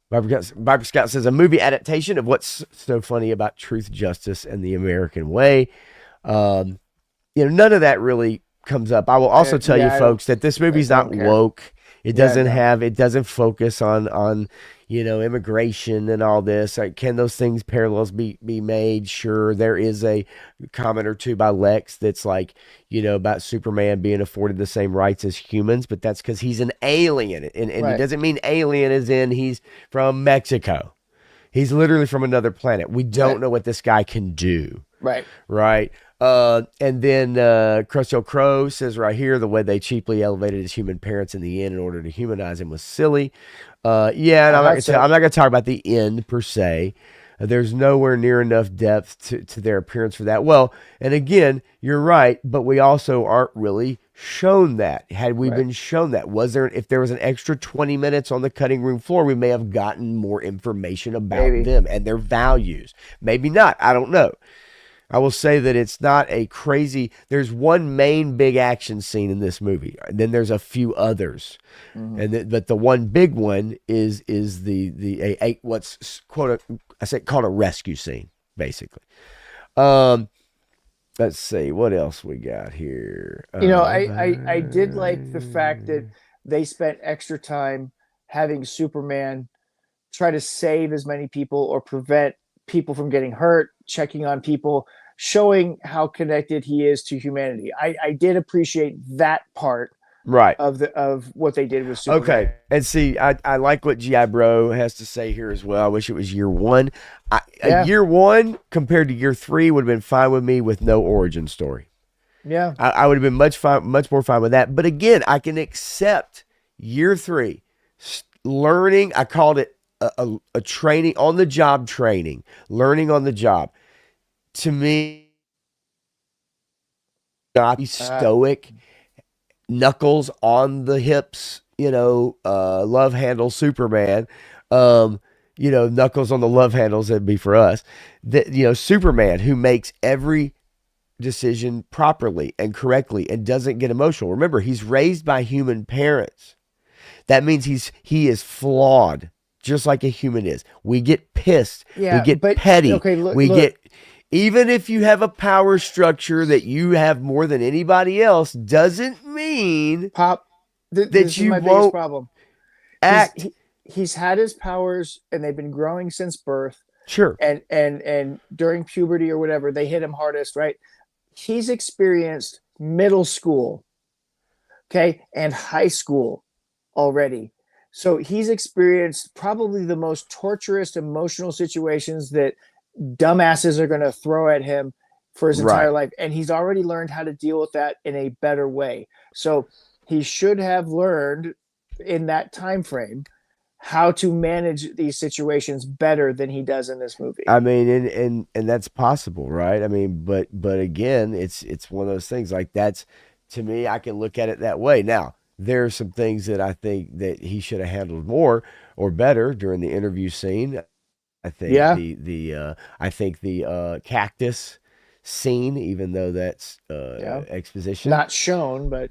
Barbara Scott says, a movie adaptation of What's So Funny About Truth, Justice, and the American Way. None of that really comes up. I will also tell you folks that this movie's not woke. It doesn't it doesn't focus on immigration and all this. Like, can those things parallels be made? Sure. There is a comment or two by Lex that's like, about Superman being afforded the same rights as humans, but that's because he's an alien. And he doesn't mean alien as in he's from Mexico. He's literally from another planet. We don't know what this guy can do. Right. Right. And then Crusty Old Crow says right here, the way they cheaply elevated his human parents in the end in order to humanize him was silly. Yeah, and I'm not going to talk about the end per se. There's nowhere near enough depth to their appearance for that. Well, and again, you're right, but we also aren't really shown that. Had we been shown that, if there was an extra 20 minutes on the cutting room floor, we may have gotten more information about them and their values. Maybe not. I don't know. I will say that it's not a crazy. There's one main big action scene in this movie, and then there's a few others, but the one big one is the what's called a rescue scene, basically. Let's see what else we got here. I did like the fact that they spent extra time having Superman try to save as many people or prevent people from getting hurt, checking on people, showing how connected he is to humanity. I did appreciate that part of what they did with Superman. Okay. And see, I like what G.I. Bro has to say here as well. I wish it was year one. Year one compared to year 3 would have been fine with me with no origin story. Yeah. I would have been much more fine with that. But again, I can accept year 3 learning. I called it a training, on the job training, learning on the job. To me, not be stoic, knuckles on the hips, love handle Superman, knuckles on the love handles, that'd be for us. Superman, who makes every decision properly and correctly and doesn't get emotional. Remember, he's raised by human parents. That means he is flawed, just like a human is. We get pissed. Yeah, we get petty. Even if you have a power structure that you have more than anybody else, doesn't mean this you is my won't biggest problem. act. He's had his powers and they've been growing since birth. Sure. And during puberty or whatever, they hit him hardest, right? He's experienced middle school, and high school already. So he's experienced probably the most torturous emotional situations that dumbasses are going to throw at him for his entire life. And he's already learned how to deal with that in a better way. So he should have learned in that time frame how to manage these situations better than he does in this movie. I mean, and that's possible, right? I mean, but again, it's one of those things, like, that's, to me, I can look at it that way. Now, there are some things that I think that he should have handled more or better during the interview scene. I think I think the cactus scene, even though that's exposition, not shown, but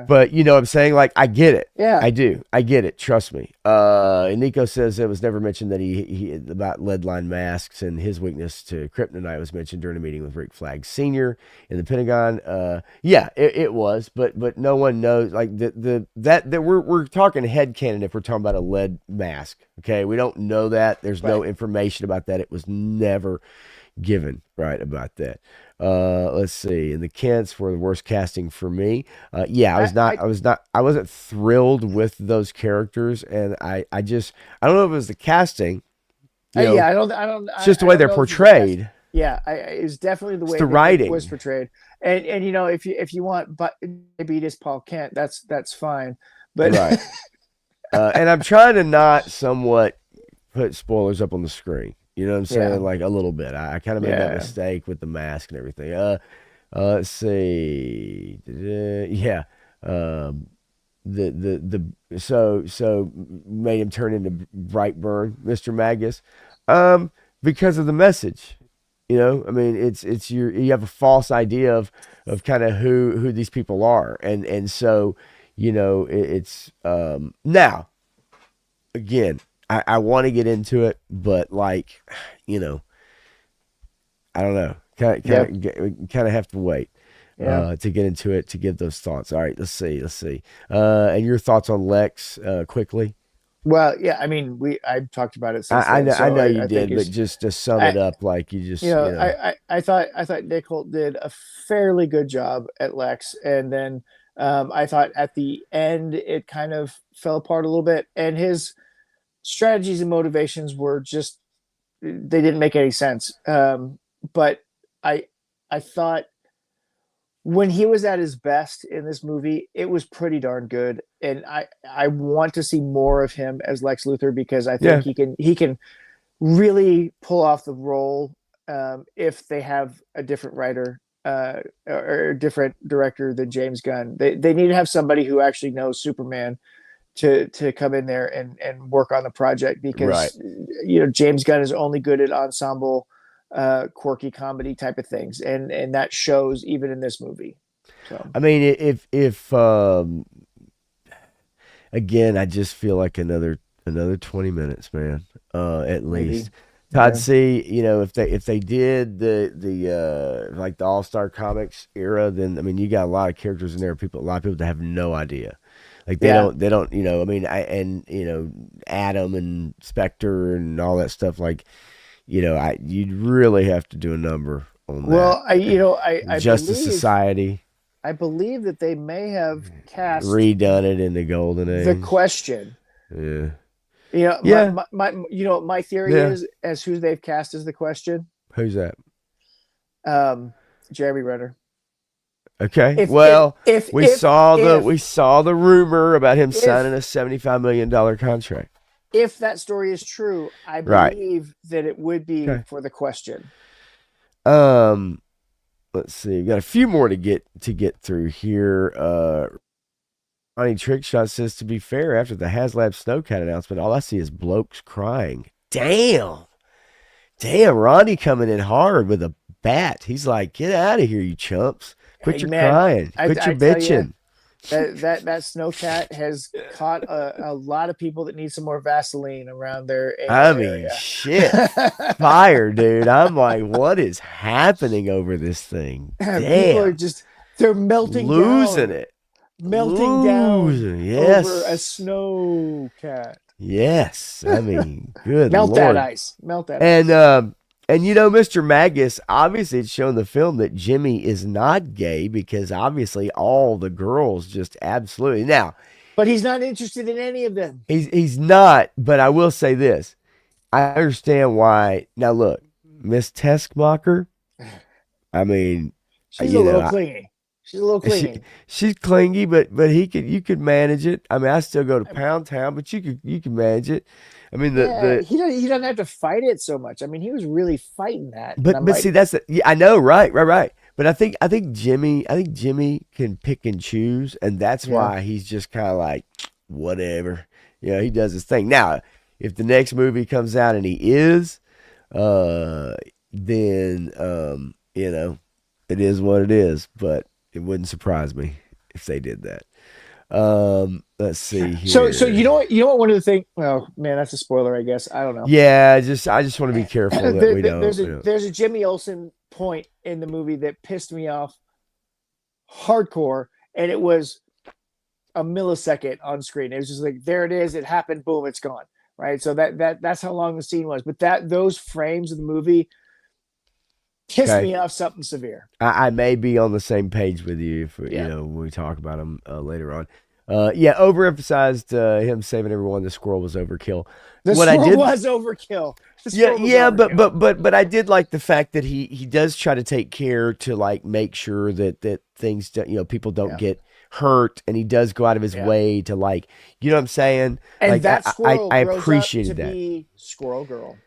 But you know what I'm saying? Like, I get it. Yeah, I do. I get it. Trust me. And Nico says it was never mentioned that he about lead line masks, and his weakness to kryptonite was mentioned during a meeting with Rick Flag Sr. in the Pentagon. It was, but no one knows, like, that we're talking headcanon if we're talking about a lead mask. Okay, we don't know that. There's no information about that. It was never given about that. Let's see. And the Kents were the worst casting for me. I wasn't thrilled with those characters, and I don't know if it was the casting. I don't. It's just the way they're portrayed. It's definitely the way the writing was portrayed. And if you want, but maybe it is Paul Kent. That's fine. But right. And I'm trying to not somewhat put spoilers up on the screen. You know what I'm saying? Yeah. Like, a little bit. I kind of made that mistake with the mask and everything. Let's see. So made him turn into Brightburn, Mr. Magus, because of the message. I mean, it's you have a false idea of kind of who these people are, and so it's now again. I want to get into it, but I don't know. Kind of have to wait to get into it, to give those thoughts. All right, let's see. And your thoughts on Lex quickly? Well, yeah, I mean, I talked about it. I know you did, but just to sum it up, like, you just, I thought Nick Holt did a fairly good job at Lex, and then I thought at the end it kind of fell apart a little bit, and his strategies and motivations were just they didn't make any sense. But I thought when he was at his best in this movie, it was pretty darn good. And I want to see more of him as Lex Luthor, because I think he can really pull off the role if they have a different writer or a different director than James Gunn. They need to have somebody who actually knows Superman to come in there and work on the project, because James Gunn is only good at ensemble quirky comedy type of things, and that shows even in this movie. So I mean, if again, I just feel like another 20 minutes, man, at least. Todd C, if they did the like the All-Star Comics era, then I mean, you got a lot of characters in there, a lot of people that have no idea. Like they don't, I mean, Adam and Spectre and all that stuff, like, you'd really have to do a number on that. Well, I Justice Society. I believe that they may have redone it in the Golden Age. The Question. Yeah. My theory is as who they've cast as the Question. Who's that? Jeremy Renner. Okay. We saw the rumor about him signing a $75 million contract. If that story is true, I believe that it would be for the Question. Let's see. We got a few more to get through here. Ronnie Trickshot says, to be fair, after the HasLab Snowcat announcement, all I see is blokes crying. Damn, Ronnie coming in hard with a bat. He's like, get out of here, you chumps. Quit your crying. Quit your bitching. That Snowcat has caught a lot of people that need some more Vaseline around their area. Shit. Fire, dude. I'm like, what is happening over this thing? Damn. People are they're melting losing down. It. Melting down over a Snowcat. Yes. I mean, good Melt Lord. that ice. And Mr. Magus, obviously it's shown in the film that Jimmy is not gay, because obviously all the girls just absolutely now. But he's not interested in any of them. He's not, but I will say this. I understand why. Now look, Miss Teskmacher, I mean, she's a little clingy. She's a little clingy. She's clingy, but you could manage it. I mean, I still go to Pound Town, but you could manage it. I mean, he doesn't have to fight it so much. I mean, he was really fighting that. But see, that's I know, right. But I think Jimmy can pick and choose, and that's why he's just kind of like, whatever. He does his thing. Now, if the next movie comes out and he is, then it is what it is. But it wouldn't surprise me if they did that. Let's see here. So you know what one of the things, well, man, that's a spoiler, I guess. I don't know. Yeah, I just want to be careful that we don't. There's a Jimmy Olsen point in the movie that pissed me off hardcore, and it was a millisecond on screen. It was just like, there it is, it happened, boom, it's gone. Right. So that's how long the scene was. But those frames of the movie pissed me off something severe. I may be on the same page with you if when we talk about him later on. Overemphasized him saving everyone. The squirrel was overkill. Was overkill. But I did like the fact that he does try to take care to like make sure that things people don't get hurt, and he does go out of his way to like, you know what I'm saying? And like, that squirrel I grows appreciated up to that. Be Squirrel Girl.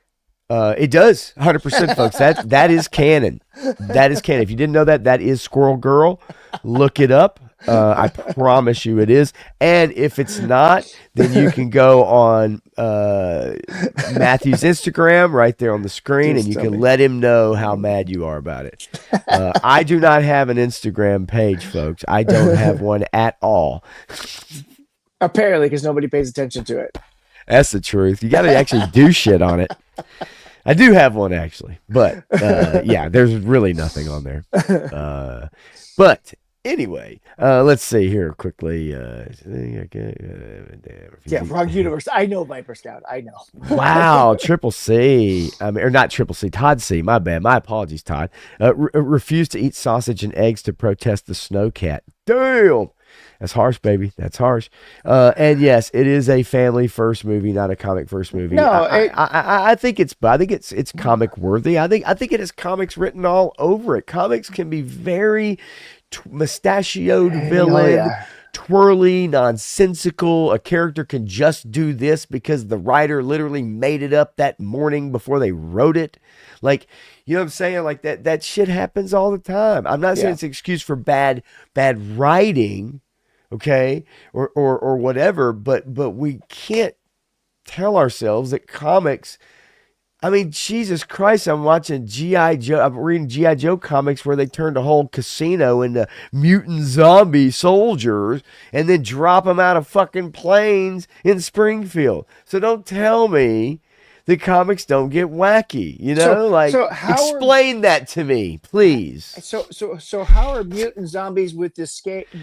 It does 100%, folks. That is canon. That is canon. If you didn't know that is Squirrel Girl. Look it up. I promise you it is. And if it's not, then you can go on Matthew's Instagram right there on the screen, and you can let him know how mad you are about it. I do not have an Instagram page, folks. I don't have one at all. Apparently, because nobody pays attention to it. That's the truth. You got to actually do shit on it. I do have one actually, but there's really nothing on there. But anyway, let's see here quickly. Wrong universe. I know Viper Scout. I know. Wow, Triple C. Or not Triple C. Todd C. My bad. My apologies, Todd. Refused to eat sausage and eggs to protest the Snowcat. Damn. That's harsh, baby. That's harsh. And yes, it is a family first movie, not a comic first movie. No, I think it's comic worthy. I think it has comics written all over it. Comics can be very mustachioed villain, twirly, nonsensical. A character can just do this because the writer literally made it up that morning before they wrote it. Like, you know what I'm saying? Like that shit happens all the time. I'm not saying it's an excuse for bad writing, okay, or whatever, but we can't tell ourselves that comics. I mean, Jesus Christ, I'm watching G.I. Joe. I'm reading G.I. Joe comics where they turned a whole casino into mutant zombie soldiers and then drop them out of fucking planes in Springfield. So don't tell me the comics don't get wacky, you know? Explain that to me, please. So how are mutant zombies with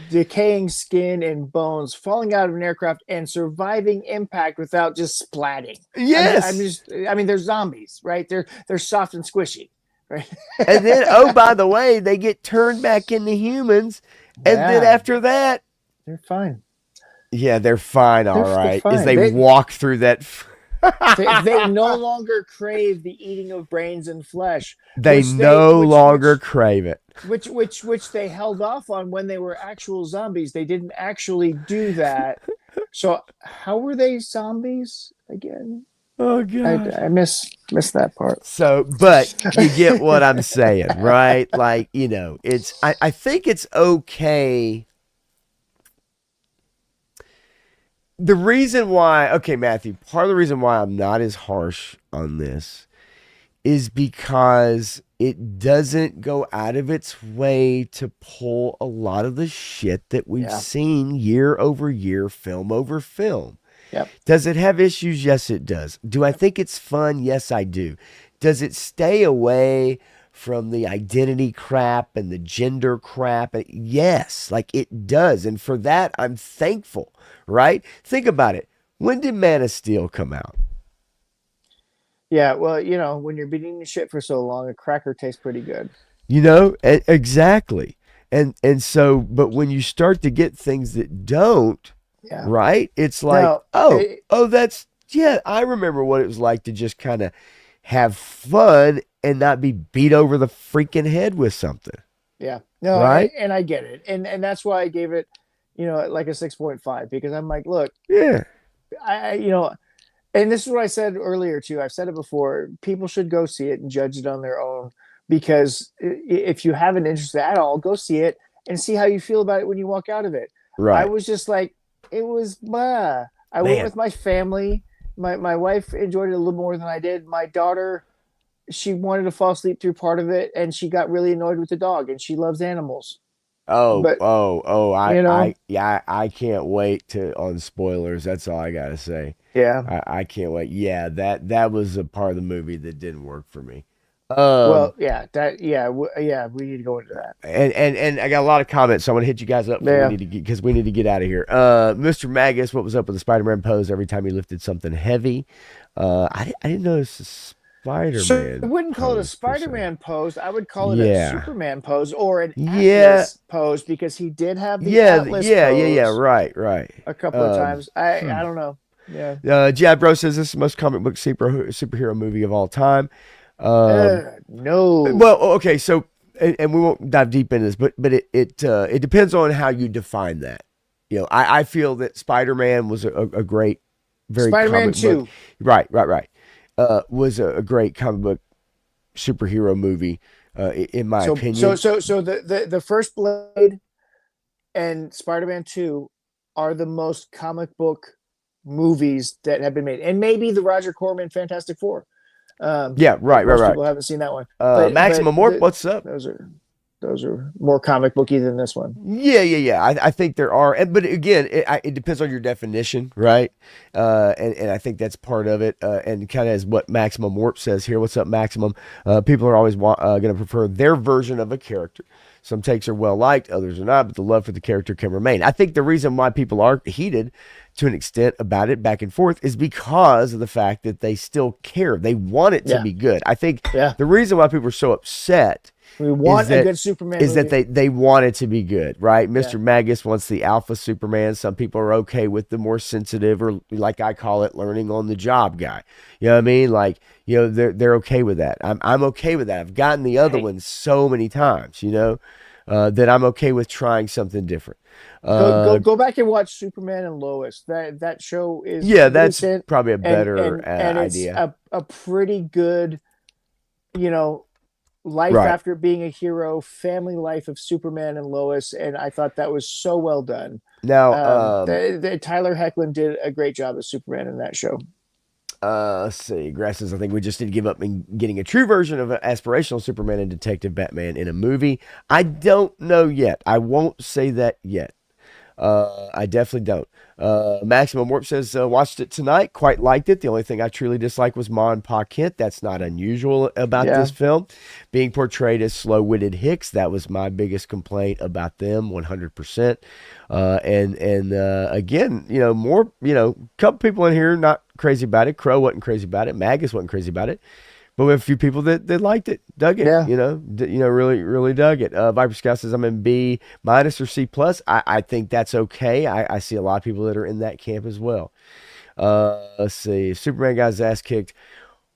decaying skin and bones falling out of an aircraft and surviving impact without just splatting? Yes. I mean, they're zombies, right? They're soft and squishy, right? And then, oh, by the way, they get turned back into humans. And then after that, they're fine. Yeah, they're fine, all right. Fine. As they walk through that... they no longer crave the eating of brains and flesh. They no longer crave it. Which they held off on when they were actual zombies. They didn't actually do that. So how were they zombies again? Oh god, I miss that part. So, but you get what I'm saying, right? Like, you know, it's I think it's okay. The reason why, okay, Matthew, part of the reason why I'm not as harsh on this is because it doesn't go out of its way to pull a lot of the shit that we've seen year over year, film over film. Yep. Does it have issues? Yes, it does. Do I think it's fun? Yes, I do. Does it stay away from the identity crap and the gender crap? Yes, like it does. And for that, I'm thankful, right? Think about it. When did Man of Steel come out? Yeah, well, you know, when you're beating the shit for so long, a cracker tastes pretty good. You know, exactly. And so, but when you start to get things that don't, right? It's like, that's, I remember what it was like to just kind of have fun and not be beat over the freaking head with something. Yeah. No, right. And I get it. And that's why I gave it, you know, like a 6.5, because I'm like, look, I you know, and this is what I said earlier too. I've said it before. People should go see it and judge it on their own, because if you have an interest at all, go see it and see how you feel about it when you walk out of it. Right. I was just like, it was blah. I went with my family. My wife enjoyed it a little more than I did. My daughter, she wanted to fall asleep through part of it, and she got really annoyed with the dog, and she loves animals. I can't wait on spoilers. That's all I gotta say. Yeah, I can't wait. Yeah, that was a part of the movie that didn't work for me. We need to go into that. And I got a lot of comments, so I want to hit you guys up because we need to get out of here. Mr. Magus, what was up with the Spider-Man pose every time he lifted something heavy? I didn't notice the Spider-Man. So I wouldn't call it a Spider-Man pose. I would call it a Superman pose or an Atlas pose, because he did have the Atlas pose. Right. A couple of times. I don't know. Yeah. Jab Bro says this is the most comic book superhero movie of all time. No. Well, okay, so and we won't dive deep into this, but it depends on how you define that. You know, I feel that Spider-Man was a great, very Spider-Man comic 2. book. Right. Was a great comic book superhero movie, in my opinion. So the first Blade and Spider-Man 2 are the most comic book movies that have been made, and maybe the Roger Corman Fantastic Four. Right. People haven't seen that one. Maximum Warp, what's up? Those are more comic booky than this one. Yeah. I think there are, but again, it depends on your definition, right? And I think that's part of it. And kind of as what Maximum Warp says here. What's up, Maximum? People are always going to prefer their version of a character. Some takes are well liked, others are not, but the love for the character can remain. I think the reason why people are heated to an extent about it back and forth is because of the fact that they still care. They want it to be good. I think the reason why people are so upset We want that, a good Superman is movie. that they want it to be good, right? Mr. Magus wants the alpha Superman. Some people are okay with the more sensitive, or like I call it, learning on the job guy. You know what I mean? Like, you know, they're okay with that. I'm okay with that. I've gotten the other ones so many times, you know, that I'm okay with trying something different. Go back and watch Superman and Lois. That show is that's decent, probably a better and it's idea. a pretty good, you know, life Right. after being a hero, family life of Superman and Lois, and I thought that was so well done. Now, Tyler Hoechlin did a great job as Superman in that show. let's see. Grass says, I think we just need to give up in getting a true version of an aspirational Superman and Detective Batman in a movie. I don't know yet. I won't say that yet. I definitely don't. Maximum Warp says, watched it tonight, quite liked it. The only thing I truly disliked was Ma and Pa Kent. That's not unusual about this film. Being portrayed as slow-witted hicks, that was my biggest complaint about them, 100%. And again, you know, more, you know, a couple people in here not crazy about it. Crow wasn't crazy about it. Magus wasn't crazy about it. But we have a few people that liked it, dug it, you know, really, really dug it. Viper Scout says I'm in B- or C+. I think that's okay. I see a lot of people that are in that camp as well. Let's see. If Superman got his ass kicked,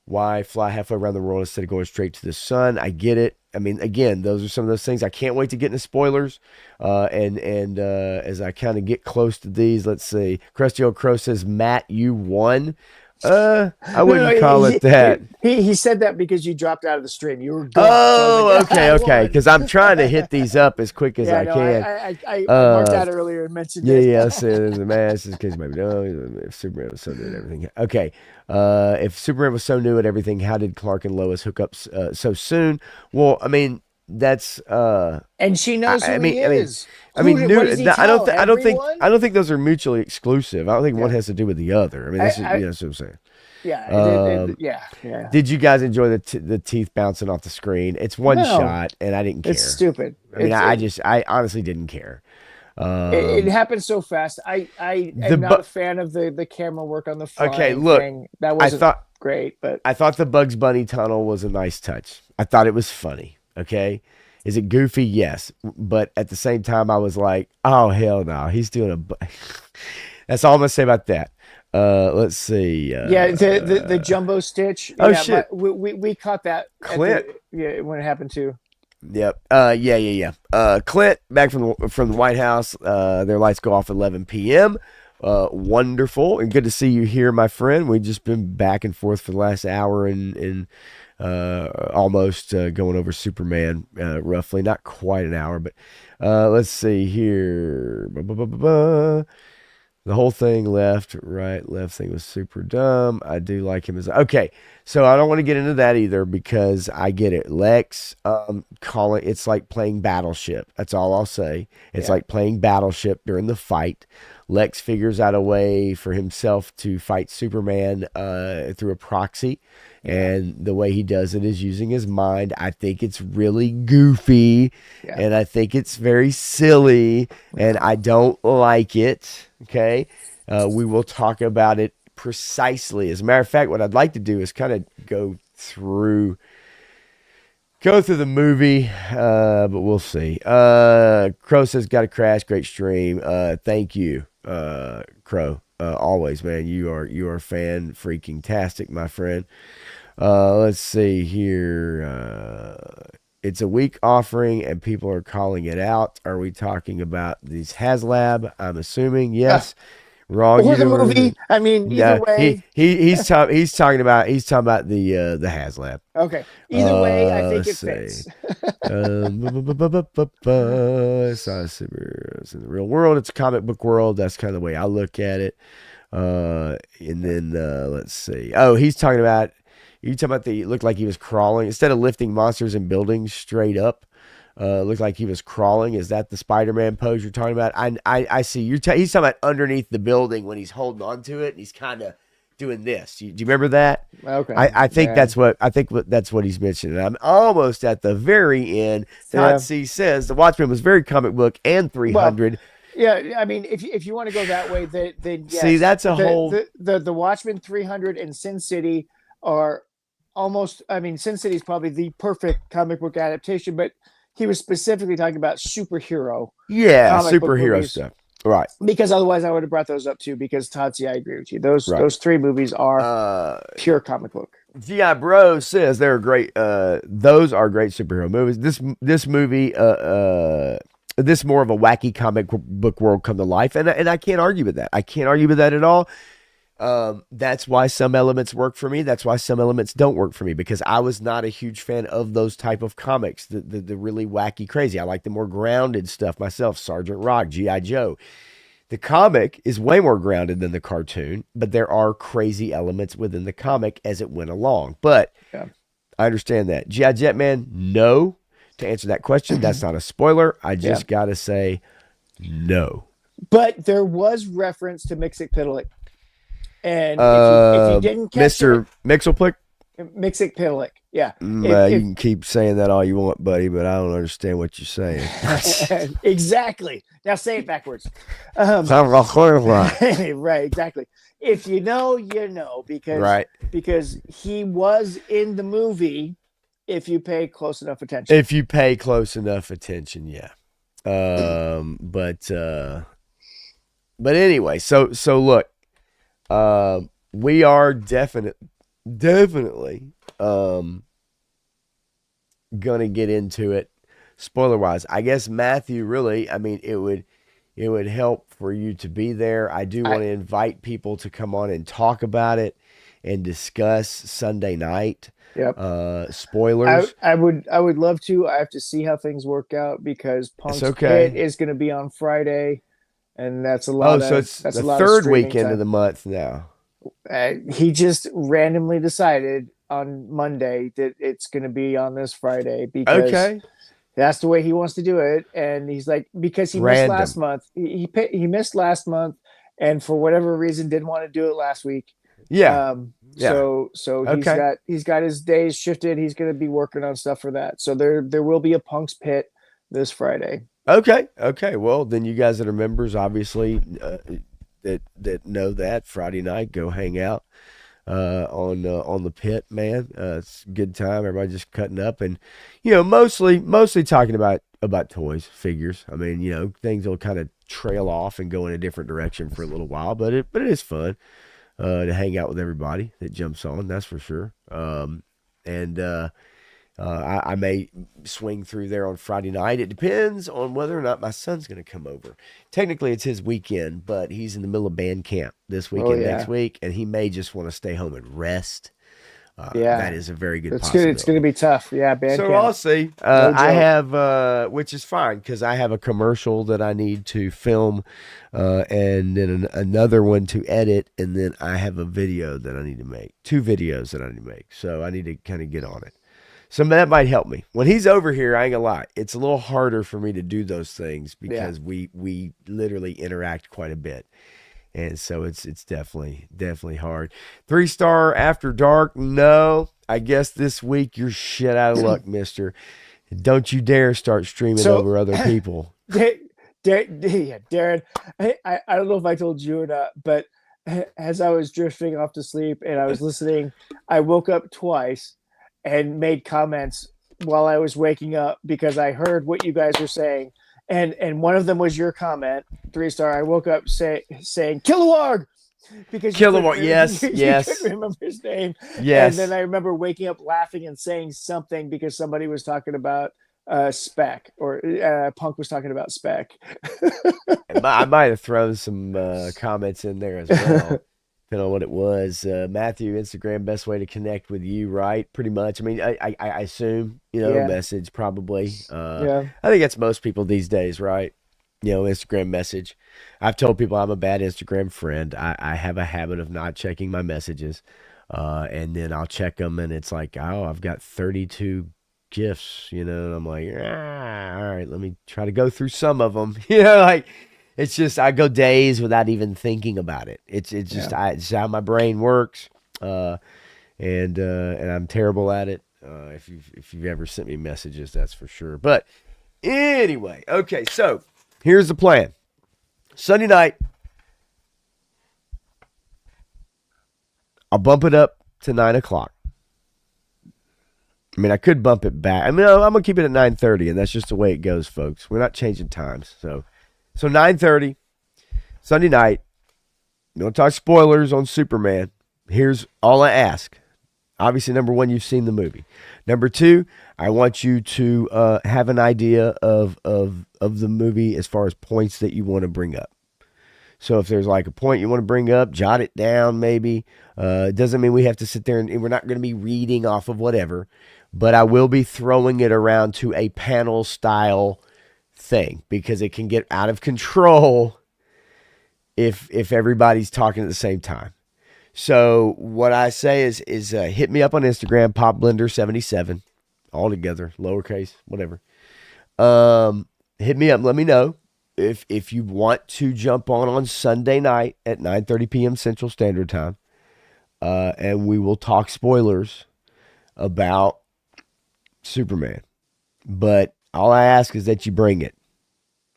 why fly halfway around the world instead of going straight to the sun? I get it. I mean, again, those are some of those things. I can't wait to get into spoilers. And as I kind of get close to these, let's see. Krusty Old Crow says, Matt, you won. I wouldn't call it that. He said that because you dropped out of the stream. You were gone. Oh, okay. Because I'm trying to hit these up as quick as I can. I marked that earlier and mentioned it. Yeah. I said there's a mass in case maybe no. If Superman was so new at everything, okay. If Superman was so new at everything, how did Clark and Lois hook up so soon? Well, I mean, that's and she knows who he is. I don't think those are mutually exclusive. I don't think one has to do with the other. I mean, that's what I'm saying. Yeah. Did you guys enjoy the teeth bouncing off the screen? It's one shot, and I didn't care. It's stupid. I mean, I honestly didn't care. It happened so fast. I am not a fan of the camera work on the flying thing. That wasn't great, but I thought the Bugs Bunny tunnel was a nice touch. I thought it was funny. Okay. Is it goofy? Yes. But at the same time, I was like, oh, hell no. He's doing that's all I'm going to say about that. Let's see. The jumbo stitch. Shit. We caught that. Clint. When it happened too. Yep. Clint, back from the White House. Their lights go off at 11 p.m. Wonderful. And good to see you here, my friend. We've just been back and forth for the last hour and almost going over Superman, roughly, not quite an hour, but let's see here. The whole thing left thing was super dumb. I do like him as okay. So I don't want to get into that either because I get it. Lex calling it's like playing Battleship. That's all I'll say. It's like playing Battleship during the fight. Lex figures out a way for himself to fight Superman through a proxy. And the way he does it is using his mind. I think it's really goofy and I think it's very silly and I don't like it. Okay. We will talk about it precisely. As a matter of fact, what I'd like to do is kind of go through the movie, but we'll see. Crow says, got a crash. Great stream. Thank you, Crow. Always, man. You are fan freaking tastic, my friend. Let's see here. It's a weak offering and people are calling it out. Are we talking about these HasLab? I'm assuming yes. Wrong. Or the movie. I mean, either way. He's talking about the HasLab. Okay. Either way, I think it fits. It's in the real world. It's a comic book world. That's kind of the way I look at it. And then let's see. Oh, he's talking about. You talking about it looked like he was crawling instead of lifting monsters and buildings straight up. Looked like he was crawling. Is that the Spider-Man pose you're talking about? I see. He's talking about underneath the building when he's holding on to it and he's kind of doing this. Do you remember that? Okay. I think that's what he's mentioning. I'm almost at the very end. Todd C says the Watchmen was very comic book and 300. Well, yeah, I mean, if you want to go that way, then yes. See, that's the Watchmen 300 and Sin City are almost, I mean, Sin City is probably the perfect comic book adaptation, but he was specifically talking about superhero comic book superhero movies. stuff. Right. Because otherwise I would have brought those up too, because Tatsi, I agree with you. Those three movies are pure comic book. GI Bro says they're great. Those are great superhero movies. This movie, this more of a wacky comic book world come to life, and I can't argue with that. I can't argue with that at all. That's why some elements work for me. That's why some elements don't work for me, because I was not a huge fan of those type of comics, the really wacky, crazy. I like the more grounded stuff myself. Sergeant Rock, GI Joe. The comic is way more grounded than the cartoon, but there are crazy elements within the comic as it went along. But I understand that. G.I. Jetman, no. To answer that question, that's not a spoiler. I just got to say no. But there was reference to Mixik-Pitalik. And if you didn't catch Mr. Mixelplick? Mixik-Pitalik, yeah. You can keep saying that all you want, buddy, but I don't understand what you're saying. Exactly. Now say it backwards. Right, exactly. If you know, you know, because he was in the movie. If you pay close enough attention. If you pay close enough attention, yeah. But anyway, so look, we are definitely gonna get into it spoiler wise. I guess Matthew, really, I mean, it would help for you to be there. I do want to invite people to come on and talk about it and discuss Sunday night. Yep. Spoilers. I would love to. I have to see how things work out, because Punk's Pit is going to be on Friday, and that's a lot. So it's the third weekend of the month now. He just randomly decided on Monday that it's going to be on this Friday, because that's the way he wants to do it. And he's like, because he missed last month. He missed last month, and for whatever reason didn't want to do it last week. Yeah. So he's got his days shifted. He's going to be working on stuff for that. So there will be a Punk's Pit this Friday. Okay. Well, then you guys that are members, obviously, that know that Friday night, go hang out on the pit, man. It's a good time. Everybody just cutting up, and mostly talking about toys, figures. I mean, things will kind of trail off and go in a different direction for a little while, but it is fun. To hang out with everybody that jumps on, that's for sure. I may swing through there on Friday night. It depends on whether or not my son's going to come over. Technically, it's his weekend, but he's in the middle of band camp this week and next week, and he may just want to stay home and rest. That is a very good possibility. It's going to be tough. Yeah, band so camp. I'll see. I have, which is fine, because I have a commercial that I need to film, and then another one to edit, and then I have a video that I need to make. 2 videos that I need to make. So I need to kind of get on it. So that might help me. When he's over here, I ain't gonna lie, it's a little harder for me to do those things, because we literally interact quite a bit. And so it's definitely hard. 3-star After Dark. No, I guess this week you're shit out of luck, mister. Don't you dare start streaming over other people. Darren, I don't know if I told you or not, but as I was drifting off to sleep and I was listening, I woke up twice and made comments while I was waking up, because I heard what you guys were saying. And one of them was your comment, 3-star. I woke up saying Kilowog, because Kilowog, yes. You couldn't remember his name. Yes. And then I remember waking up laughing and saying something because somebody was talking about Spec, or Punk was talking about Spec. I might have thrown some comments in there as well. Depending on what it was. Matthew, Instagram, best way to connect with you, right? Pretty much. I mean, I assume, message probably. I think that's most people these days, right? Instagram message. I've told people I'm a bad Instagram friend. I have a habit of not checking my messages. And then I'll check them, and it's like, oh, I've got 32 gifts, and I'm like, all right, let me try to go through some of them. It's just, I go days without even thinking about it. It's just it's how my brain works, and I'm terrible at it. If you've ever sent me messages, that's for sure. But anyway, okay, so here's the plan. Sunday night, I'll bump it up to 9 o'clock. I mean, I could bump it back. I mean, I'm gonna keep it at 9:30, and that's just the way it goes, folks. We're not changing times. So 9:30 Sunday night. Don't talk spoilers on Superman. Here's all I ask. Obviously, number one, you've seen the movie. Number two, I want you to have an idea of the movie as far as points that you want to bring up. So if there's like a point you want to bring up, jot it down maybe. It doesn't mean we have to sit there and we're not going to be reading off of whatever. But I will be throwing it around to a panel style thing because it can get out of control if everybody's talking at the same time. So what I say is hit me up on Instagram, popblender77, all together, lowercase, whatever. Hit me up, let me know if you want to jump on Sunday night at 9:30 p.m. Central Standard Time, and we will talk spoilers about Superman. But all I ask is that you bring it.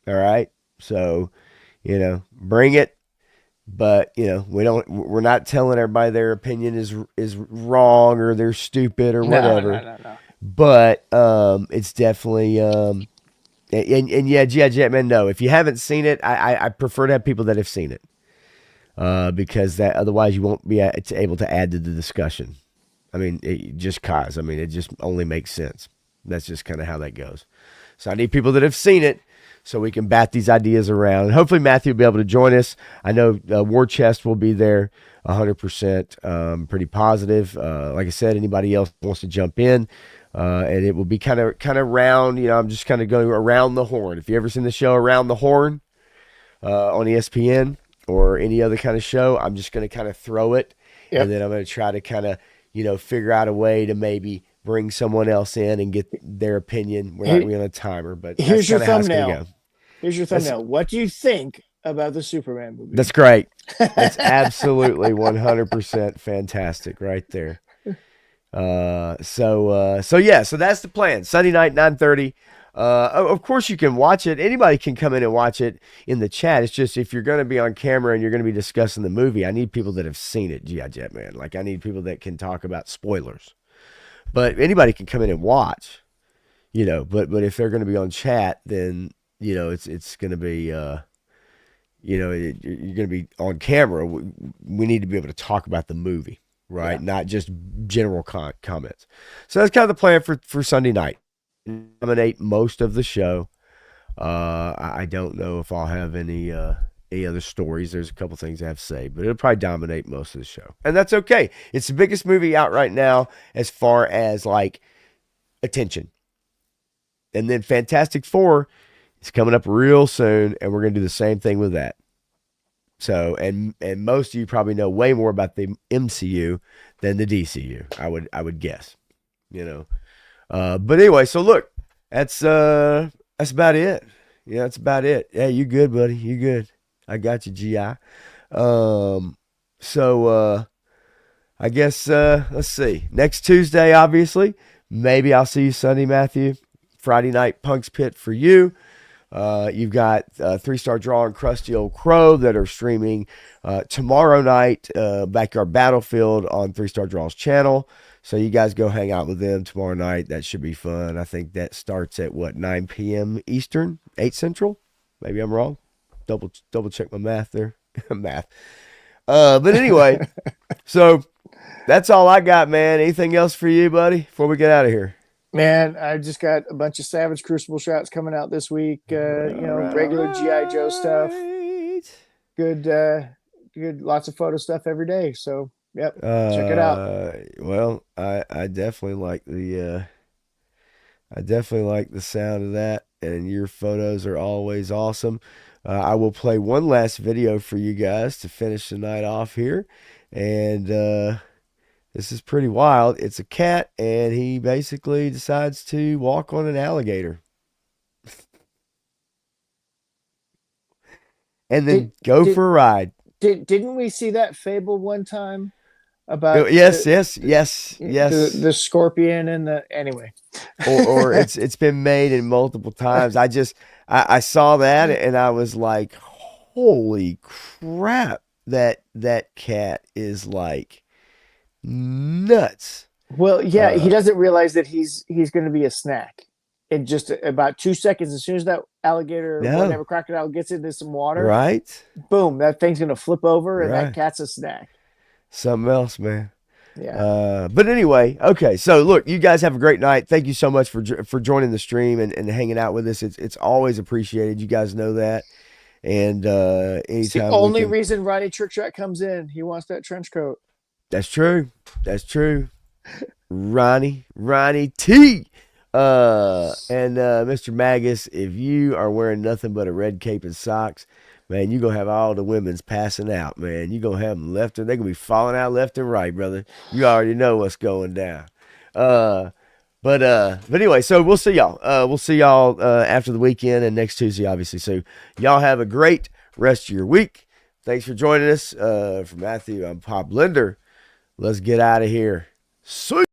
All right? So, bring it. But, we're not telling everybody their opinion is wrong or they're stupid or whatever. No. But it's definitely and yeah, G.I. Jetman, no. If you haven't seen it, I prefer to have people that have seen it. Because that otherwise you won't be able to add to the discussion. I mean, it just only makes sense. That's just kind of how that goes. So I need people that have seen it so we can bat these ideas around. And hopefully Matthew will be able to join us. I know War Chest will be there 100%. Pretty positive. Like I said, anybody else wants to jump in, and it will be kind of round. I'm just kind of going around the horn. If you ever seen the show Around the Horn on ESPN or any other kind of show, I'm just going to kind of throw it. Yep. And then I'm going to try to kind of, figure out a way to maybe bring someone else in and get their opinion. We're not going to be on a timer, but here's your thumbnail. Go. Here's your thumbnail. What do you think about the Superman movie? That's great. That's absolutely 100% fantastic right there. So that's the plan. Sunday night, 9:30. Of course you can watch it. Anybody can come in and watch it in the chat. It's just if you're going to be on camera and you're going to be discussing the movie, I need people that have seen it, G.I. Jetman. Like I need people that can talk about spoilers. But anybody can come in and watch, but if they're going to be on chat, then, it's going to be, you're going to be on camera. We need to be able to talk about the movie, right? Yeah. Not just general comments. So that's kind of the plan for Sunday night. Dominate most of the show. I don't know if I'll have any other stories. There's a couple things I have to say, but it'll probably dominate most of the show. And that's okay. It's the biggest movie out right now as far as like attention. And then Fantastic Four is coming up real soon, and we're going to do the same thing with that. So, and most of you probably know way more about the MCU than the DCU, I would guess, but anyway, so look, that's about it. Yeah, that's about it. Yeah, you good, buddy. You good. I got you, GI. So I guess, let's see. Next Tuesday, obviously. Maybe I'll see you Sunday, Matthew. Friday night, Punk's Pit for you. You've got 3-Star Draw and Krusty Old Crow that are streaming tomorrow night, Backyard Battlefield on 3-Star Draw's channel. So you guys go hang out with them tomorrow night. That should be fun. I think that starts at 9 p.m. Eastern, 8 Central. Maybe I'm wrong. Double check my math there. Math. But anyway, so that's all I got, man. Anything else for you, buddy, before we get out of here? Man, I just got a bunch of Savage Crucible shots coming out this week. Regular G.I. Joe stuff. Good, lots of photo stuff every day. So, yep, check it out. Well, I definitely like the sound of that, and your photos are always awesome. I will play one last video for you guys to finish the night off here, and this is pretty wild. It's a cat, and he basically decides to walk on an alligator. And then go for a ride. Didn't we see that fable one time? About yes. The scorpion and anyway. or it's been made in multiple times. I saw that and I was like, holy crap, that cat is like nuts. Well, yeah, he doesn't realize that he's going to be a snack in just about 2 seconds. As soon as that alligator, No. whatever crocodile gets into some water, Right? boom, that thing's going to flip over, and Right. that cat's a snack. Something else, man. Yeah. But anyway, okay. So look, you guys have a great night. Thank you so much for joining the stream and hanging out with us. It's always appreciated. You guys know that. And It's the anytime only reason Ronnie Churchak comes in. He wants that trench coat. That's true. That's true. Ronnie T. And Mr. Magus, if you are wearing nothing but a red cape and socks, man, you're going to have all the women's passing out, man. You're going to have them left, and they're going to be falling out left and right, brother. You already know what's going down. But anyway, so we'll see y'all. We'll see y'all after the weekend and next Tuesday, obviously. So y'all have a great rest of your week. Thanks for joining us. For Matthew, I'm Pop Blender. Let's get out of here. See